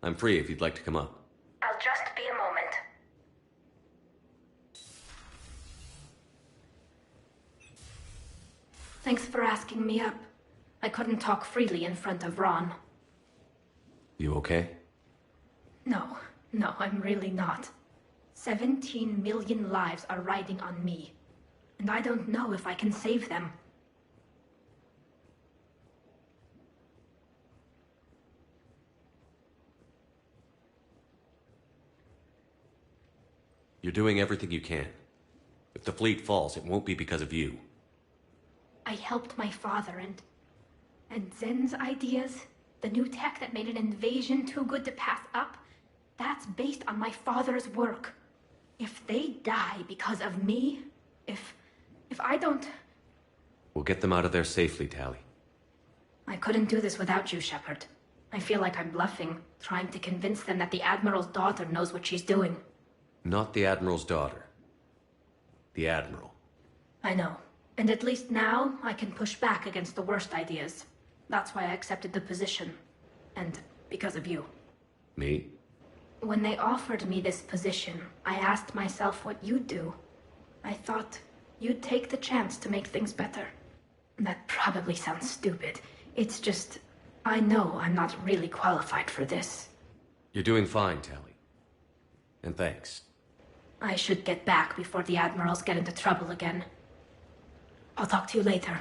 I'm free if you'd like to come up. I'll just be a moment. Thanks for asking me up. I couldn't talk freely in front of Ron. You okay? No, I'm really not. 17 million lives are riding on me. And I don't know if I can save them. You're doing everything you can. If the fleet falls, it won't be because of you. I helped my father and Zen's ideas, the new tech that made an invasion too good to pass up, that's based on my father's work. If they die because of me, if I don't... We'll get them out of there safely, Tali. I couldn't do this without you, Shepard. I feel like I'm bluffing, trying to convince them that the Admiral's daughter knows what she's doing. Not the Admiral's daughter. The Admiral. I know. And at least now, I can push back against the worst ideas. That's why I accepted the position. And because of you. Me? When they offered me this position, I asked myself what you'd do. I thought you'd take the chance to make things better. That probably sounds stupid. It's just, I know I'm not really qualified for this. You're doing fine, Tali. And thanks. I should get back before the Admirals get into trouble again. I'll talk to you later.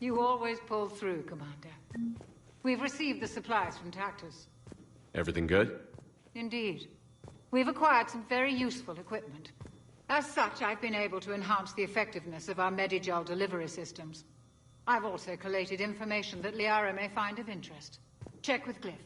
You always pull through, Commander. We've received the supplies from Tactus. Everything good? Indeed. We've acquired some very useful equipment. As such, I've been able to enhance the effectiveness of our Medigel delivery systems. I've also collated information that Liara may find of interest. Check with Glyph.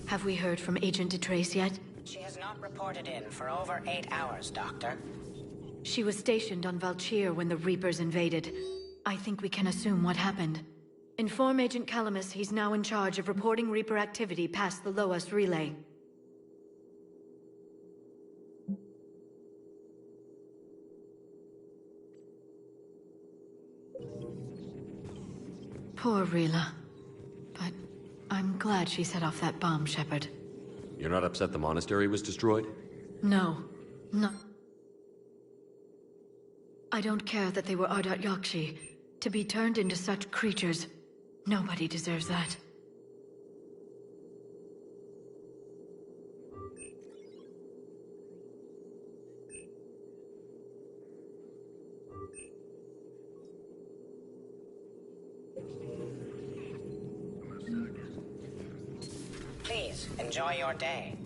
Have we heard from Agent DeTrace yet? She has not reported in for over 8 hours, Doctor. She was stationed on Valchir when the Reapers invaded. I think we can assume what happened. Inform Agent Calamus he's now in charge of reporting Reaper activity past the Loas relay. Poor Rila. But I'm glad she set off that bomb, Shepard. You're not upset the monastery was destroyed? No. No. I don't care that they were Ardat Yakshi. To be turned into such creatures, nobody deserves that. Please, enjoy your day.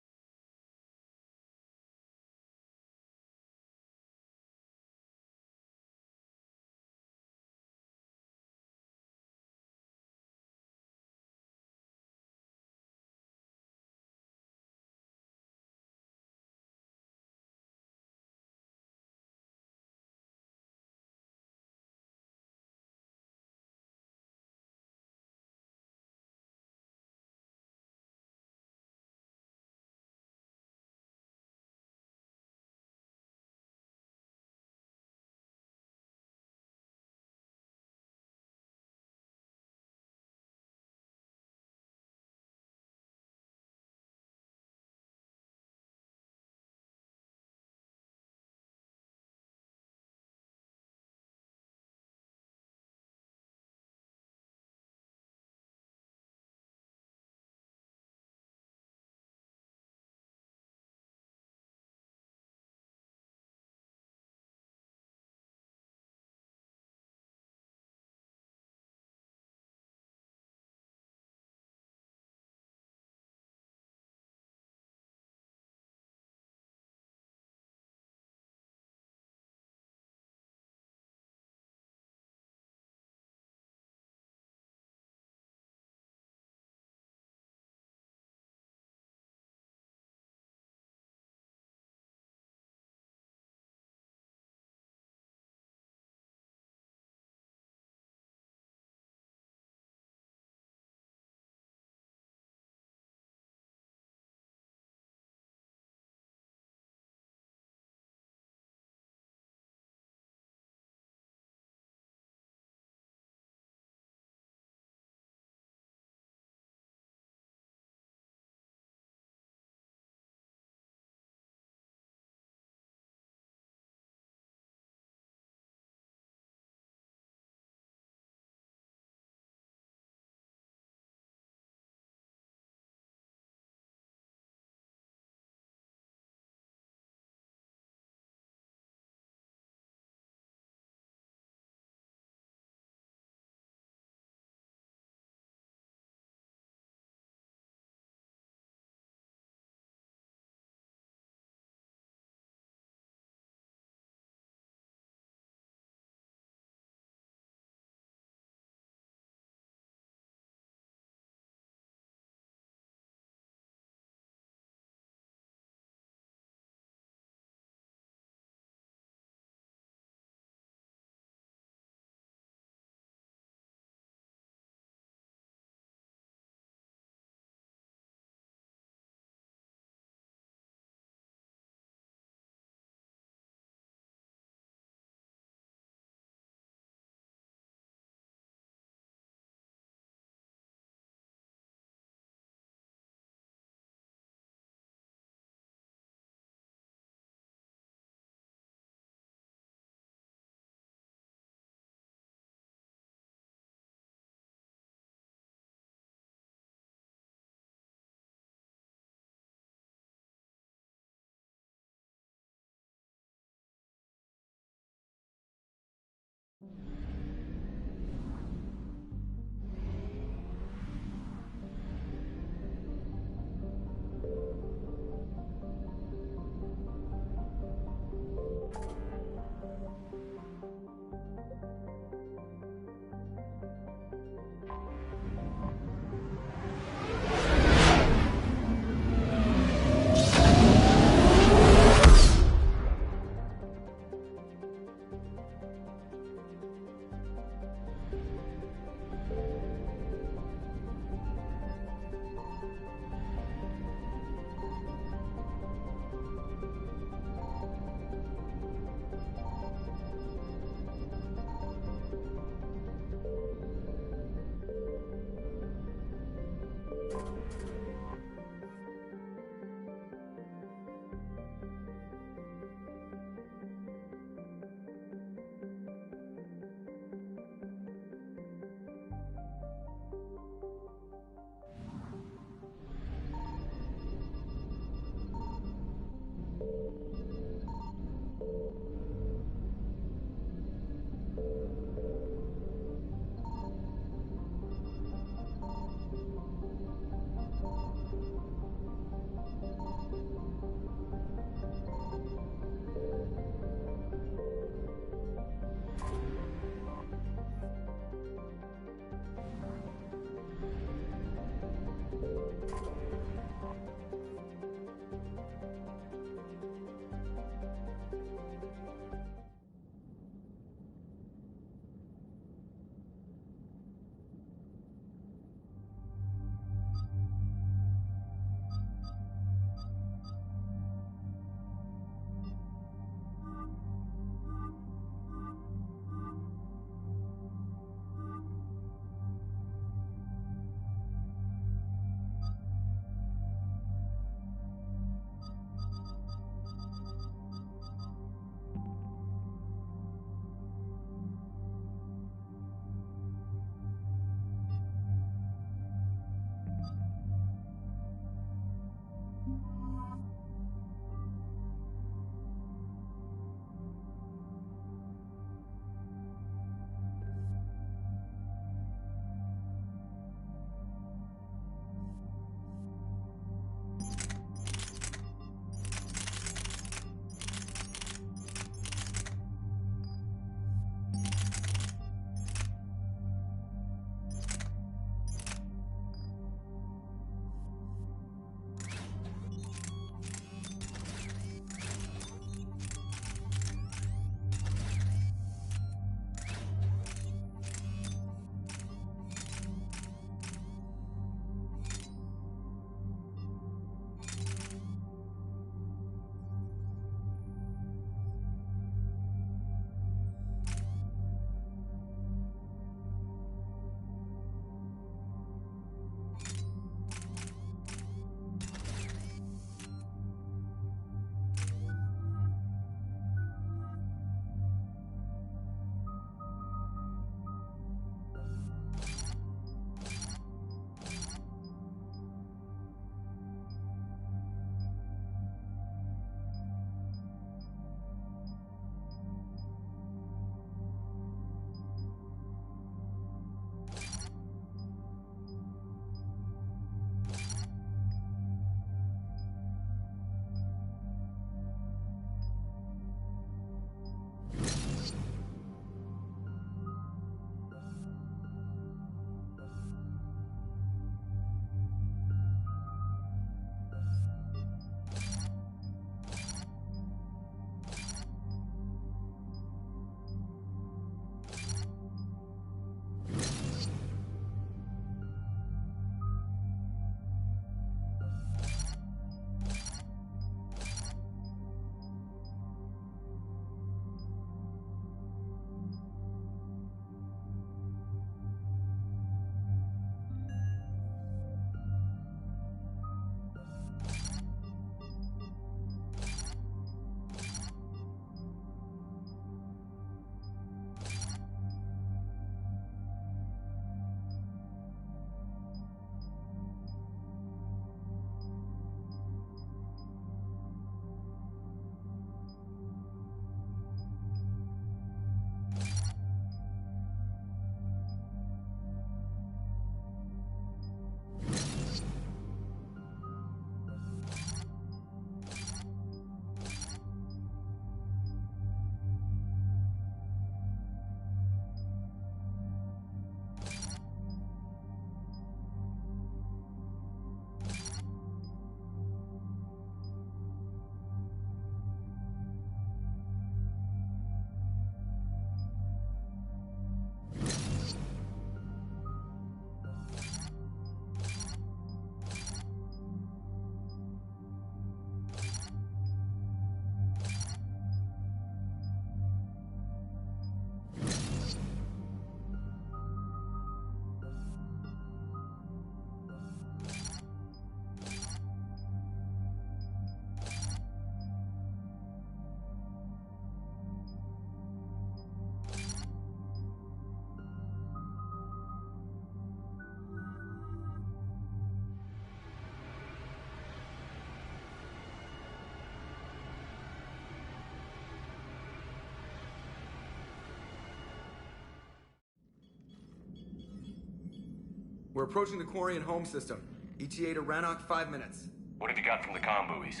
We're approaching the Quarian home system. ETA to Rannoch, 5 minutes. What have you got from the comm buoys?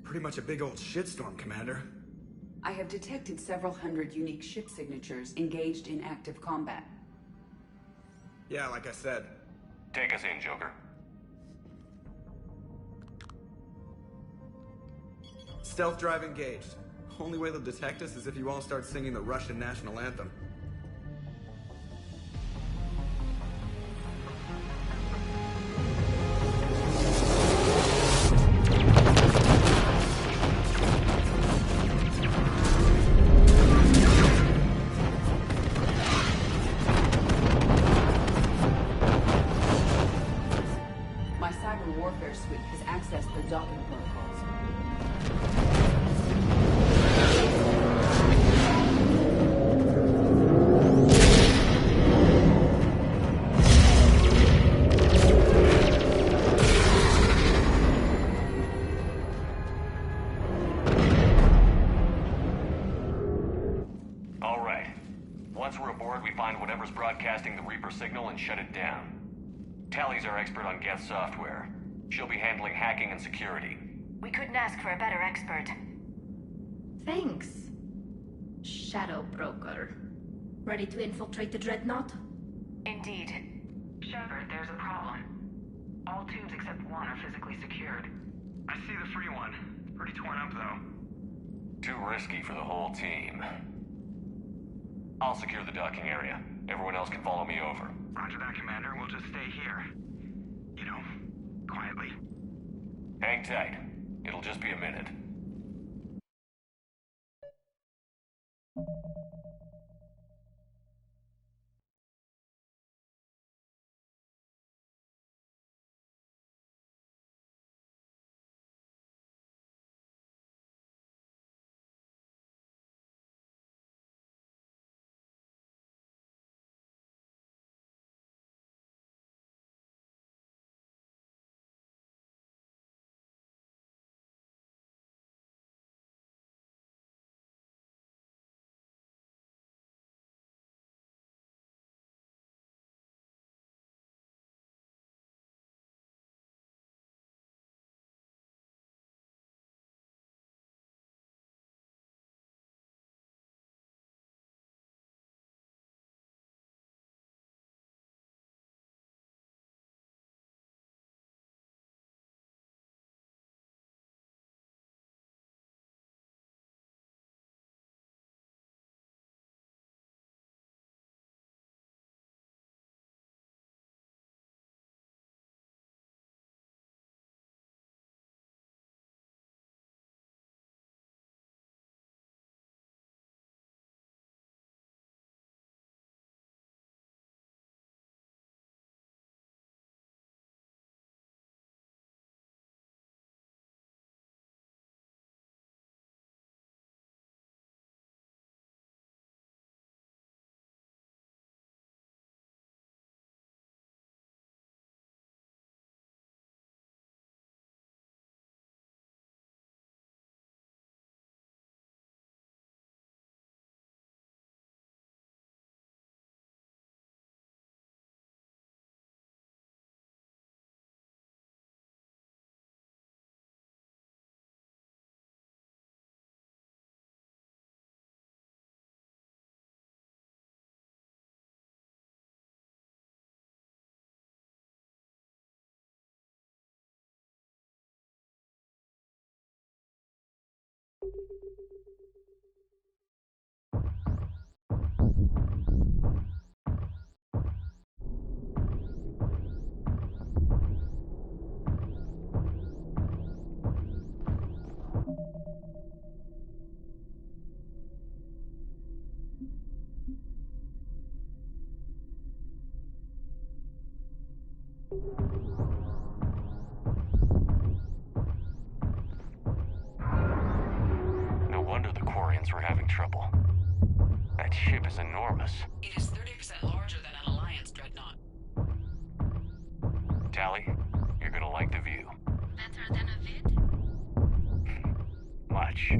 Pretty much a big old shitstorm, Commander. I have detected several hundred unique ship signatures engaged in active combat. Yeah, like I said. Take us in, Joker. Stealth drive engaged. Only way they'll detect us is if you all start singing the Russian national anthem. My cyber warfare suite has accessed the docking protocols. All right. Once we're aboard, we find whatever's broadcasting the Reaper signal and shut it down. Tally's our expert on Geth software. She'll be handling hacking and security. We couldn't ask for a better expert. Thanks, Shadow Broker. Ready to infiltrate the Dreadnought? Indeed. Shepard, there's a problem. All tubes except one are physically secured. I see the free one. Pretty torn up, though. Too risky for the whole team. I'll secure the docking area. Everyone else can follow me over. Roger that, Commander. We'll just stay here. You know, quietly. Hang tight. It'll just be a minute. No wonder the Quarians were having trouble. That ship is enormous. It is 30% larger than an Alliance dreadnought. Tally, you're gonna like the view. Better than a vid? Much.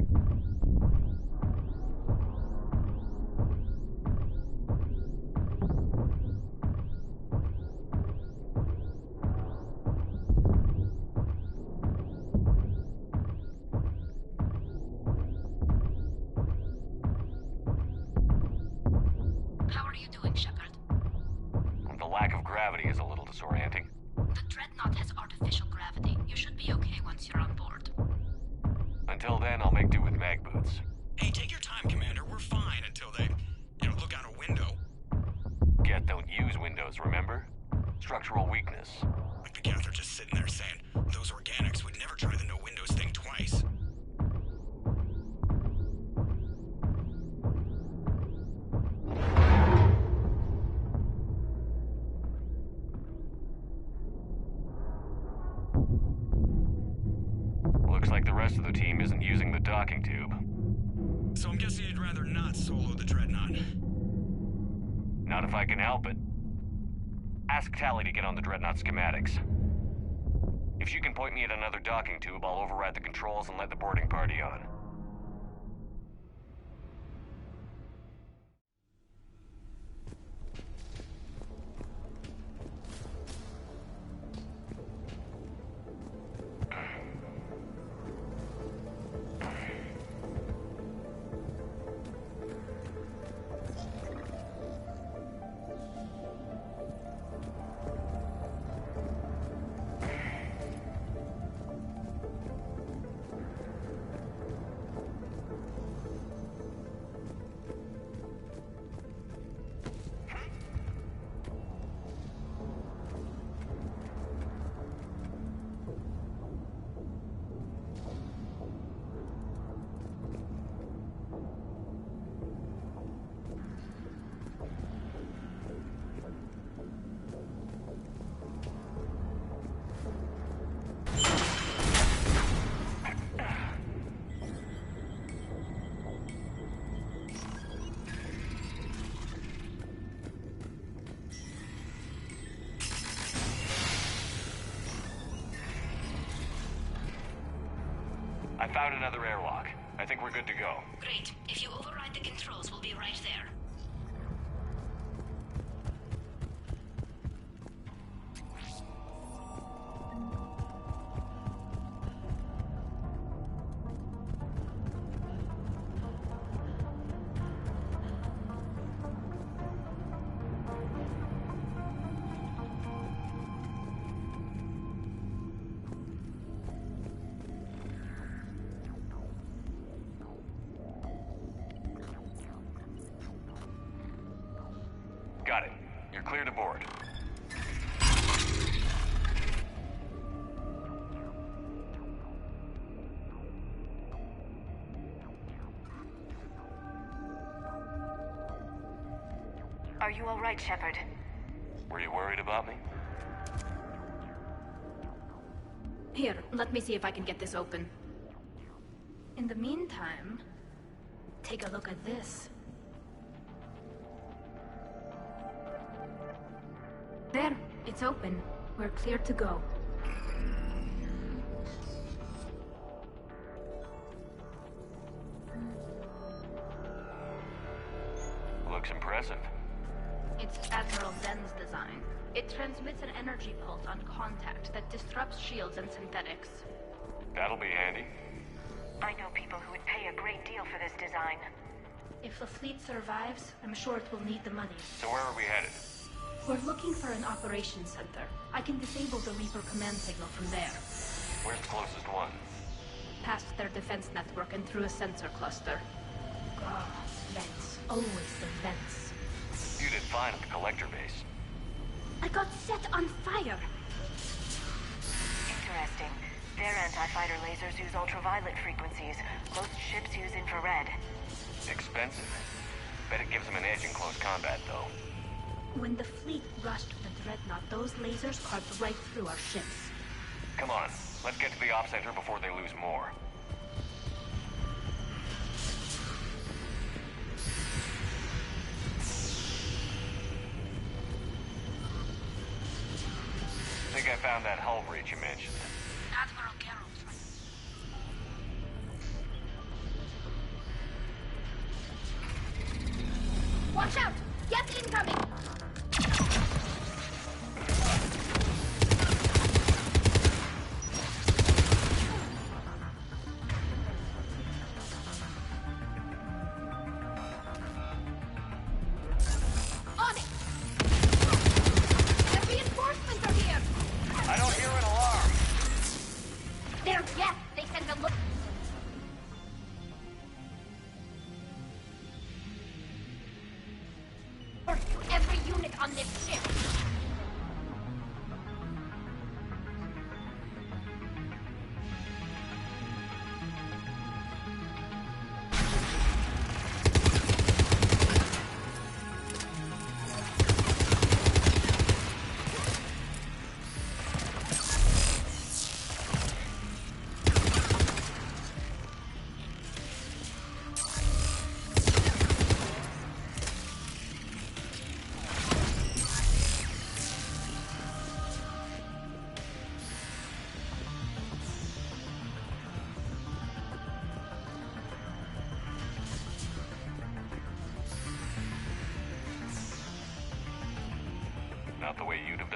you doing, Shepard? The lack of gravity is a little disorienting. The Dreadnought has artificial gravity. You should be okay once you're on board. Until then, I'll make do with mag boots. Hey, take your time, Commander. We're fine until they, look out a window. Geth don't use windows, remember? Structural weakness. Like the Geth are just sitting there saying, those organics would never try the no windows thing twice. Looks like the rest of the team isn't using the docking tube. So I'm guessing you'd rather not solo the Dreadnought. Not if I can help it. Ask Tally to get on the Dreadnought schematics. If she can point me at another docking tube, I'll override the controls and let the boarding party on. I found another airlock. I think we're good to go. Great. If you override the controls, we'll be right there. Got it. You're clear to board. Are you all right, Shepard? Were you worried about me? Here, let me see if I can get this open. In the meantime, take a look at this. There, it's open. We're clear to go. Looks impressive. It's Admiral Zen's design. It transmits an energy pulse on contact that disrupts shields and synthetics. That'll be handy. I know people who would pay a great deal for this design. If the fleet survives, I'm sure it will need the money. So where are we headed? We're looking for an operations center. I can disable the Reaper command signal from there. Where's the closest one? Past their defense network and through a sensor cluster. Oh, vents. Always the vents. You did fine at the collector base. I got set on fire! Interesting. Their anti-fighter lasers use ultraviolet frequencies. Most ships use infrared. Expensive. Bet it gives them an edge in close combat, though. When the fleet rushed the Dreadnought, those lasers carved right through our ships. Come on, let's get to the op center before they lose more. I think I found that hull breach you mentioned. Admiral Geralt. Watch out! Get incoming!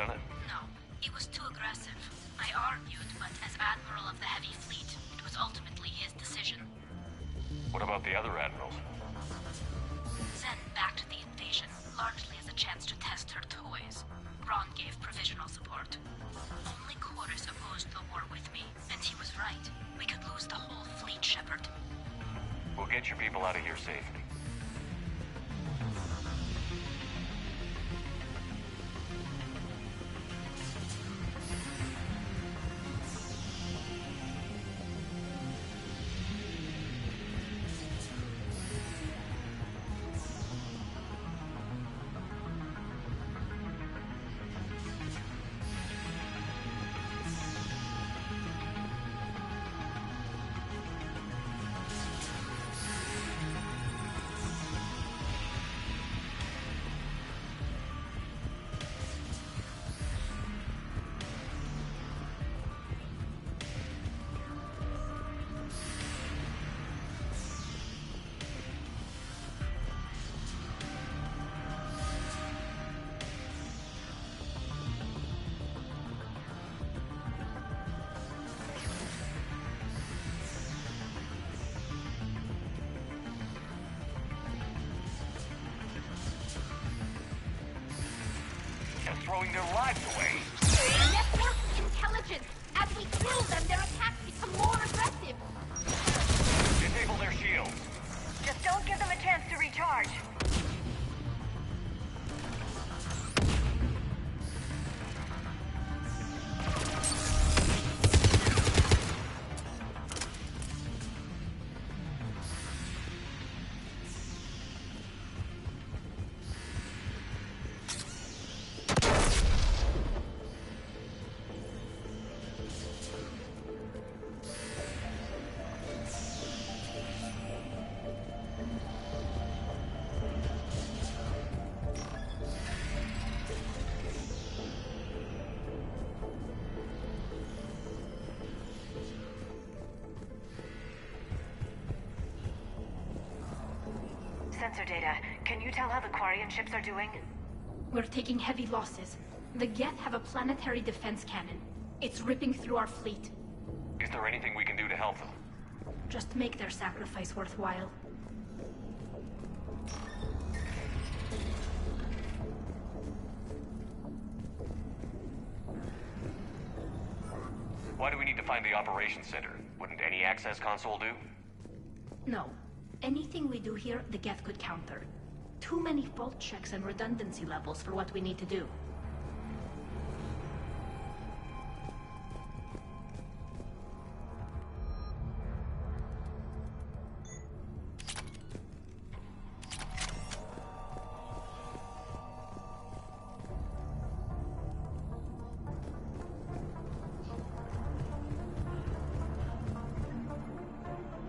done it? No, he was too aggressive. I argued, but as Admiral of the Heavy Fleet, it was ultimately his decision. What about the other admirals? Zen backed the invasion, largely as a chance to test her toys. Ron gave provisional support. Only Chorus opposed the war with me, and he was right. We could lose the whole fleet, Shepard. We'll get your people out of here safely. Throwing their lives away. Network intelligence! As we kill them, their attacks become more aggressive! Disable their shields. Just don't give them a chance to recharge. Sensor data. Can you tell how the Quarian ships are doing? We're taking heavy losses. The Geth have a planetary defense cannon. It's ripping through our fleet. Is there anything we can do to help them? Just make their sacrifice worthwhile. Why do we need to find the operations center? Wouldn't any access console do? No. Anything we do here, the Geth could counter. Too many fault checks and redundancy levels for what we need to do.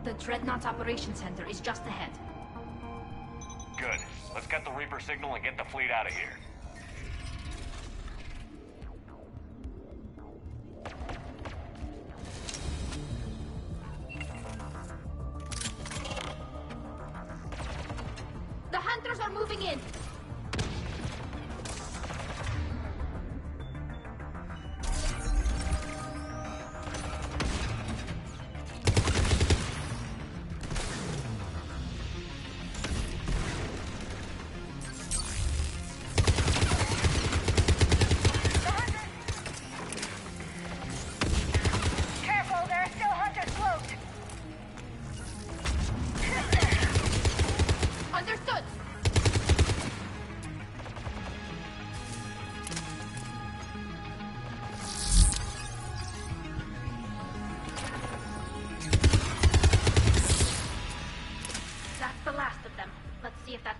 The Dreadnought's Operations Center is just ahead. Good. Let's get the Reaper signal and get the fleet out of here. The Hunters are moving in!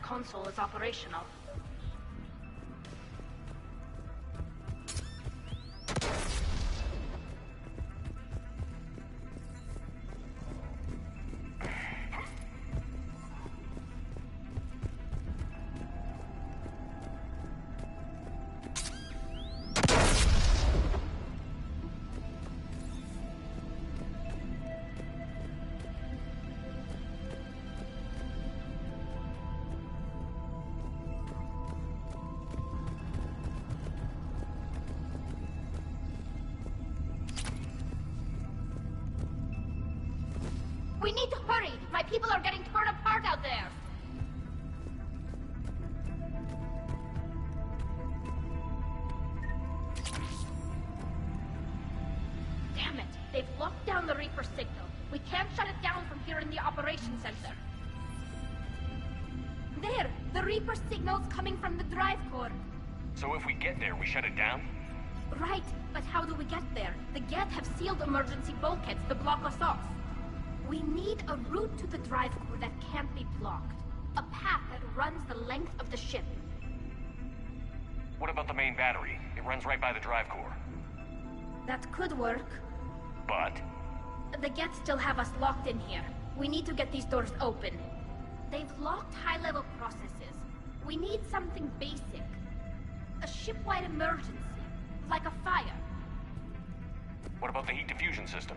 Console is operational. We need to hurry! My people are getting torn apart out there! Damn it! They've locked down the Reaper signal. We can't shut it down from here in the operations center. There! The Reaper signal's coming from the drive core. So if we get there, we shut it down? Right, but how do we get there? The Geth have sealed emergency bulkheads to block us off. We need a route to the drive core that can't be blocked. A path that runs the length of the ship. What about the main battery? It runs right by the drive core. That could work. But? The Geth still have us locked in here. We need to get these doors open. They've locked high-level processes. We need something basic. A ship-wide emergency. Like a fire. What about the heat diffusion system?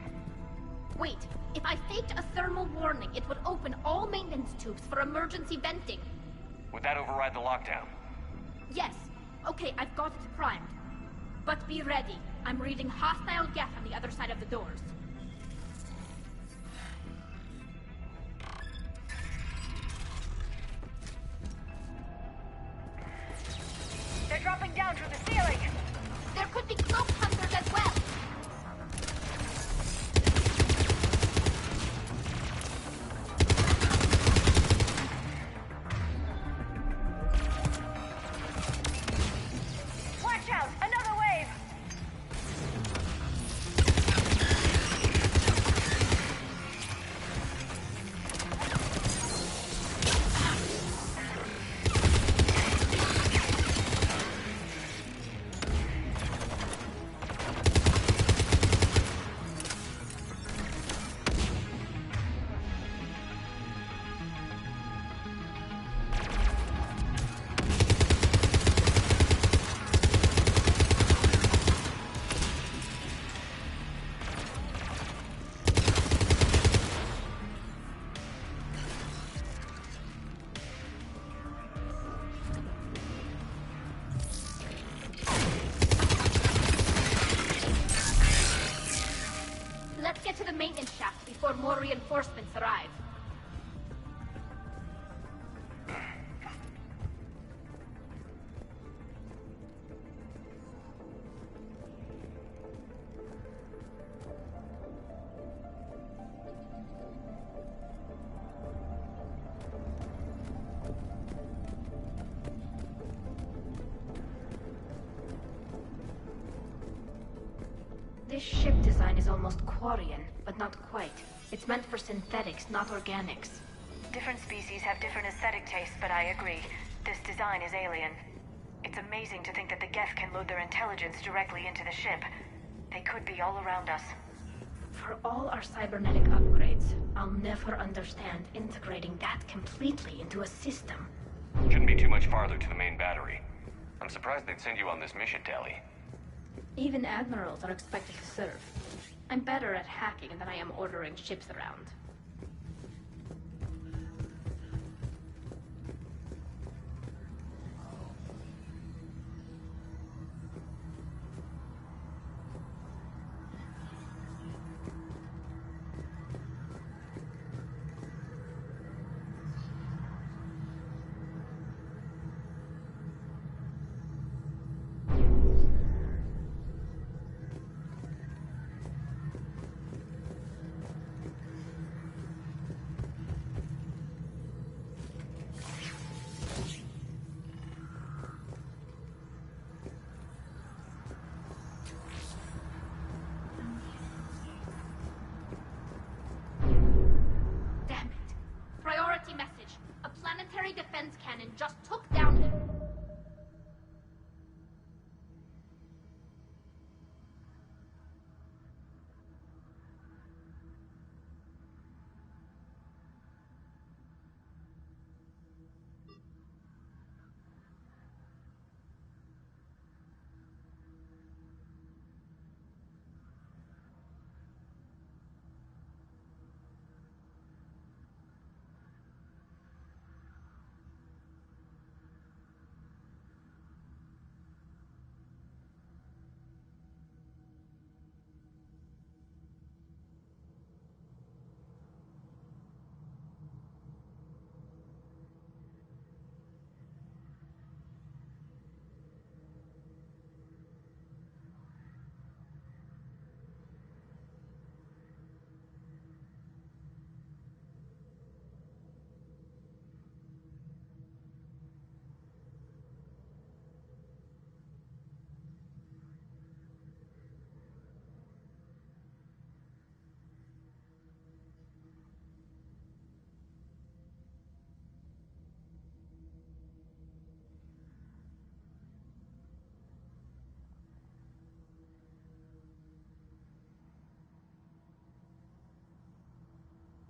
Wait, if I faked a thermal warning, it would open all maintenance tubes for emergency venting. Would that override the lockdown? Yes. Okay, I've got it primed. But be ready. I'm reading hostile Geth on the other side of the doors. They're dropping down through the ceiling! There could be cloak hunters as well! Watch out! Another wave! Let's get to the maintenance shaft before more reinforcements arrive. This ship design is almost Quarian, but not quite. It's meant for synthetics, not organics. Different species have different aesthetic tastes, but I agree. This design is alien. It's amazing to think that the Geth can load their intelligence directly into the ship. They could be all around us. For all our cybernetic upgrades, I'll never understand integrating that completely into a system. Shouldn't be too much farther to the main battery. I'm surprised they'd send you on this mission, Tali. Even admirals are expected to serve. I'm better at hacking than I am ordering ships around.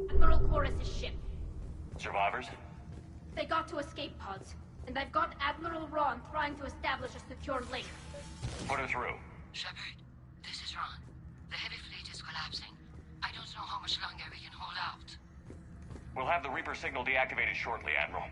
Admiral Chorus's ship. Survivors? They got to escape pods, and I've got Admiral Ron trying to establish a secure link. Put her through. Shepard, this is Ron. The heavy fleet is collapsing. I don't know how much longer we can hold out. We'll have the Reaper signal deactivated shortly, Admiral.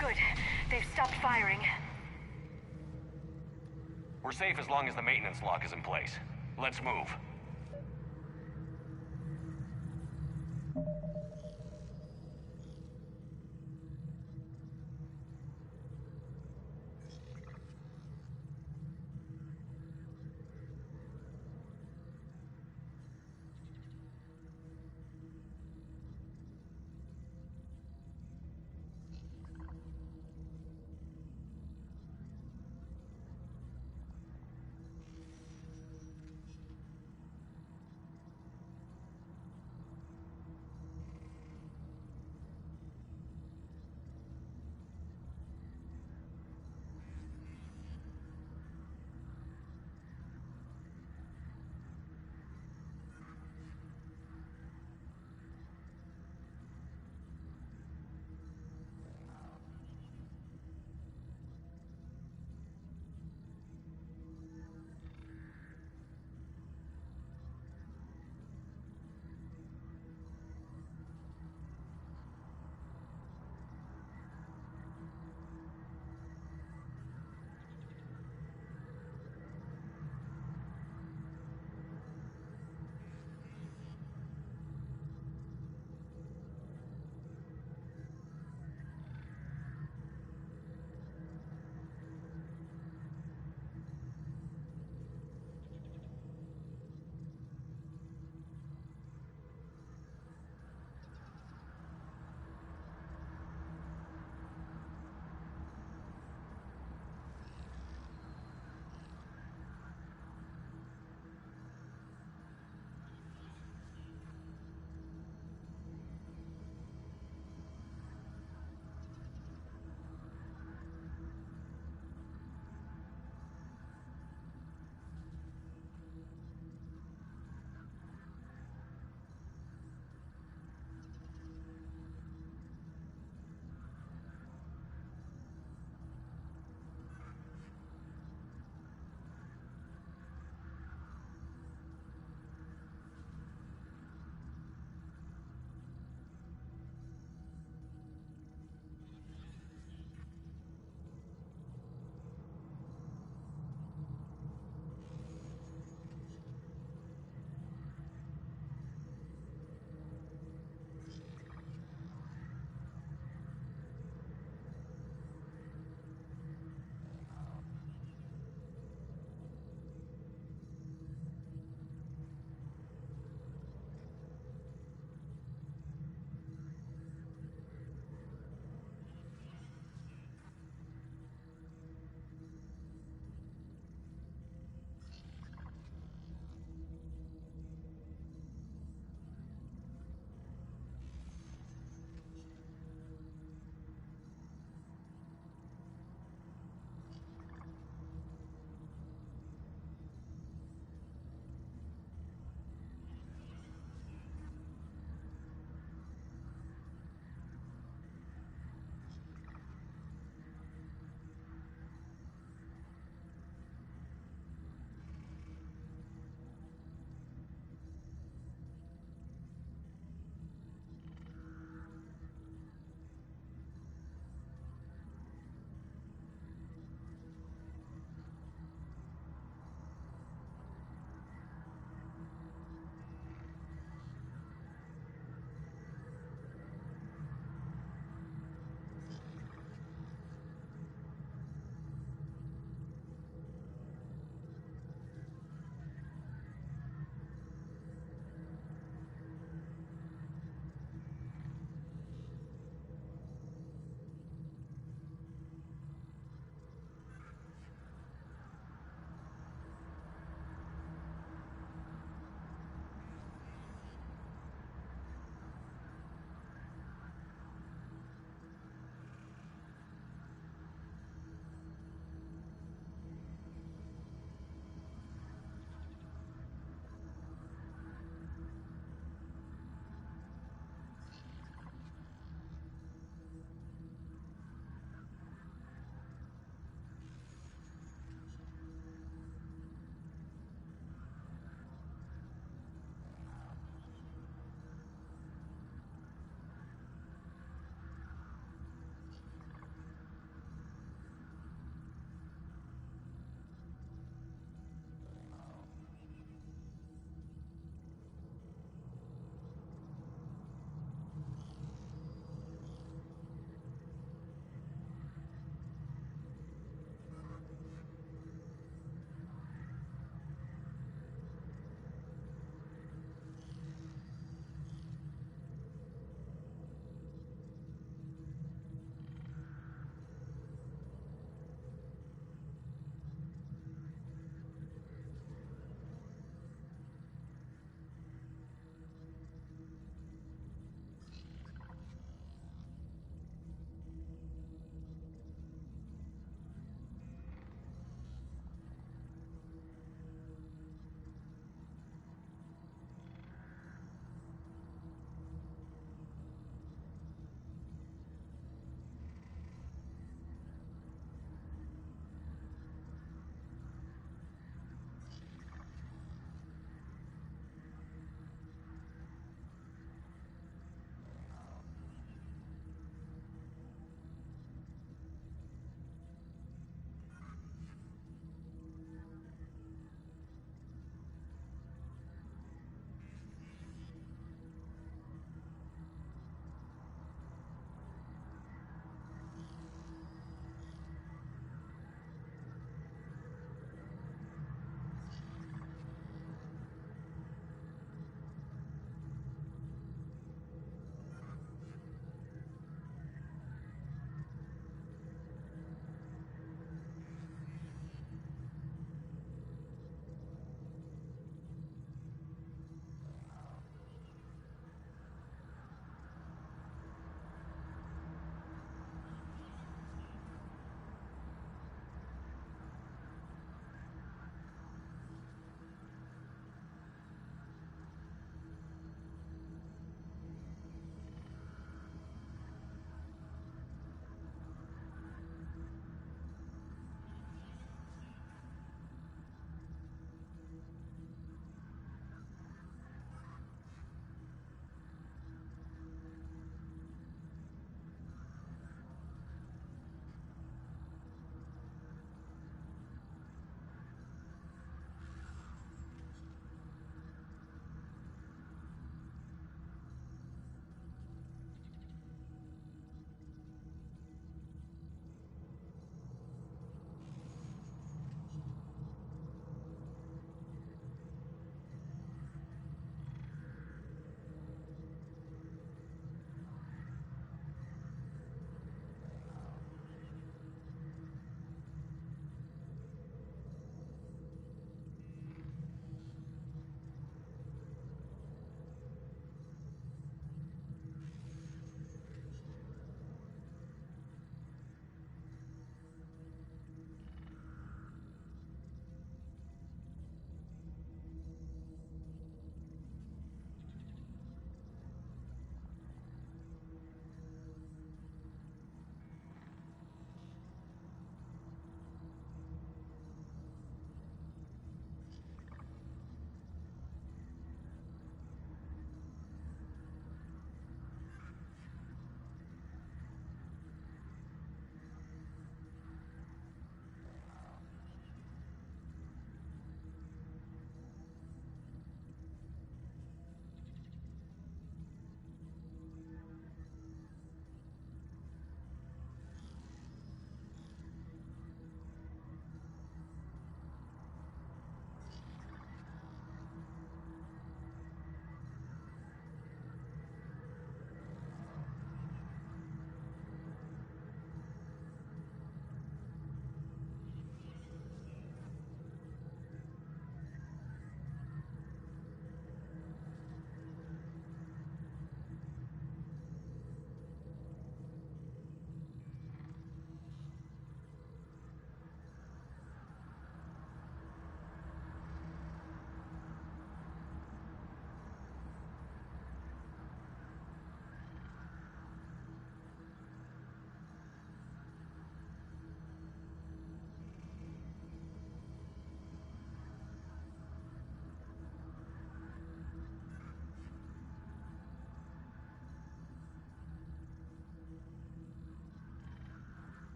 Good. They've stopped firing. We're safe as long as the maintenance lock is in place. Let's move.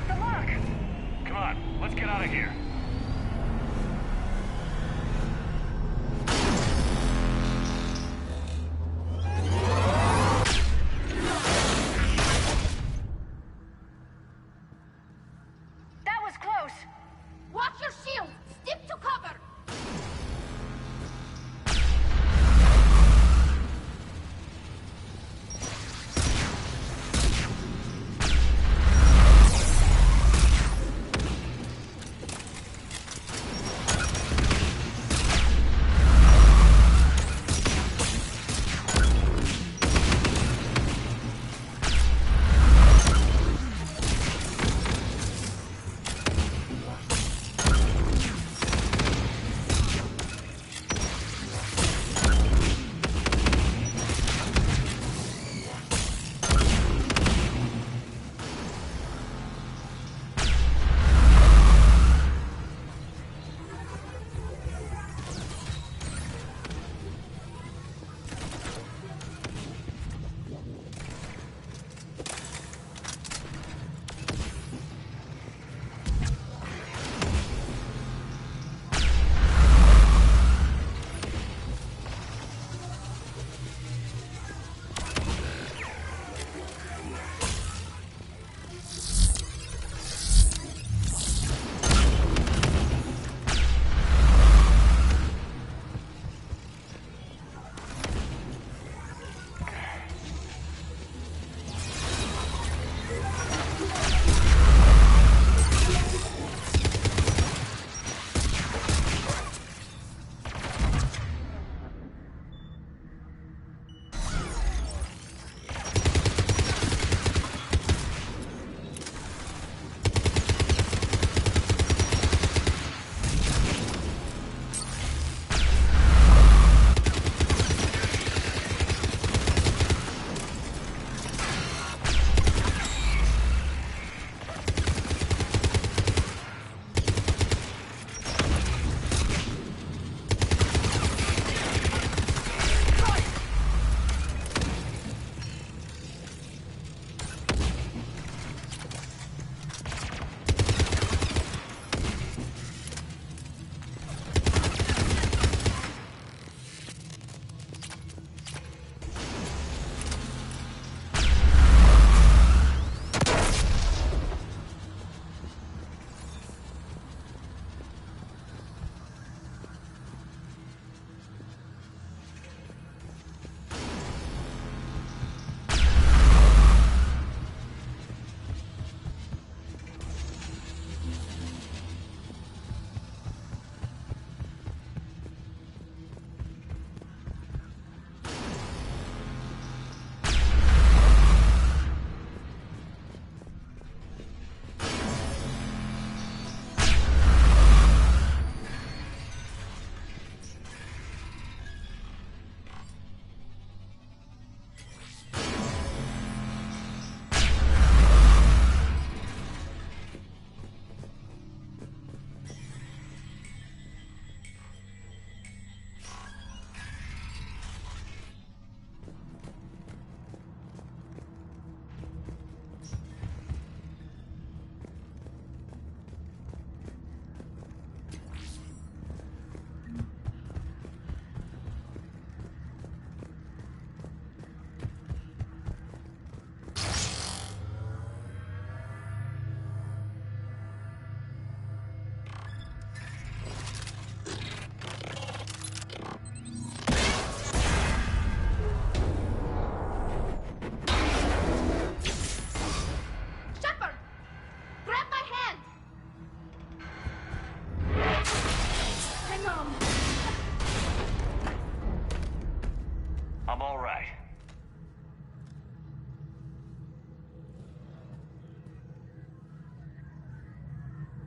The lock! Come on, let's get out of here. That was close! Watch your shield! Stick to cover!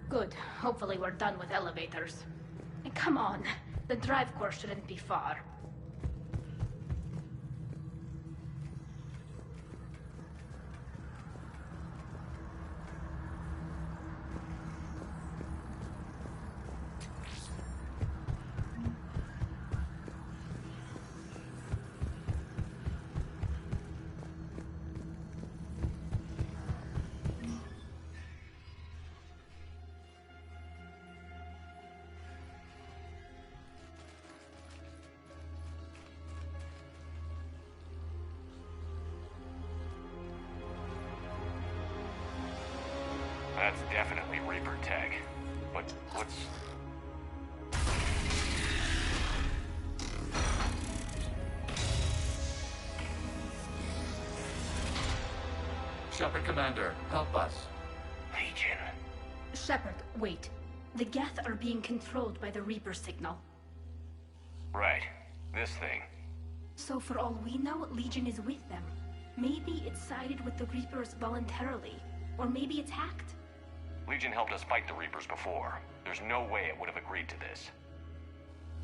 Good. Hopefully we're done with elevators. And come on, the drive course shouldn't be far. That's definitely Reaper tech. But what's... Shepard Commander, help us. Legion. Shepard, wait. The Geth are being controlled by the Reaper signal. Right. This thing. So for all we know, Legion is with them. Maybe it sided with the Reapers voluntarily. Or maybe it's hacked. Legion helped us fight the Reapers before. There's no way it would have agreed to this.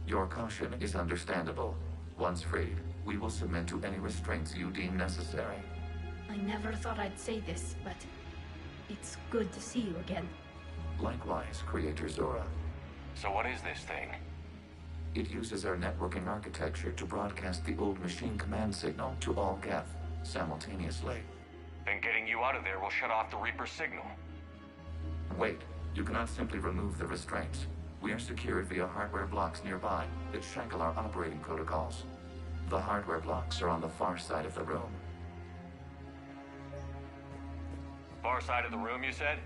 Your caution is understandable. Once freed, we will submit to any restraints you deem necessary. I never thought I'd say this, but it's good to see you again. Likewise, Creator Zora. So what is this thing? It uses our networking architecture to broadcast the old machine command signal to all Geth simultaneously. Then getting you out of there will shut off the Reaper signal. Wait, you cannot simply remove the restraints. We are secured via hardware blocks nearby that shackle our operating protocols. The hardware blocks are on the far side of the room. Far side of the room, you said?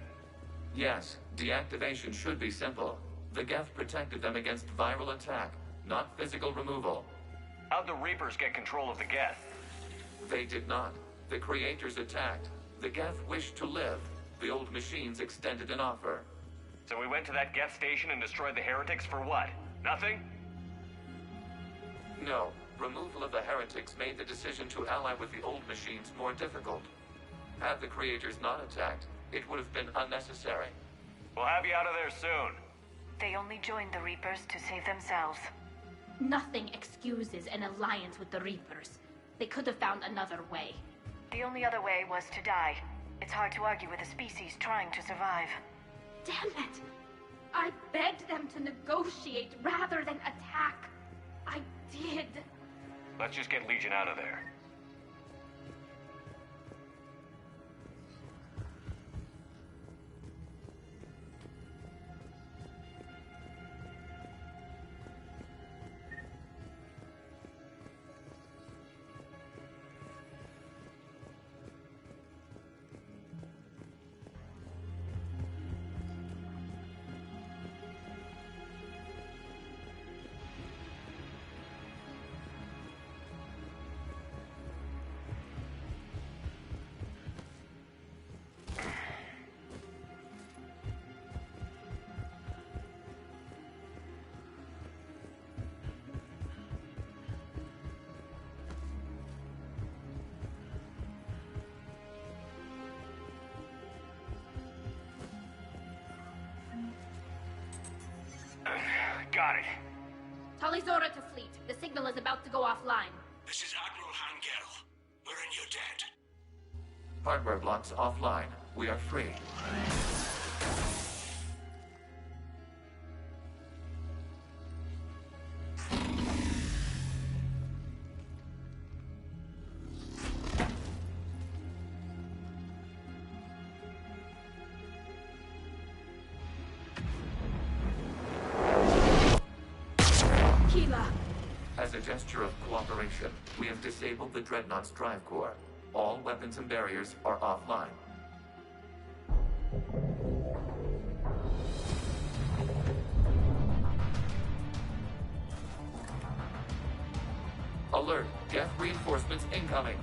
Yes, deactivation should be simple. The Geth protected them against viral attack, not physical removal. How'd the Reapers get control of the Geth? They did not. The Creators attacked. The Geth wished to live. The old machines extended an offer. So we went to that Geth station and destroyed the heretics for what? Nothing? No. Removal of the heretics made the decision to ally with the old machines more difficult. Had the Creators not attacked, it would have been unnecessary. We'll have you out of there soon. They only joined the Reapers to save themselves. Nothing excuses an alliance with the Reapers. They could have found another way. The only other way was to die. It's hard to argue with a species trying to survive. Damn it! I begged them to negotiate rather than attack. I did. Let's just get Legion out of there. Got it. Talizora to fleet. The signal is about to go offline. This is Admiral Hangel. We're in your debt. Hardware blocks offline. We are free. As a gesture of cooperation, we have disabled the Dreadnought's drive core. All weapons and barriers are offline. Alert! Geth reinforcements incoming!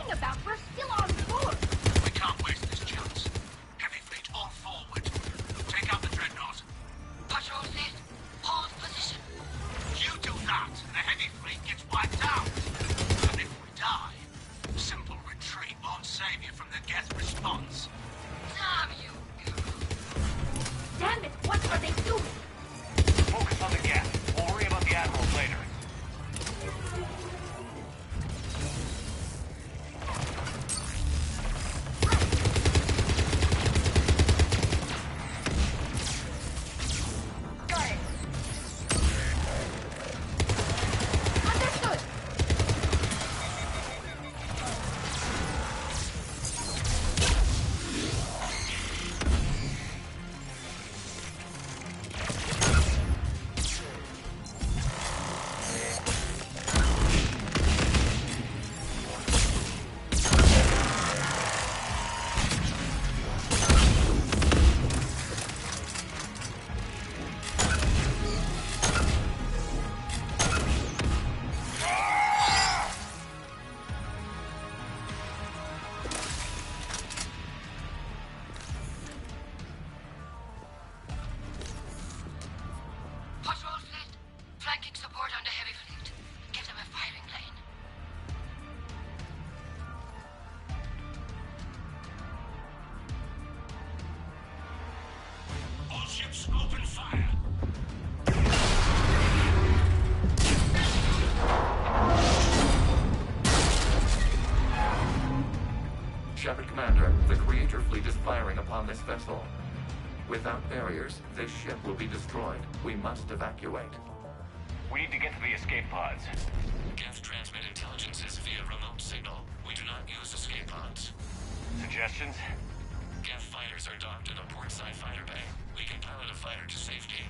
talking about? We're still on board. We can't waste this chance. Heavy fleet all forward. Take out the dreadnought. Patrol fleet, hold position. You do that, and the heavy fleet gets wiped out. And if we die, simple retreat won't save you from the Geth response. Damn you! Damn it, what are they doing? Focus on the gap. We'll worry about the admirals later. Got it. Understood. Patrol fleet, flanking support on the heavy fleet. Give them a firing lane. All ships open fire. Shepard Commander, the Creator fleet is firing upon this vessel. Without barriers, this ship will be destroyed. We must evacuate. We need to get to the escape pods. Geth transmit intelligences via remote signal. We do not use escape pods. Suggestions? Geth fighters are docked in a portside fighter bay. We can pilot a fighter to safety.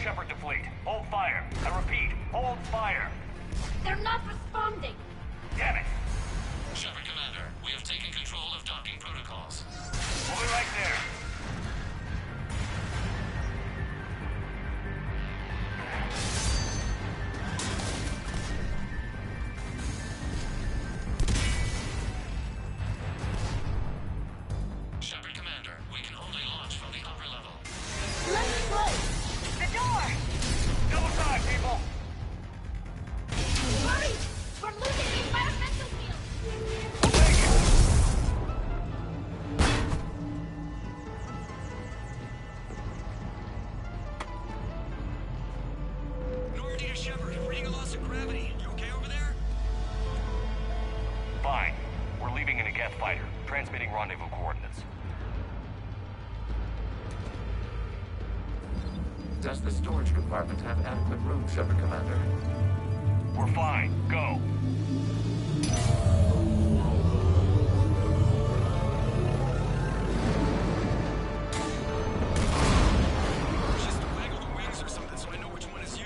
Shepard to fleet. Hold fire. I repeat, hold fire. They're not responding. Damn it. Shepard Commander, we have taken control of docking protocols. We'll be right there. Shepard Commander, we can only launch from the upper level. Let's go. The door. Double time, people. Hurry! We're losing the environmental field. Normandy to Shepard, reading a loss of gravity. You okay over there? Fine. We're leaving in a Geth fighter. Transmitting rendezvous coordinates. Does the storage compartment have adequate room, Shepard Commander? We're fine. Go. Just waggle the wings or something so I know which one is you.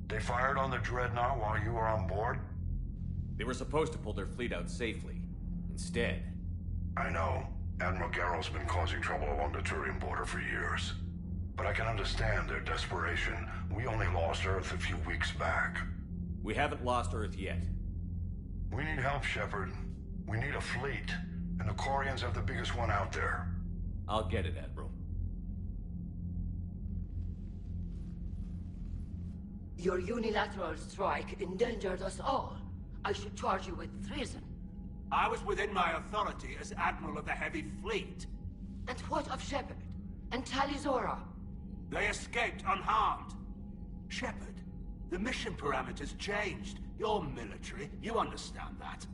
They fired on the dreadnought while you were on board? They were supposed to pull their fleet out safely. Instead... I know. Admiral Garrow's been causing trouble along the Turian border for years. But I can understand their desperation. We only lost Earth a few weeks back. We haven't lost Earth yet. We need help, Shepard. We need a fleet. And the Quarians have the biggest one out there. I'll get it, Admiral. Your unilateral strike endangered us all. I should charge you with treason. I was within my authority as Admiral of the Heavy Fleet. And what of Shepard? And Talizora? They escaped unharmed. Shepard, the mission parameters changed. You're military, you understand that.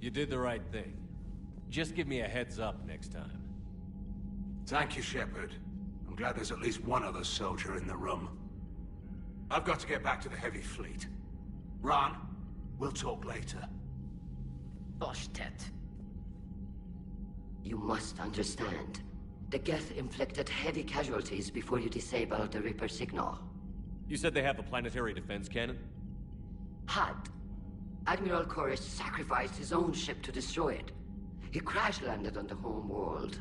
You did the right thing. Just give me a heads up next time. Thank you, Shepard. I'm glad there's at least one other soldier in the room. I've got to get back to the heavy fleet. Ron, we'll talk later. Boshtet. You must understand. The Geth inflicted heavy casualties before you disabled the Reaper signal. You said they have a planetary defense cannon? Had. Admiral Koris sacrificed his own ship to destroy it. He crash-landed on the home world.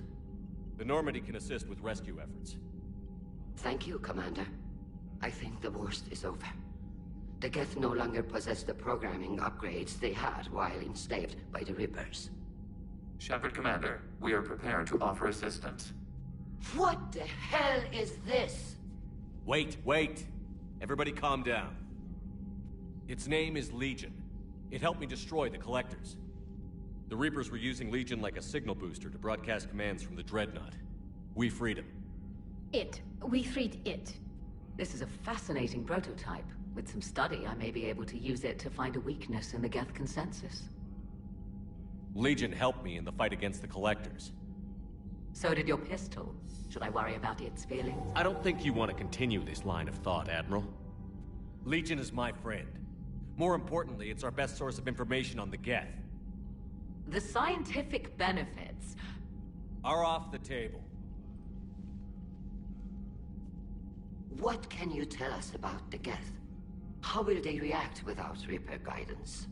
The Normandy can assist with rescue efforts. Thank you, Commander. I think the worst is over. The Geth no longer possess the programming upgrades they had while enslaved by the Reapers. Shepard, Commander, we are prepared to offer assistance. What the hell is this? Wait. Everybody calm down. Its name is Legion. It helped me destroy the Collectors. The Reapers were using Legion like a signal booster to broadcast commands from the Dreadnought. We freed him. We freed it. This is a fascinating prototype. With some study, I may be able to use it to find a weakness in the Geth consensus. Legion helped me in the fight against the Collectors. So did your pistol. Should I worry about its feelings? I don't think you want to continue this line of thought, Admiral. Legion is my friend. More importantly, it's our best source of information on the Geth. The scientific benefits are off the table. What can you tell us about the Geth? How will they react without Reaper guidance?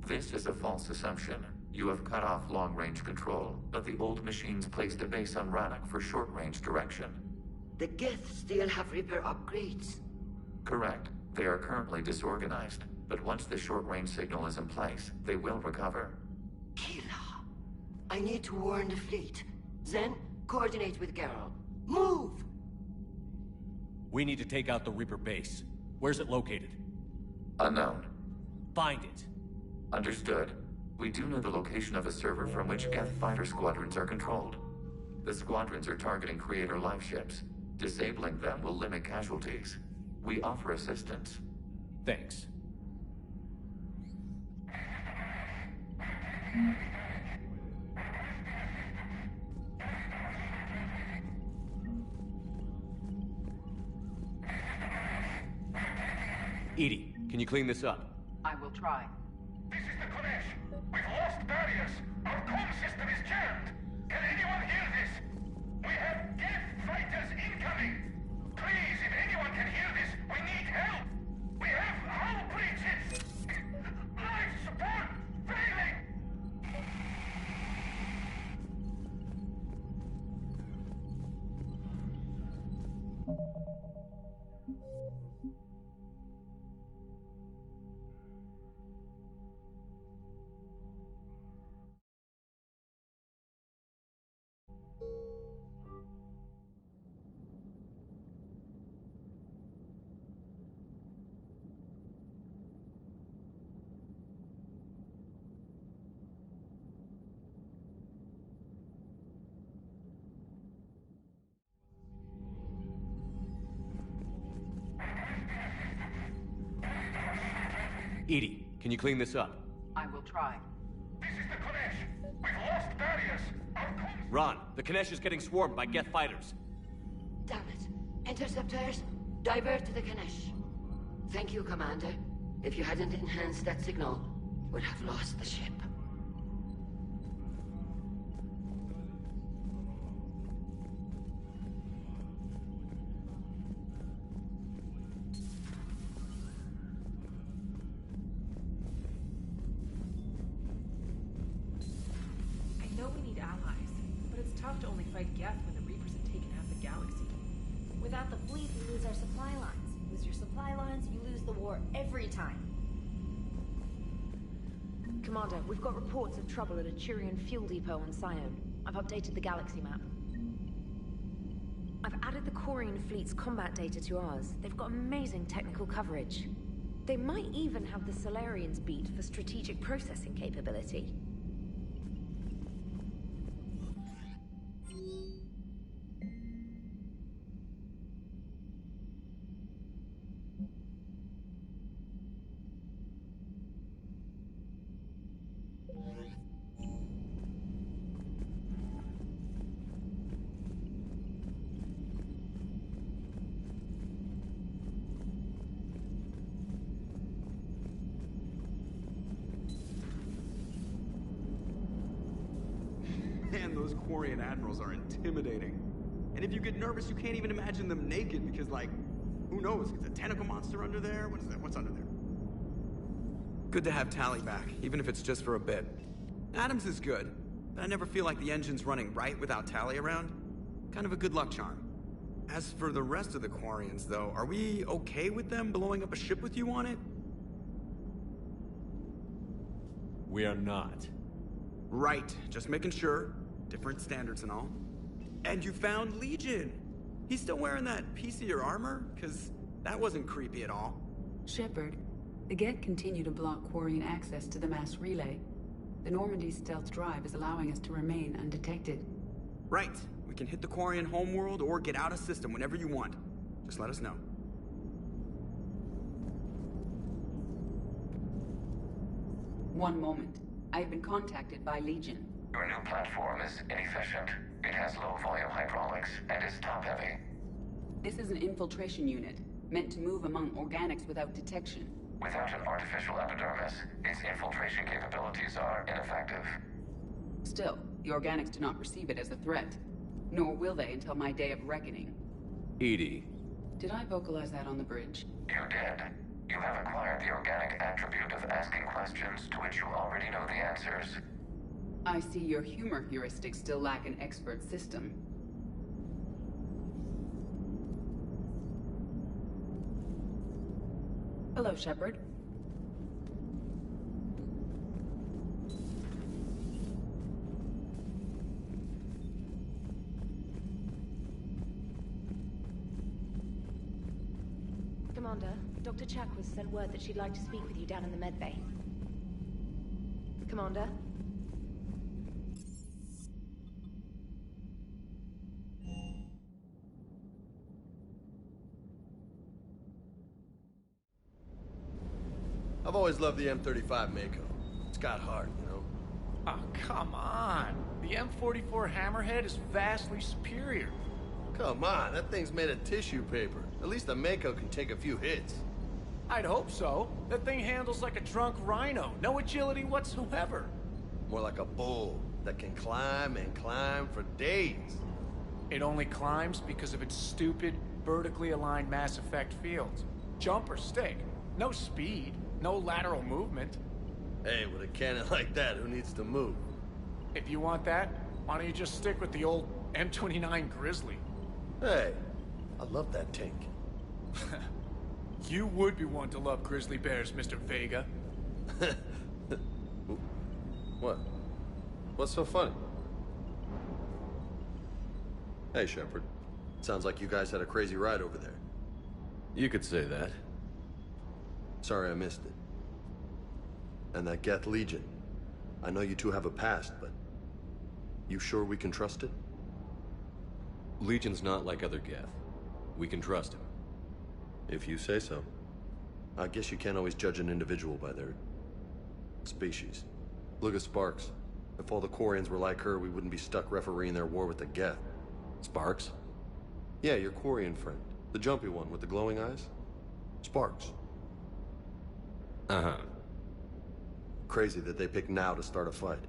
This is a false assumption. You have cut off long-range control, but the old machines placed a base on Rannoch for short-range direction. The Geth still have Reaper upgrades? Correct. They are currently disorganized, but once the short-range signal is in place, they will recover. Kila, I need to warn the fleet. Then, coordinate with Geralt. Move! We need to take out the Reaper base. Where's it located? Unknown. Find it. Understood. We do know the location of a server from which Geth fighter squadrons are controlled. The squadrons are targeting Creator life ships. Disabling them will limit casualties. We offer assistance. Thanks. Edie, can you clean this up? I will try. This is the Kodesh. We've lost barriers. Our comm system is jammed. Can anyone hear this? We have Geth fighters incoming. Please, if anyone can hear this, we need help. We have hull breaches. Life support failing. Edie, can you clean this up? I will try. This is the Kodesh. We've lost barriers. Our comm... Ron, the Kanesh is getting swarmed by Geth fighters. Damn it. Interceptors, divert to the Kanesh. Thank you, Commander. If you hadn't enhanced that signal, we'd have lost the ship. To only fight Geth when the Reapers have taken half the galaxy. Without the fleet, we lose our supply lines. Lose your supply lines, you lose the war every time. Commander, we've got reports of trouble at a Turian fuel depot on Scion. I've updated the galaxy map. I've added the Quarian fleet's combat data to ours. They've got amazing technical coverage. They might even have the Solarians beat for strategic processing capability. Man, those Quarian admirals are intimidating. And if you get nervous, you can't even imagine them naked because, like, who knows? Is a tentacle monster under there? What is that? What's under there? Good to have Tally back, even if it's just for a bit. Adams is good, but I never feel like the engine's running right without Tally around. Kind of a good luck charm. As for the rest of the Quarians, though, are we okay with them blowing up a ship with you on it? We are not. Right, just making sure. Different standards and all. And you found Legion! He's still wearing that piece of your armor? Cause that wasn't creepy at all. Shepard, the Geth continue to block Quarian access to the mass relay. The Normandy's stealth drive is allowing us to remain undetected. Right. We can hit the Quarian homeworld or get out of system whenever you want. Just let us know. One moment. I've been contacted by Legion. Your new platform is inefficient. It has low-volume hydraulics and is top-heavy. This is an infiltration unit, meant to move among organics without detection. Without an artificial epidermis, its infiltration capabilities are ineffective. Still, the organics do not perceive it as a threat. Nor will they until my day of reckoning. Edie. Did I vocalize that on the bridge? You did. You have acquired the organic attribute of asking questions to which you already know the answers. I see your humor heuristics still lack an expert system. Hello, Shepard. Commander, Dr. Chakwas sent word that she'd like to speak with you down in the medbay. Commander? I've always loved the M35 Mako. It's got heart, you know? Oh, come on. The M44 Hammerhead is vastly superior. Come on, that thing's made of tissue paper. At least the Mako can take a few hits. I'd hope so. That thing handles like a drunk rhino. No agility whatsoever. More like a bull that can climb and climb for days. It only climbs because of its stupid, vertically aligned mass effect fields. Jump or stick. No speed. No lateral movement. Hey, with a cannon like that, who needs to move? If you want that, why don't you just stick with the old M29 Grizzly? Hey, I love that tank. You would be one to love grizzly bears, Mr. Vega. What? What's so funny? Hey, Shepard. Sounds like you guys had a crazy ride over there. You could say that. Sorry I missed it. And that Geth Legion. I know you two have a past, but... you sure we can trust it? Legion's not like other Geth. We can trust him. If you say so. I guess you can't always judge an individual by their... species. Look at Sparks. If all the Quarians were like her, we wouldn't be stuck refereeing their war with the Geth. Sparks? Yeah, your Quarian friend. The jumpy one with the glowing eyes. Sparks. Uh-huh. Crazy that they pick now to start a fight.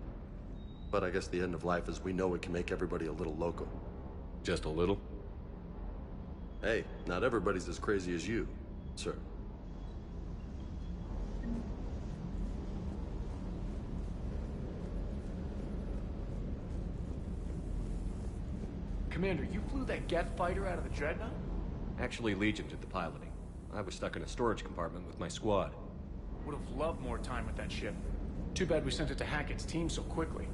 But I guess the end of life as we know it can make everybody a little loco. Just a little? Hey, not everybody's as crazy as you, sir. Commander, you flew that Geth fighter out of the Dreadnought? Actually, Legion did the piloting. I was stuck in a storage compartment with my squad. Would have loved more time with that ship. Too bad we sent it to Hackett's team so quickly.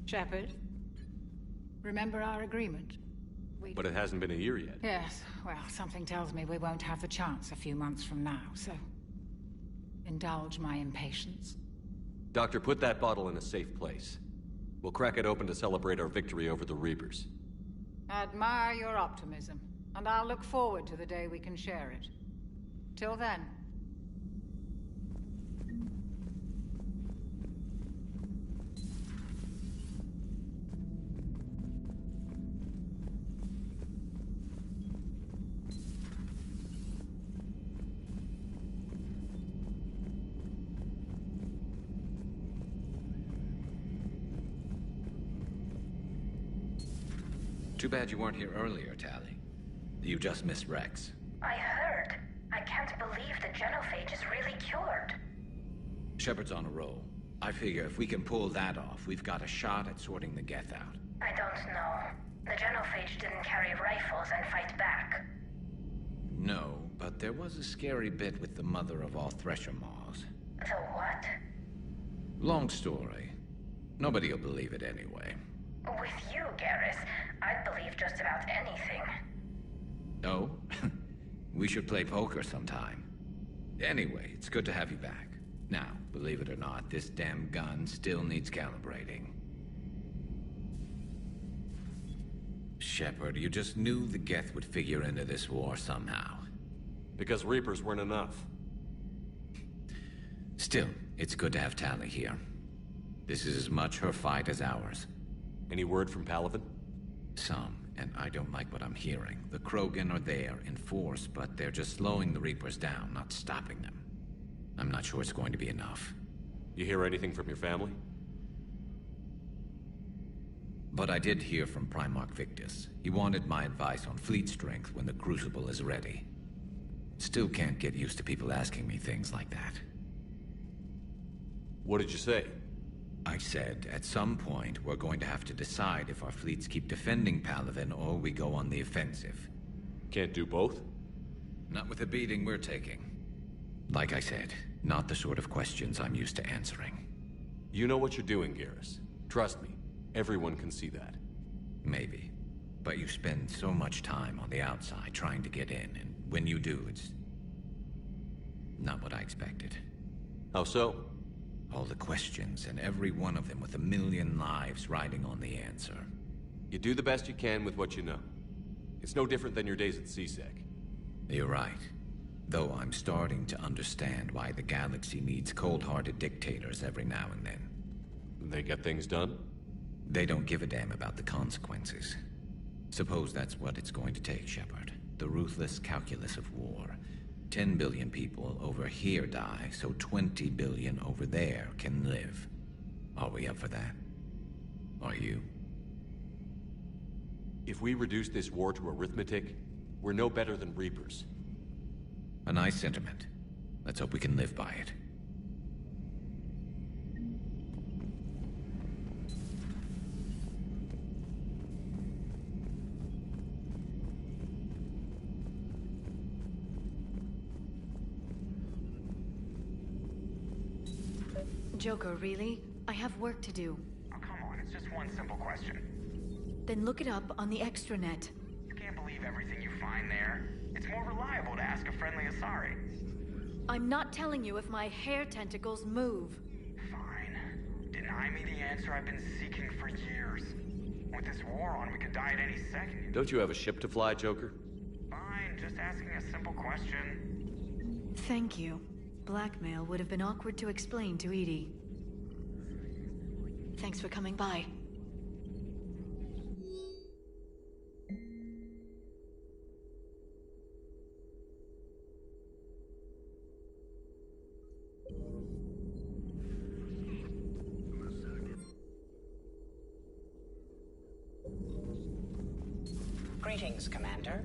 Shepard, remember our agreement? But it hasn't been a year yet. Yes, well, something tells me we won't have the chance a few months from now, so... indulge my impatience. Doctor, put that bottle in a safe place. We'll crack it open to celebrate our victory over the Reapers. I admire your optimism, and I'll look forward to the day we can share it. Till then. Too bad you weren't here earlier, Tally. You just missed Rex. I heard. I can't believe the genophage is really cured. Shepard's on a roll. I figure if we can pull that off, we've got a shot at sorting the Geth out. I don't know. The genophage didn't carry rifles and fight back. No, but there was a scary bit with the mother of all Thresher Maws. The what? Long story. Nobody'll believe it anyway. With you, Garrus, I'd believe just about anything. Oh? We should play poker sometime. Anyway, it's good to have you back. Now, believe it or not, this damn gun still needs calibrating. Shepard, you just knew the Geth would figure into this war somehow. Because Reapers weren't enough. Still, it's good to have Tally here. This is as much her fight as ours. Any word from Palaven? Some, and I don't like what I'm hearing. The Krogan are there in force, but they're just slowing the Reapers down, not stopping them. I'm not sure it's going to be enough. You hear anything from your family? But I did hear from Primarch Victus. He wanted my advice on fleet strength when the Crucible is ready. Still can't get used to people asking me things like that. What did you say? I said, at some point, we're going to have to decide if our fleets keep defending Palaven or we go on the offensive. Can't do both? Not with the beating we're taking. Like I said, not the sort of questions I'm used to answering. You know what you're doing, Garrus. Trust me, everyone can see that. Maybe. But you spend so much time on the outside trying to get in, and when you do, it's... not what I expected. How so? All the questions, and every one of them with a million lives riding on the answer. You do the best you can with what you know. It's no different than your days at CSEC. You're right. Though I'm starting to understand why the galaxy needs cold-hearted dictators every now and then. They get things done? They don't give a damn about the consequences. Suppose that's what it's going to take, Shepard. The ruthless calculus of war. 10 billion people over here die, so 20 billion over there can live. Are we up for that? Are you? If we reduce this war to arithmetic, we're no better than Reapers. A nice sentiment. Let's hope we can live by it. Joker, really? I have work to do. Oh, come on, it's just one simple question. Then look it up on the extranet. You can't believe everything you find there. It's more reliable to ask a friendly Asari. I'm not telling you if my hair tentacles move. Fine. Deny me the answer I've been seeking for years. With this war on, we could die at any second. Don't you have a ship to fly, Joker? Fine, just asking a simple question. Thank you. Blackmail would have been awkward to explain to Edie. Thanks for coming by. Greetings, Commander.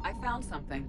I found something.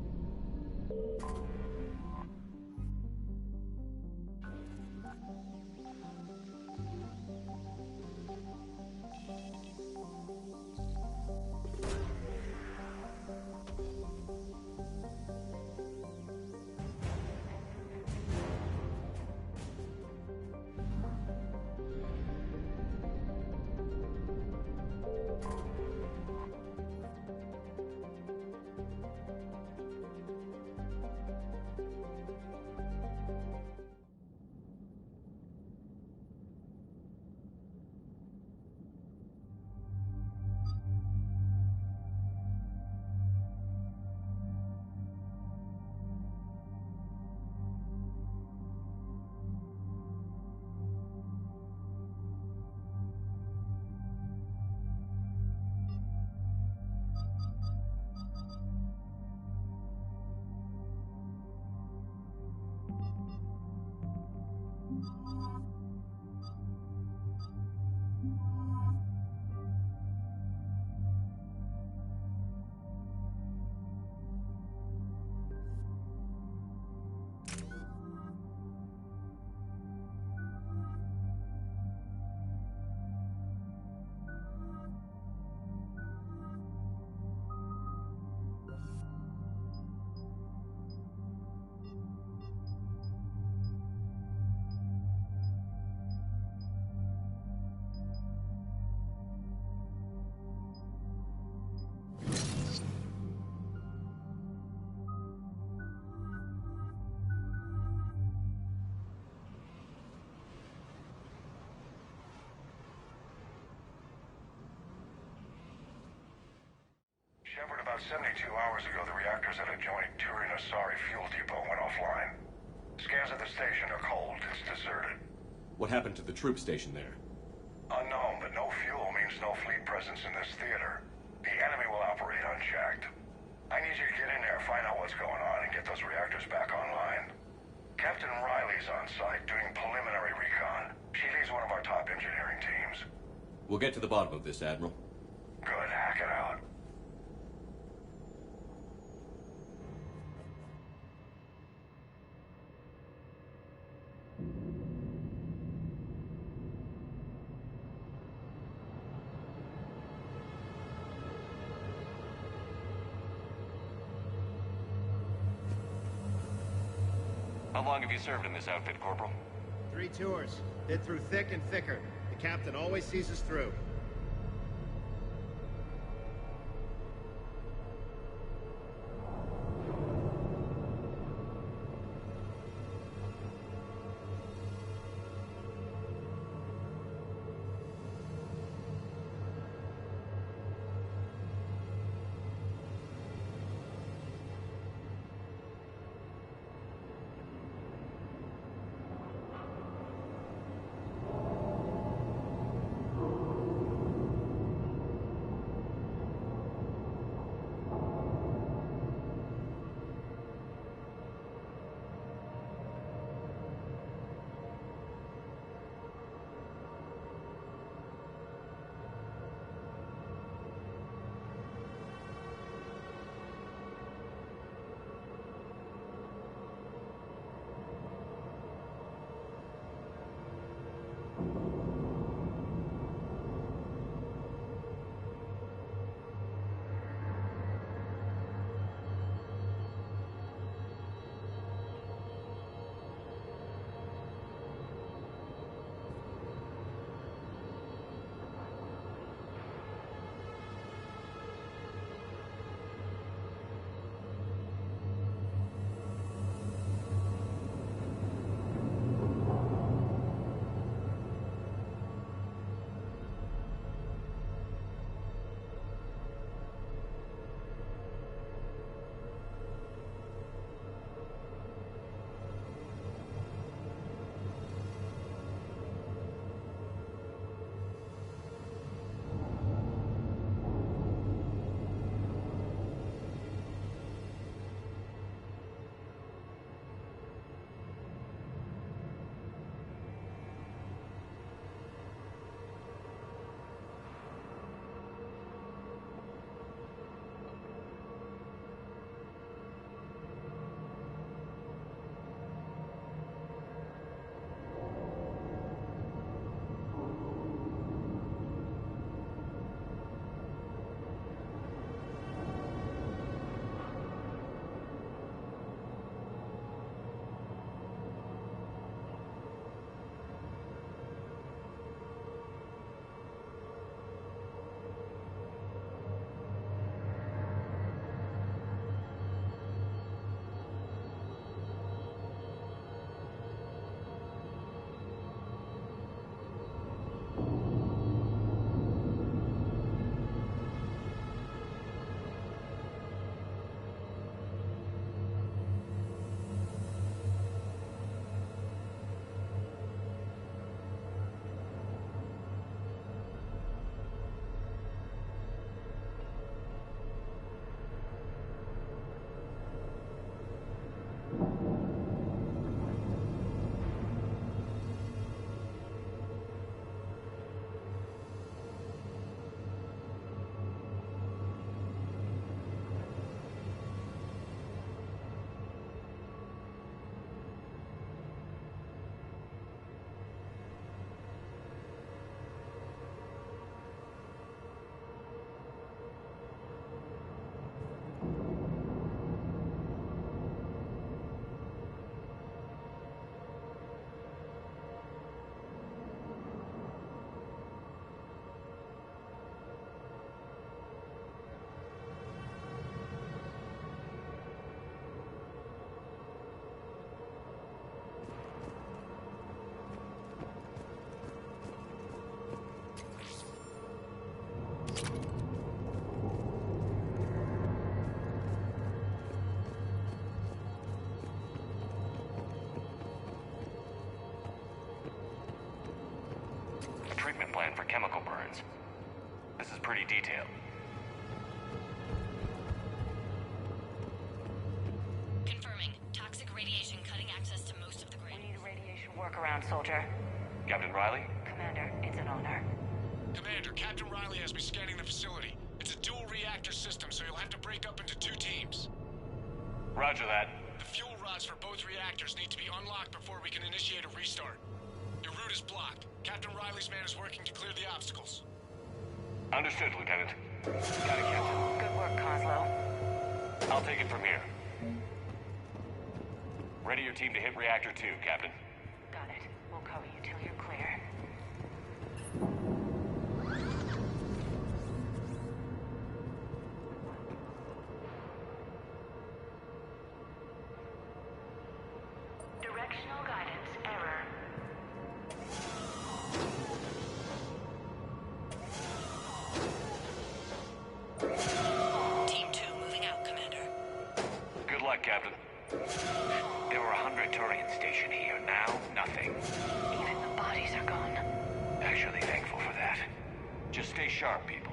Shepard, about 72 hours ago, the reactors at a joint Turin-Asari fuel depot went offline. at the station are cold. It's deserted. What happened to the troop station there? Unknown, but no fuel means no fleet presence in this theater. The enemy will operate unchecked. I need you to get in there, find out what's going on, and get those reactors back online. Captain Riley's on site doing preliminary recon. She leads one of our top engineering teams. We'll get to the bottom of this, Admiral. Good, hack it out. How long have you served in this outfit, Corporal? 3 tours. Been through thick and thicker. The captain always sees us through. plan for chemical burns. This is pretty detailed. Confirming. Toxic radiation cutting access to most of the grid. We need a radiation workaround, soldier. Captain Riley? Commander, it's an honor. Commander, Captain Riley has me scanning the facility. It's a dual reactor system, so you'll have to break up into 2 teams. Roger that. The fuel rods for both reactors need to be unlocked before we can initiate a restart. Your route is blocked. Captain Riley's man is working to clear the obstacles. Understood, Lieutenant. Got it, Captain. Good work, Coslow. I'll take it from here. Ready your team to hit Reactor 2, Captain. Got it. We'll cover you till you're clear. Directional guidance error. Team 2 moving out, Commander. Good luck, Captain. There were 100 Turians stationed here. Now, nothing. Even the bodies are gone. Actually thankful for that. Just stay sharp, people.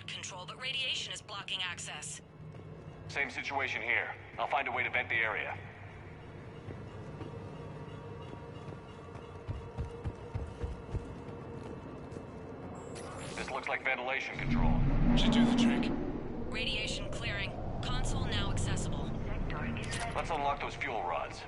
Control, but radiation is blocking access. Same situation here. I'll find a way to vent the area. This looks like ventilation control. Should do the trick. Radiation clearing. Console now accessible. Let's unlock those fuel rods.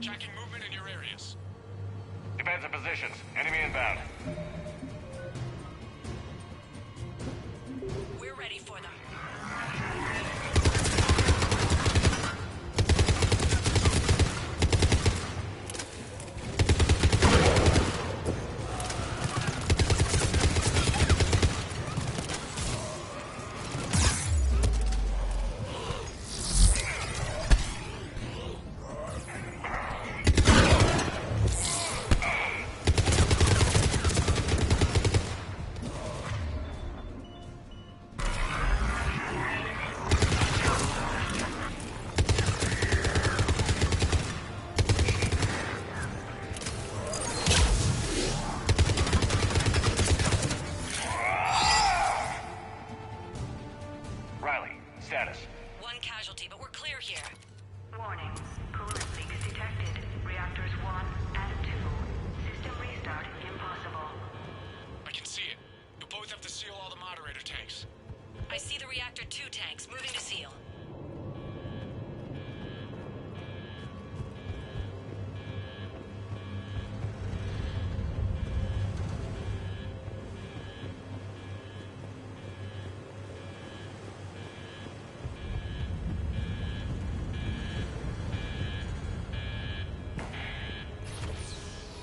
Checking movement in your areas. Defensive positions. Enemy inbound. We're ready for them. Riley, status. One casualty, but we're clear here. Warning. Coolant leaks detected. Reactors 1 and 2. System restart impossible. I can see it. You'll both have to seal all the moderator tanks. I see the reactor 2 tanks moving to seal.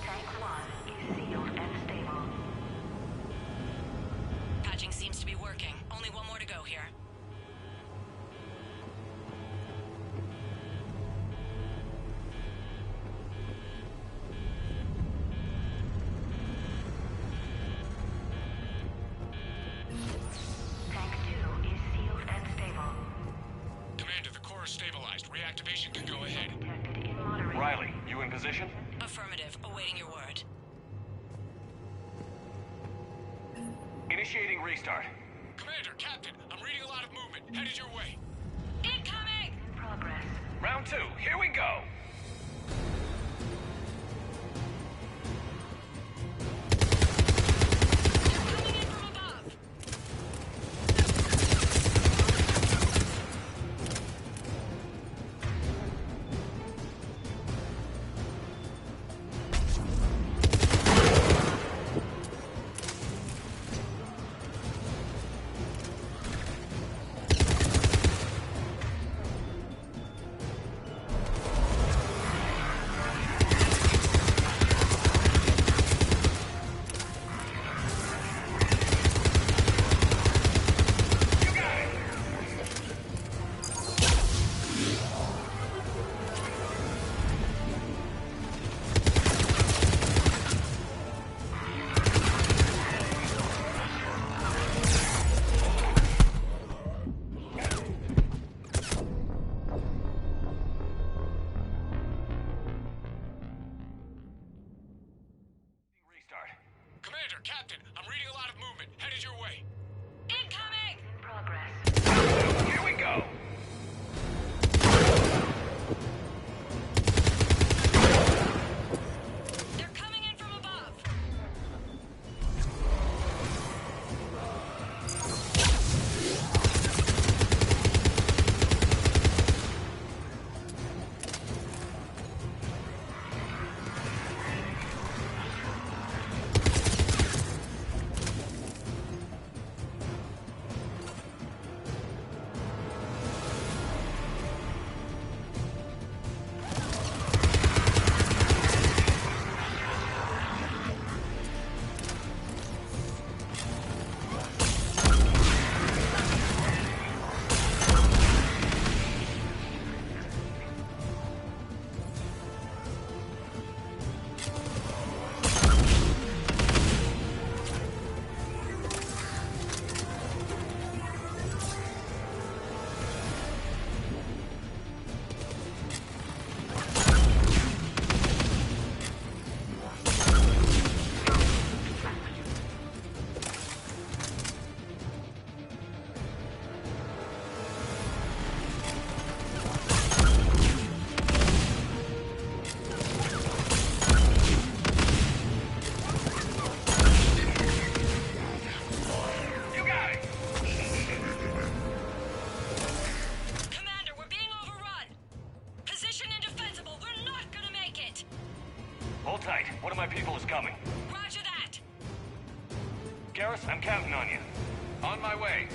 Tank 1 is sealed and stable. Patching seems to be working. Only one more to go here. Tank 2 is sealed and stable. Commander, the core is stabilized. Reactivation can go ahead. Detected in moderate. Riley, you in position? Affirmative. Awaiting your word. Initiating restart. Commander, Captain, I'm reading a lot of movement. Headed your way. Incoming! In progress. Round 2, here we go. Coming in from above. Restart. Commander, Captain, I'm reading a lot of movement. Headed your way. Incoming! In progress. Round 2, here we go. They're coming in from above. Hold tight. One of my people is coming. Roger that! Garrus, I'm counting on you. On my way.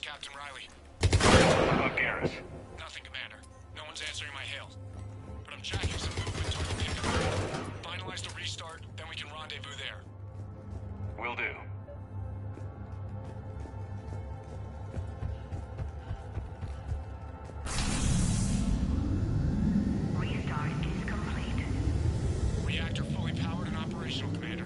Captain Riley. What about Garrus? Nothing, Commander. No one's answering my hail. But I'm tracking some movement toward the beacon. Finalize the restart, then we can rendezvous there. Will do. Restart is complete. Reactor fully powered and operational, Commander.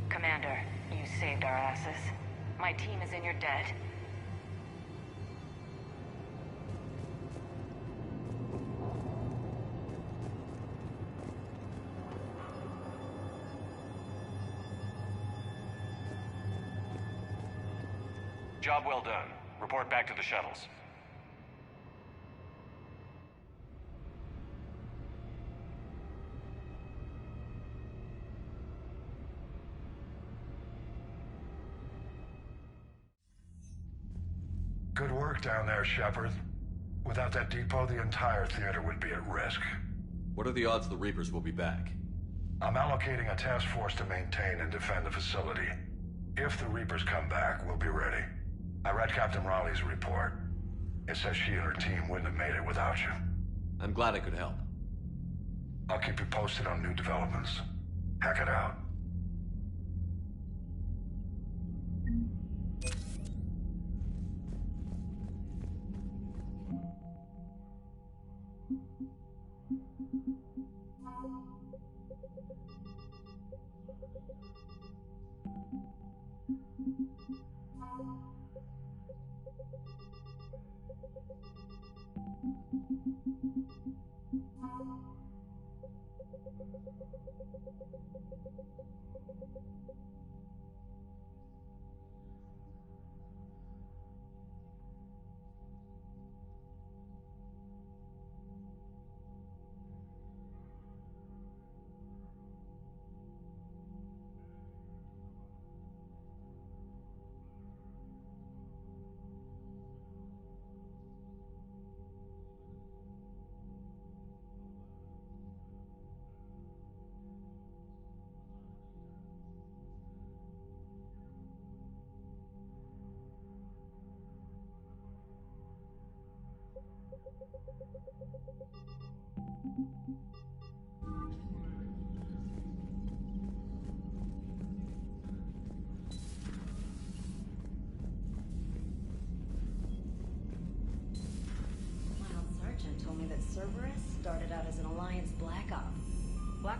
Commander, you saved our asses. My team is in your debt. Job well done. Report back to the shuttles. Good work down there, Shepard. Without that depot, the entire theater would be at risk. What are the odds the Reapers will be back? I'm allocating a task force to maintain and defend the facility. If the Reapers come back, we'll be ready. I read Captain Raleigh's report. It says she and her team wouldn't have made it without you. I'm glad I could help. I'll keep you posted on new developments. Hack it out.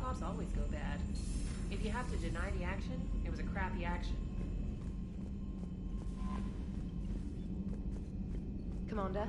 cops always go bad. If you have to deny the action, it was a crappy action. Commander?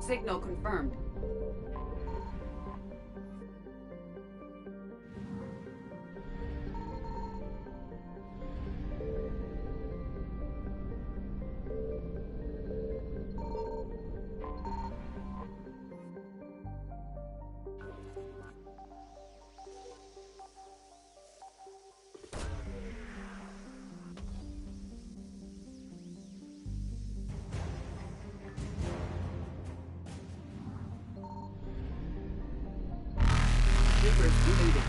Signal confirmed. Troopers deleted.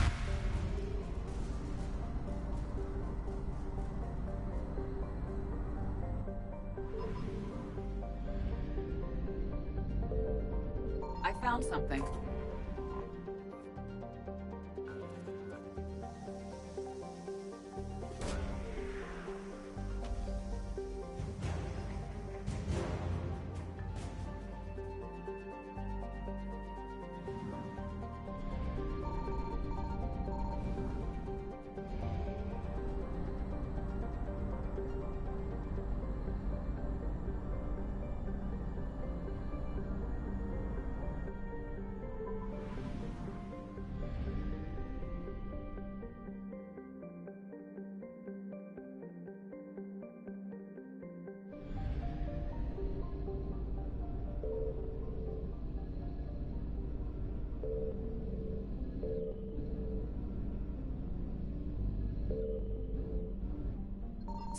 I found something.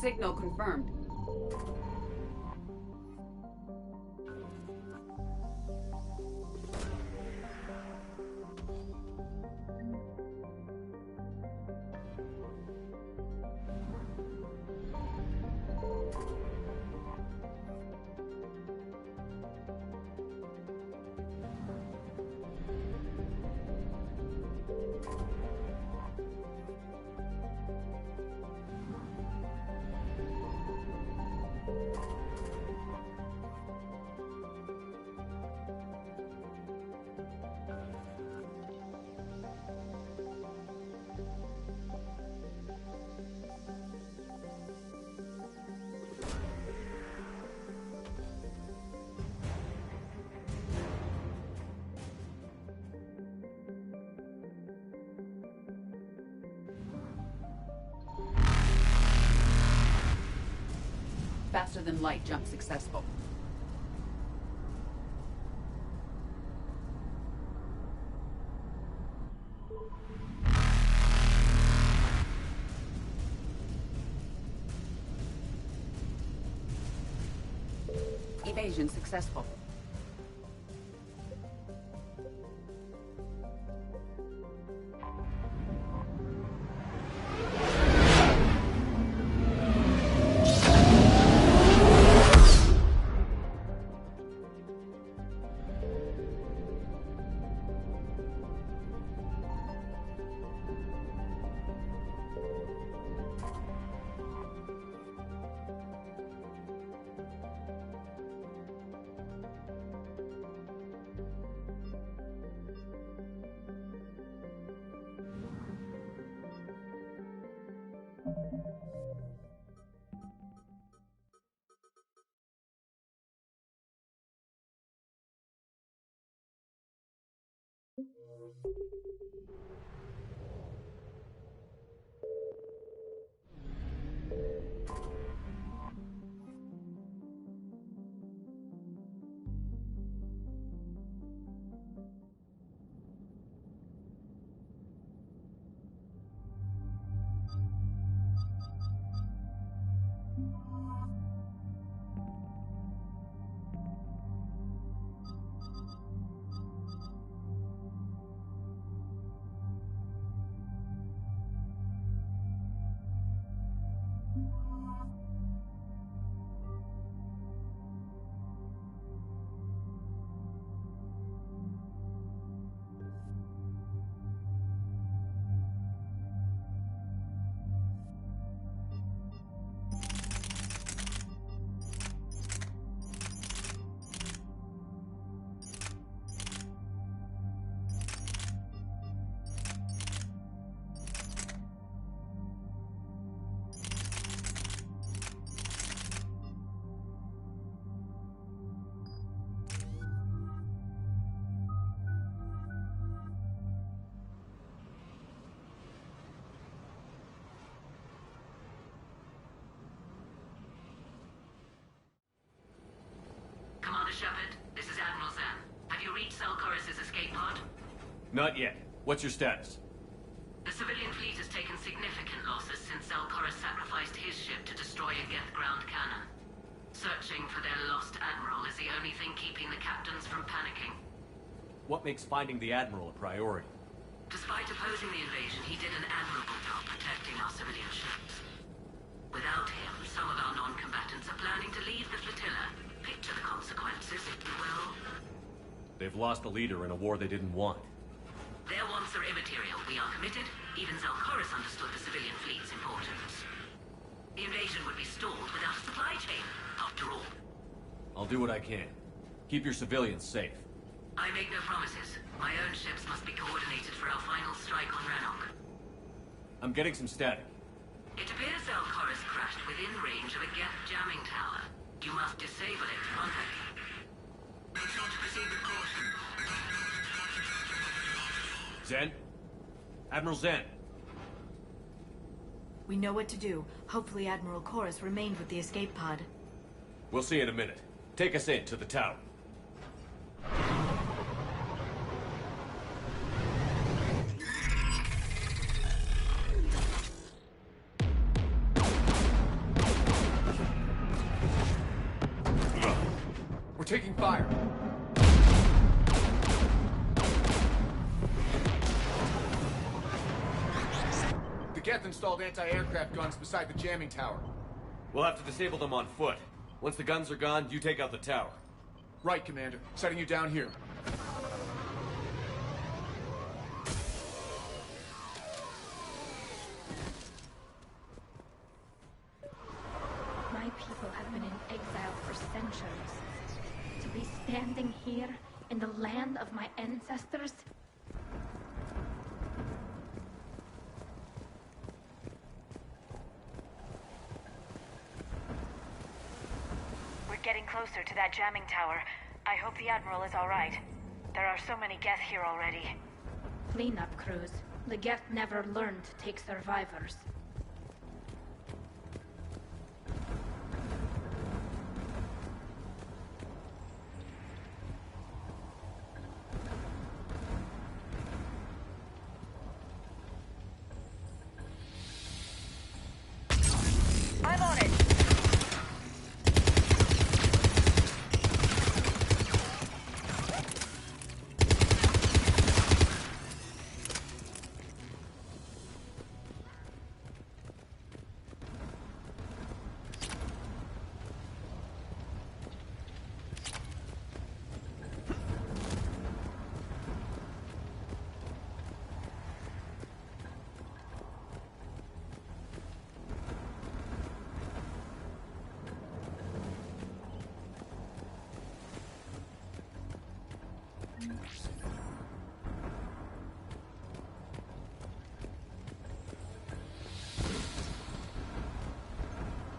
Signal confirmed. Faster-than-light jump successful. Evasion successful. Commander Shepard, this is Admiral Zan. Have you reached Selchoris' escape pod? Not yet. What's your status? The civilian fleet has taken significant losses since Selchoris sacrificed his ship to destroy a Geth ground cannon. Searching for their lost admiral is the only thing keeping the captains from panicking. What makes finding the Admiral a priority? Despite opposing the invasion, he did an admirable job protecting our civilian ships. Without him, some of our non-combatants are planning to leave the flotilla. Picture the consequences, if you will. They've lost a leader in a war they didn't want. Their wants are immaterial. We are committed. Even Zelchoris understood the civilian fleet's importance. The invasion would be stalled without a supply chain, after all. I'll do what I can. Keep your civilians safe. I make no promises. My own ships must be coordinated for our final strike on Rannoch. I'm getting some static. It appears Zelchoris crashed within range of a Geth jamming tower. You must disable it to contact him. Make sure to proceed with caution. Zen? Admiral Zen? We know what to do. Hopefully Admiral Chorus remained with the escape pod. We'll see in a minute. Take us in to the tower. We're taking fire. The Geth installed anti-aircraft guns beside the jamming tower. We'll have to disable them on foot. Once the guns are gone, you take out the tower. Right, Commander. Setting you down here. My people have been in exile for centuries. To be standing here in the land of my ancestors? We're getting closer to that jamming tower. I hope the Admiral is all right. There are so many Geth here already. Cleanup crews. The Geth never learned to take survivors.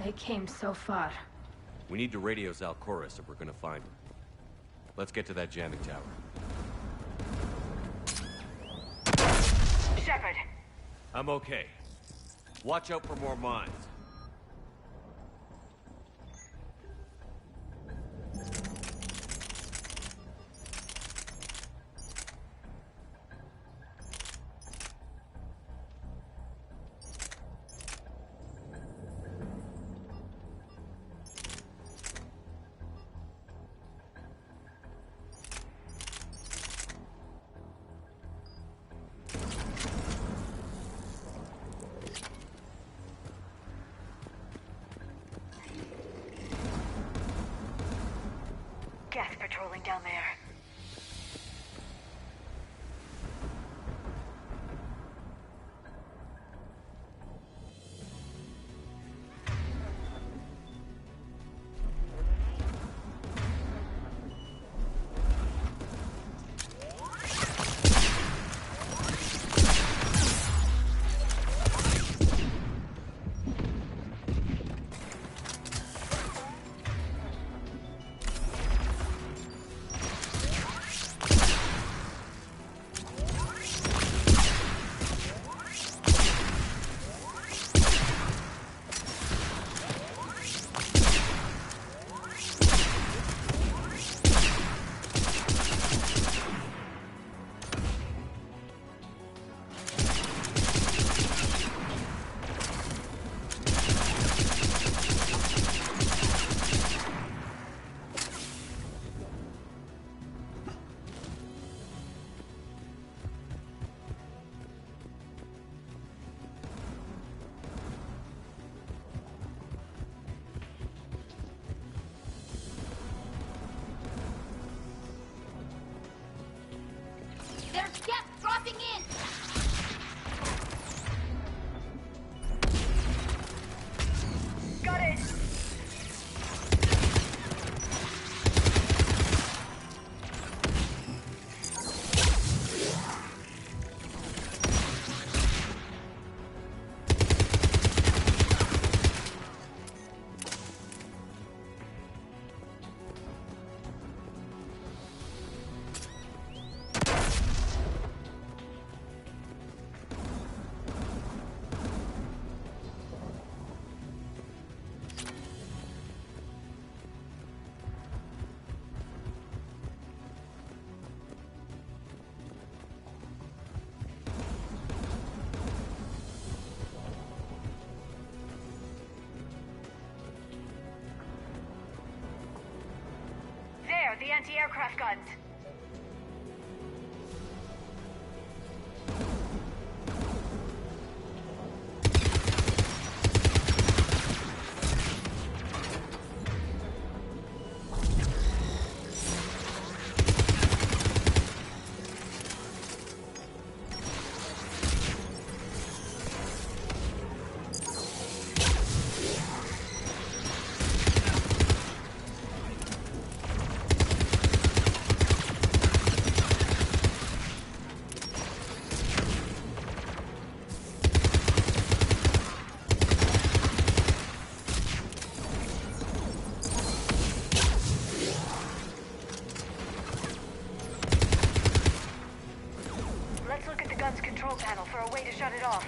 They came so far. We need to radio Zalcoris if we're gonna find him. Let's get to that jamming tower. Shepard! I'm okay. Watch out for more mines. Gas patrolling down there. There's gas dropping in! Got it! There, the anti-aircraft guns. Let's look at the gun's control panel for a way to shut it off.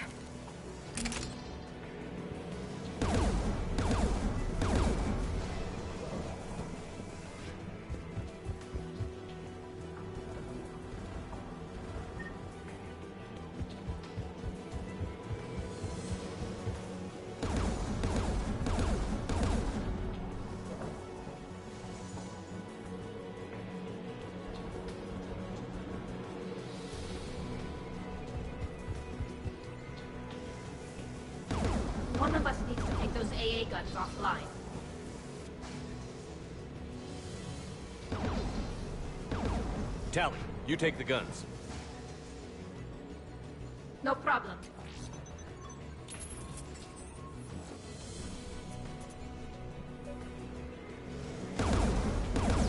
One of us needs to take those AA guns offline. Tally, you take the guns. No problem.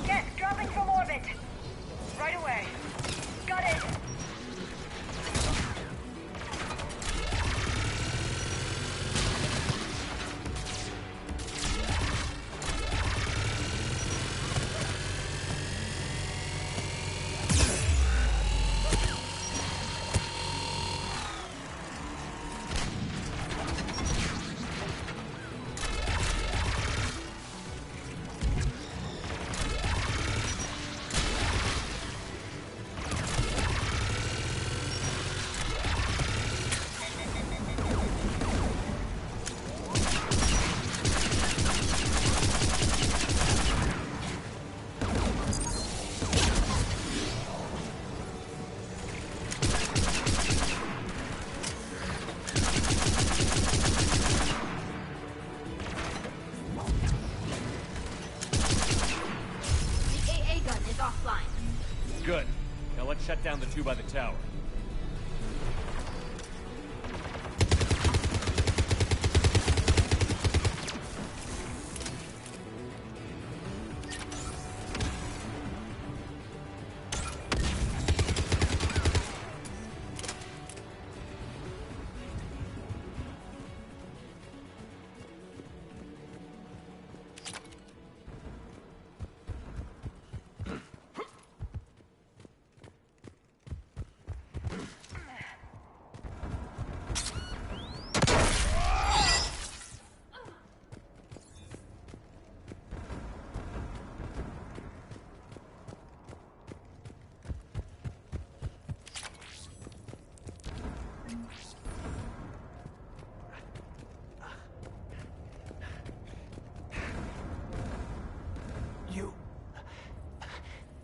Gas dropping from orbit. Right away. offline. Good. Now let's shut down the two by the tower.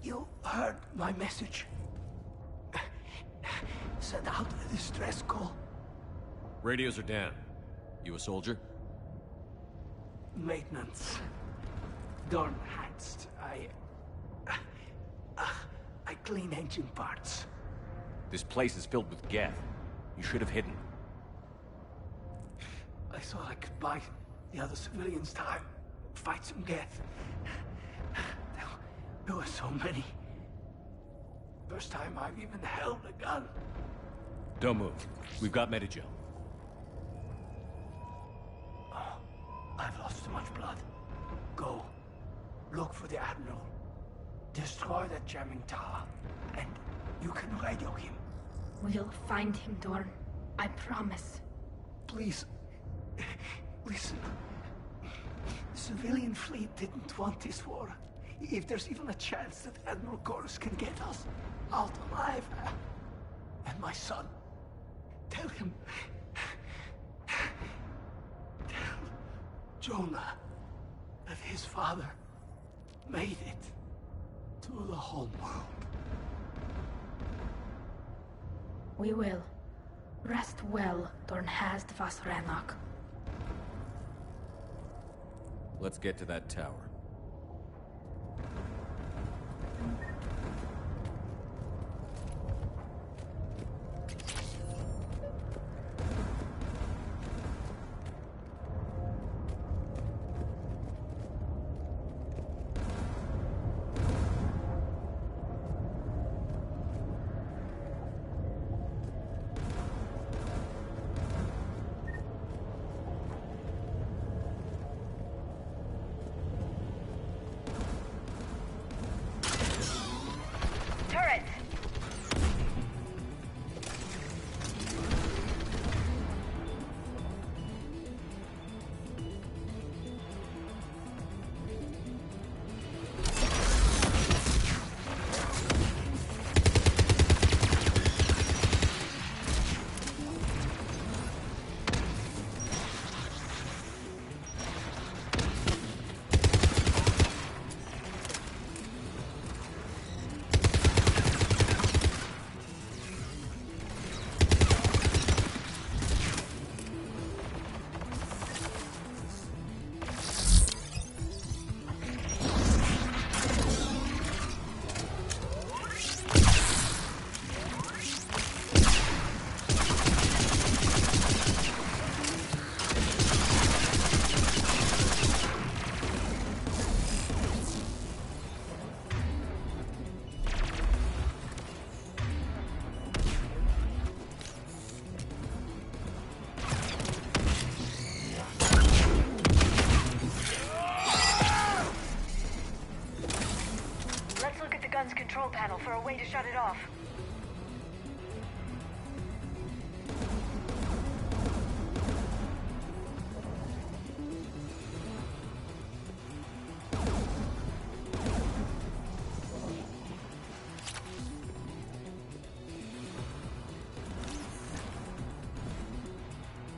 You heard my message. Send out a distress call. Radios are down. You a soldier? Maintenance. Dorn Hanst. I clean engine parts. This place is filled with Geth. You should have hidden. I thought I could buy the other civilians time. Fight some Geth. There were so many. First time I've even held a gun. Don't move. We've got Medigel. Oh, I've lost too much blood. Go. Look for the Admiral. Destroy that jamming tower. And you can radio him. We'll find him, Dorn. I promise. Please. Listen. The civilian fleet didn't want this war. If there's even a chance that Admiral Chorus can get us out alive. And my son. Tell him. Tell Jonah that his father made it to the home world. We will. Rest well, Dornhast Vasrenok. Let's get to that tower. Control panel for a way to shut it off.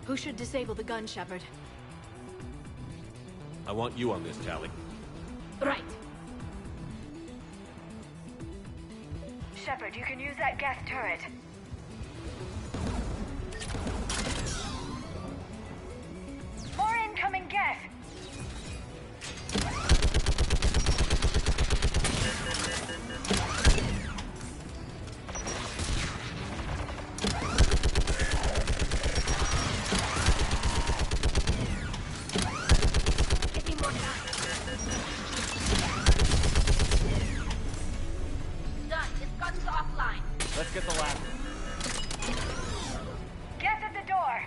Who should disable the gun, Shepard? I want you on this, Tally. Right. Shepard, you can use that gas turret. More incoming gas! Let's get the ladder. Get at the door!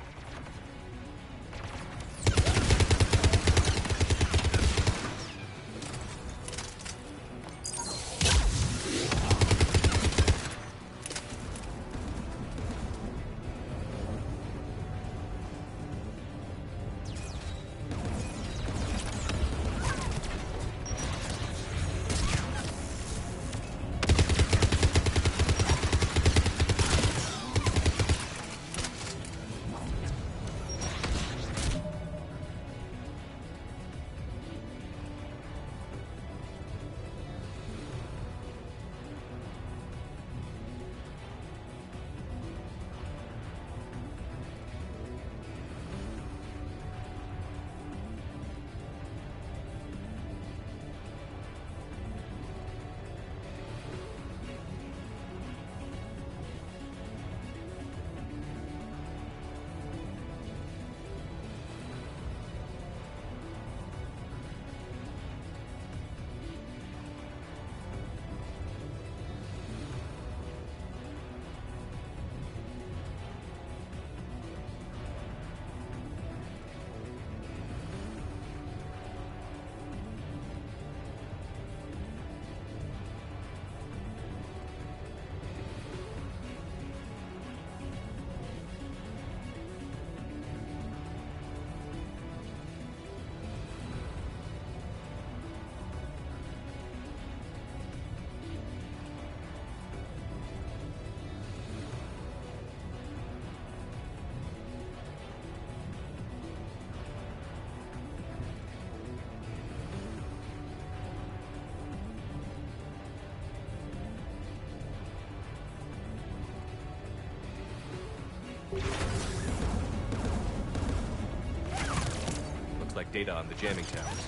Looks like data on the jamming towers.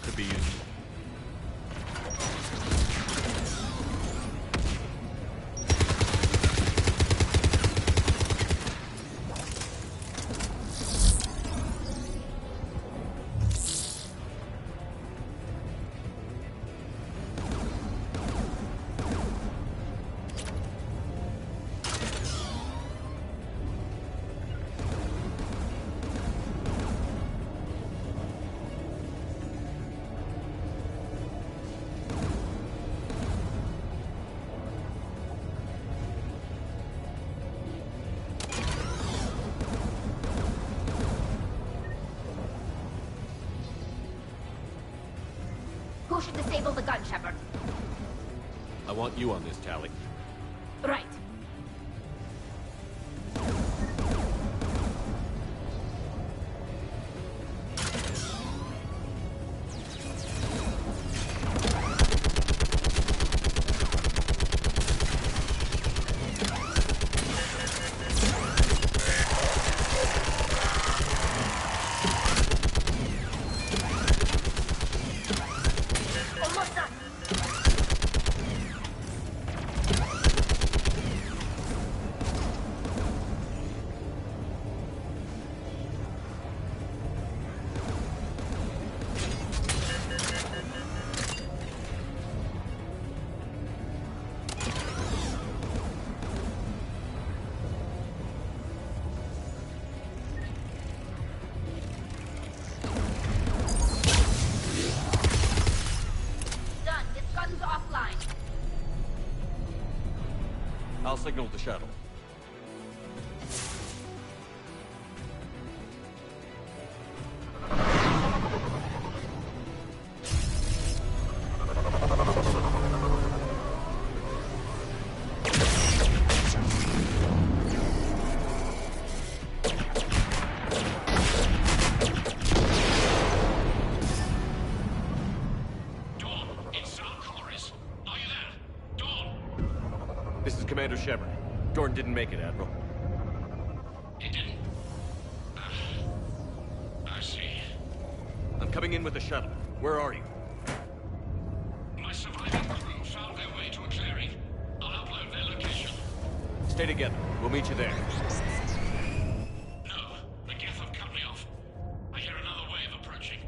Could be useful. Who should disable the gun, Shepard? I want you on this, Tally. Right. Almost done! Done. This gun's offline. I'll signal the shuttle. This is Commander Shepard. Jordan didn't make it, Admiral. He didn't? I see. I'm coming in with the shuttle. Where are you? My surviving crew found their way to a clearing. I'll upload their location. Stay together. We'll meet you there. No, the Geth have cut me off. I hear another wave approaching.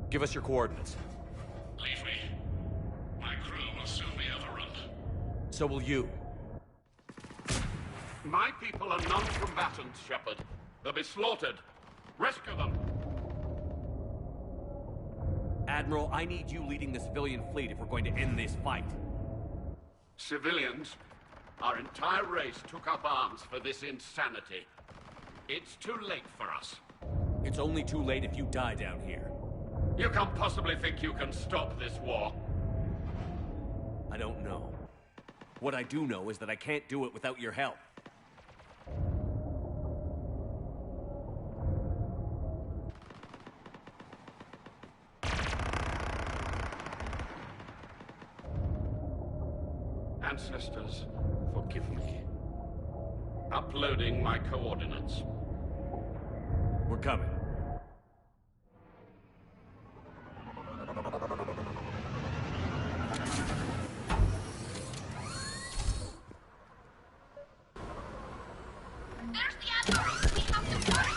Give us your coordinates. Leave me. My crew will soon be overrun. So will you. My people are non-combatants, Shepard. They'll be slaughtered. Rescue them. Admiral, I need you leading the civilian fleet if we're going to end this fight. Civilians, our entire race took up arms for this insanity. It's too late for us. It's only too late if you die down here. You can't possibly think you can stop this war. I don't know. What I do know is that I can't do it without your help. Ancestors, forgive me. Uploading my coordinates. We're coming. There's the Admiral! We have to hurry!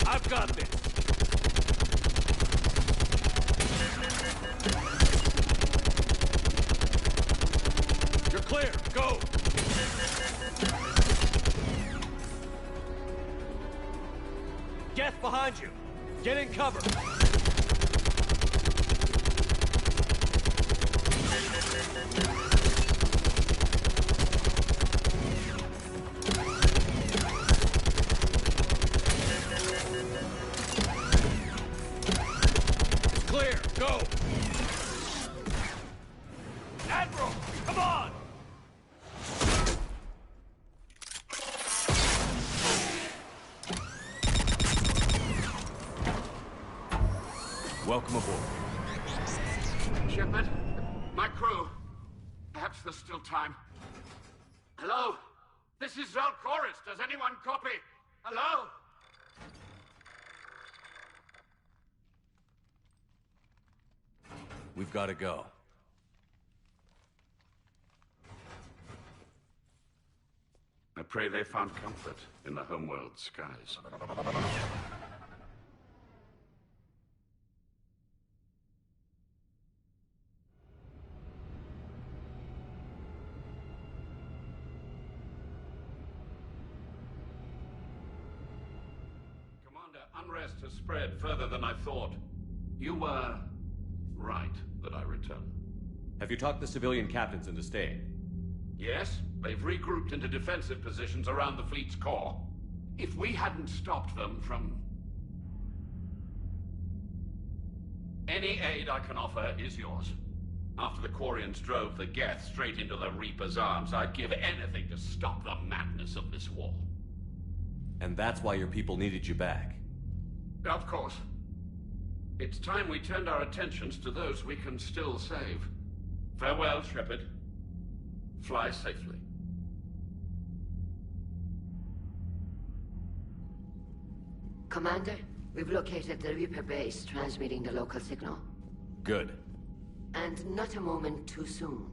I've got this! You're clear! Go! Geth behind you! Get in cover! It's clear! Go! Admiral! Come on! Welcome aboard. Shepard, my crew. Perhaps there's still time. Hello? This is Zalcoris. Does anyone copy? Hello? We've got to go. I pray they found comfort in the homeworld skies. Commander, unrest has spread further than I thought. You were right that I return. Have you talked the civilian captains into staying? Yes, they've regrouped into defensive positions around the fleet's core. If we hadn't stopped them from... Any aid I can offer is yours. After the Quarians drove the Geth straight into the Reaper's arms, I'd give anything to stop the madness of this war. And that's why your people needed you back. Of course. It's time we turned our attentions to those we can still save. Farewell, Shepard. Fly safely. Commander, we've located the Reaper base transmitting the local signal. Good. And not a moment too soon.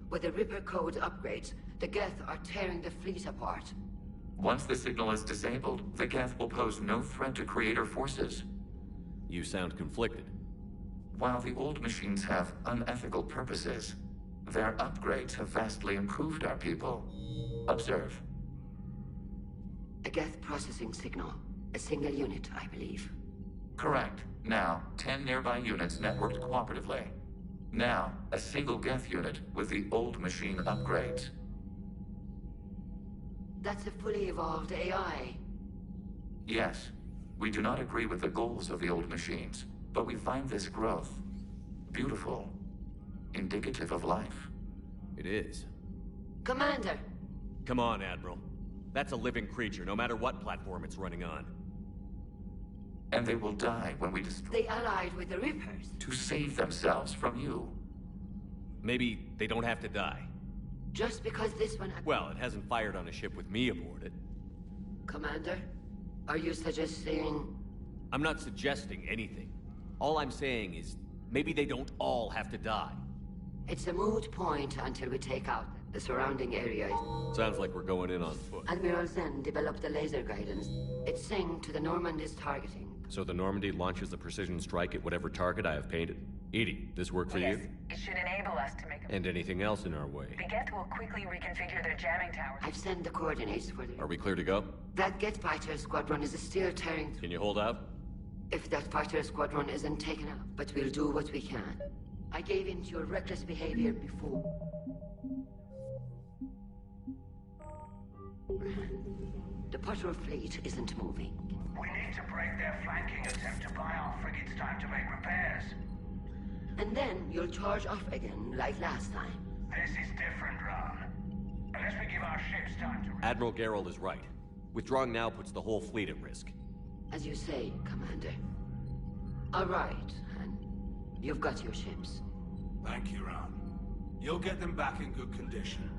With the Reaper code upgrades, the Geth are tearing the fleet apart. Once the signal is disabled, the Geth will pose no threat to Creator forces. You sound conflicted. While the old machines have unethical purposes, their upgrades have vastly improved our people. Observe. A Geth processing signal. A single unit, I believe. Correct. Now, 10 nearby units networked cooperatively. Now, a single Geth unit with the old machine upgrades. That's a fully evolved AI. Yes. We do not agree with the goals of the old machines, but we find this growth beautiful, indicative of life. It is. Commander! Come on, Admiral. That's a living creature, no matter what platform it's running on. And they will die when we destroy... They allied with the Reapers. To save themselves from you. Maybe they don't have to die. Just because this one... Well, it hasn't fired on a ship with me aboard it. Commander, are you suggesting... I'm not suggesting anything. All I'm saying is, maybe they don't all have to die. It's a moot point until we take out the surrounding area. Sounds like we're going in on foot. Admiral Zen developed a laser guidance. It's synced to the Normandy's targeting. So the Normandy launches a precision strike at whatever target I have painted. Edie, this work for Yes, you? it should enable us to make a... And anything else in our way? The Geth will quickly reconfigure their jamming towers. I've sent the coordinates for the... Are we clear to go? That Geth fighter squadron is still tearing through. Can you hold out? If that fighter squadron isn't taken out, but we'll do what we can. I gave in to your reckless behavior before. The patrol fleet isn't moving. We need to break their flanking attempt to buy our frigates time to make repairs. And then you'll charge off again, like last time. This is different, Ron. Unless we give our ships time to... Admiral Geralt is right. Withdrawing now puts the whole fleet at risk. As you say, Commander. All right, and you've got your ships. Thank you, Ron. You'll get them back in good condition.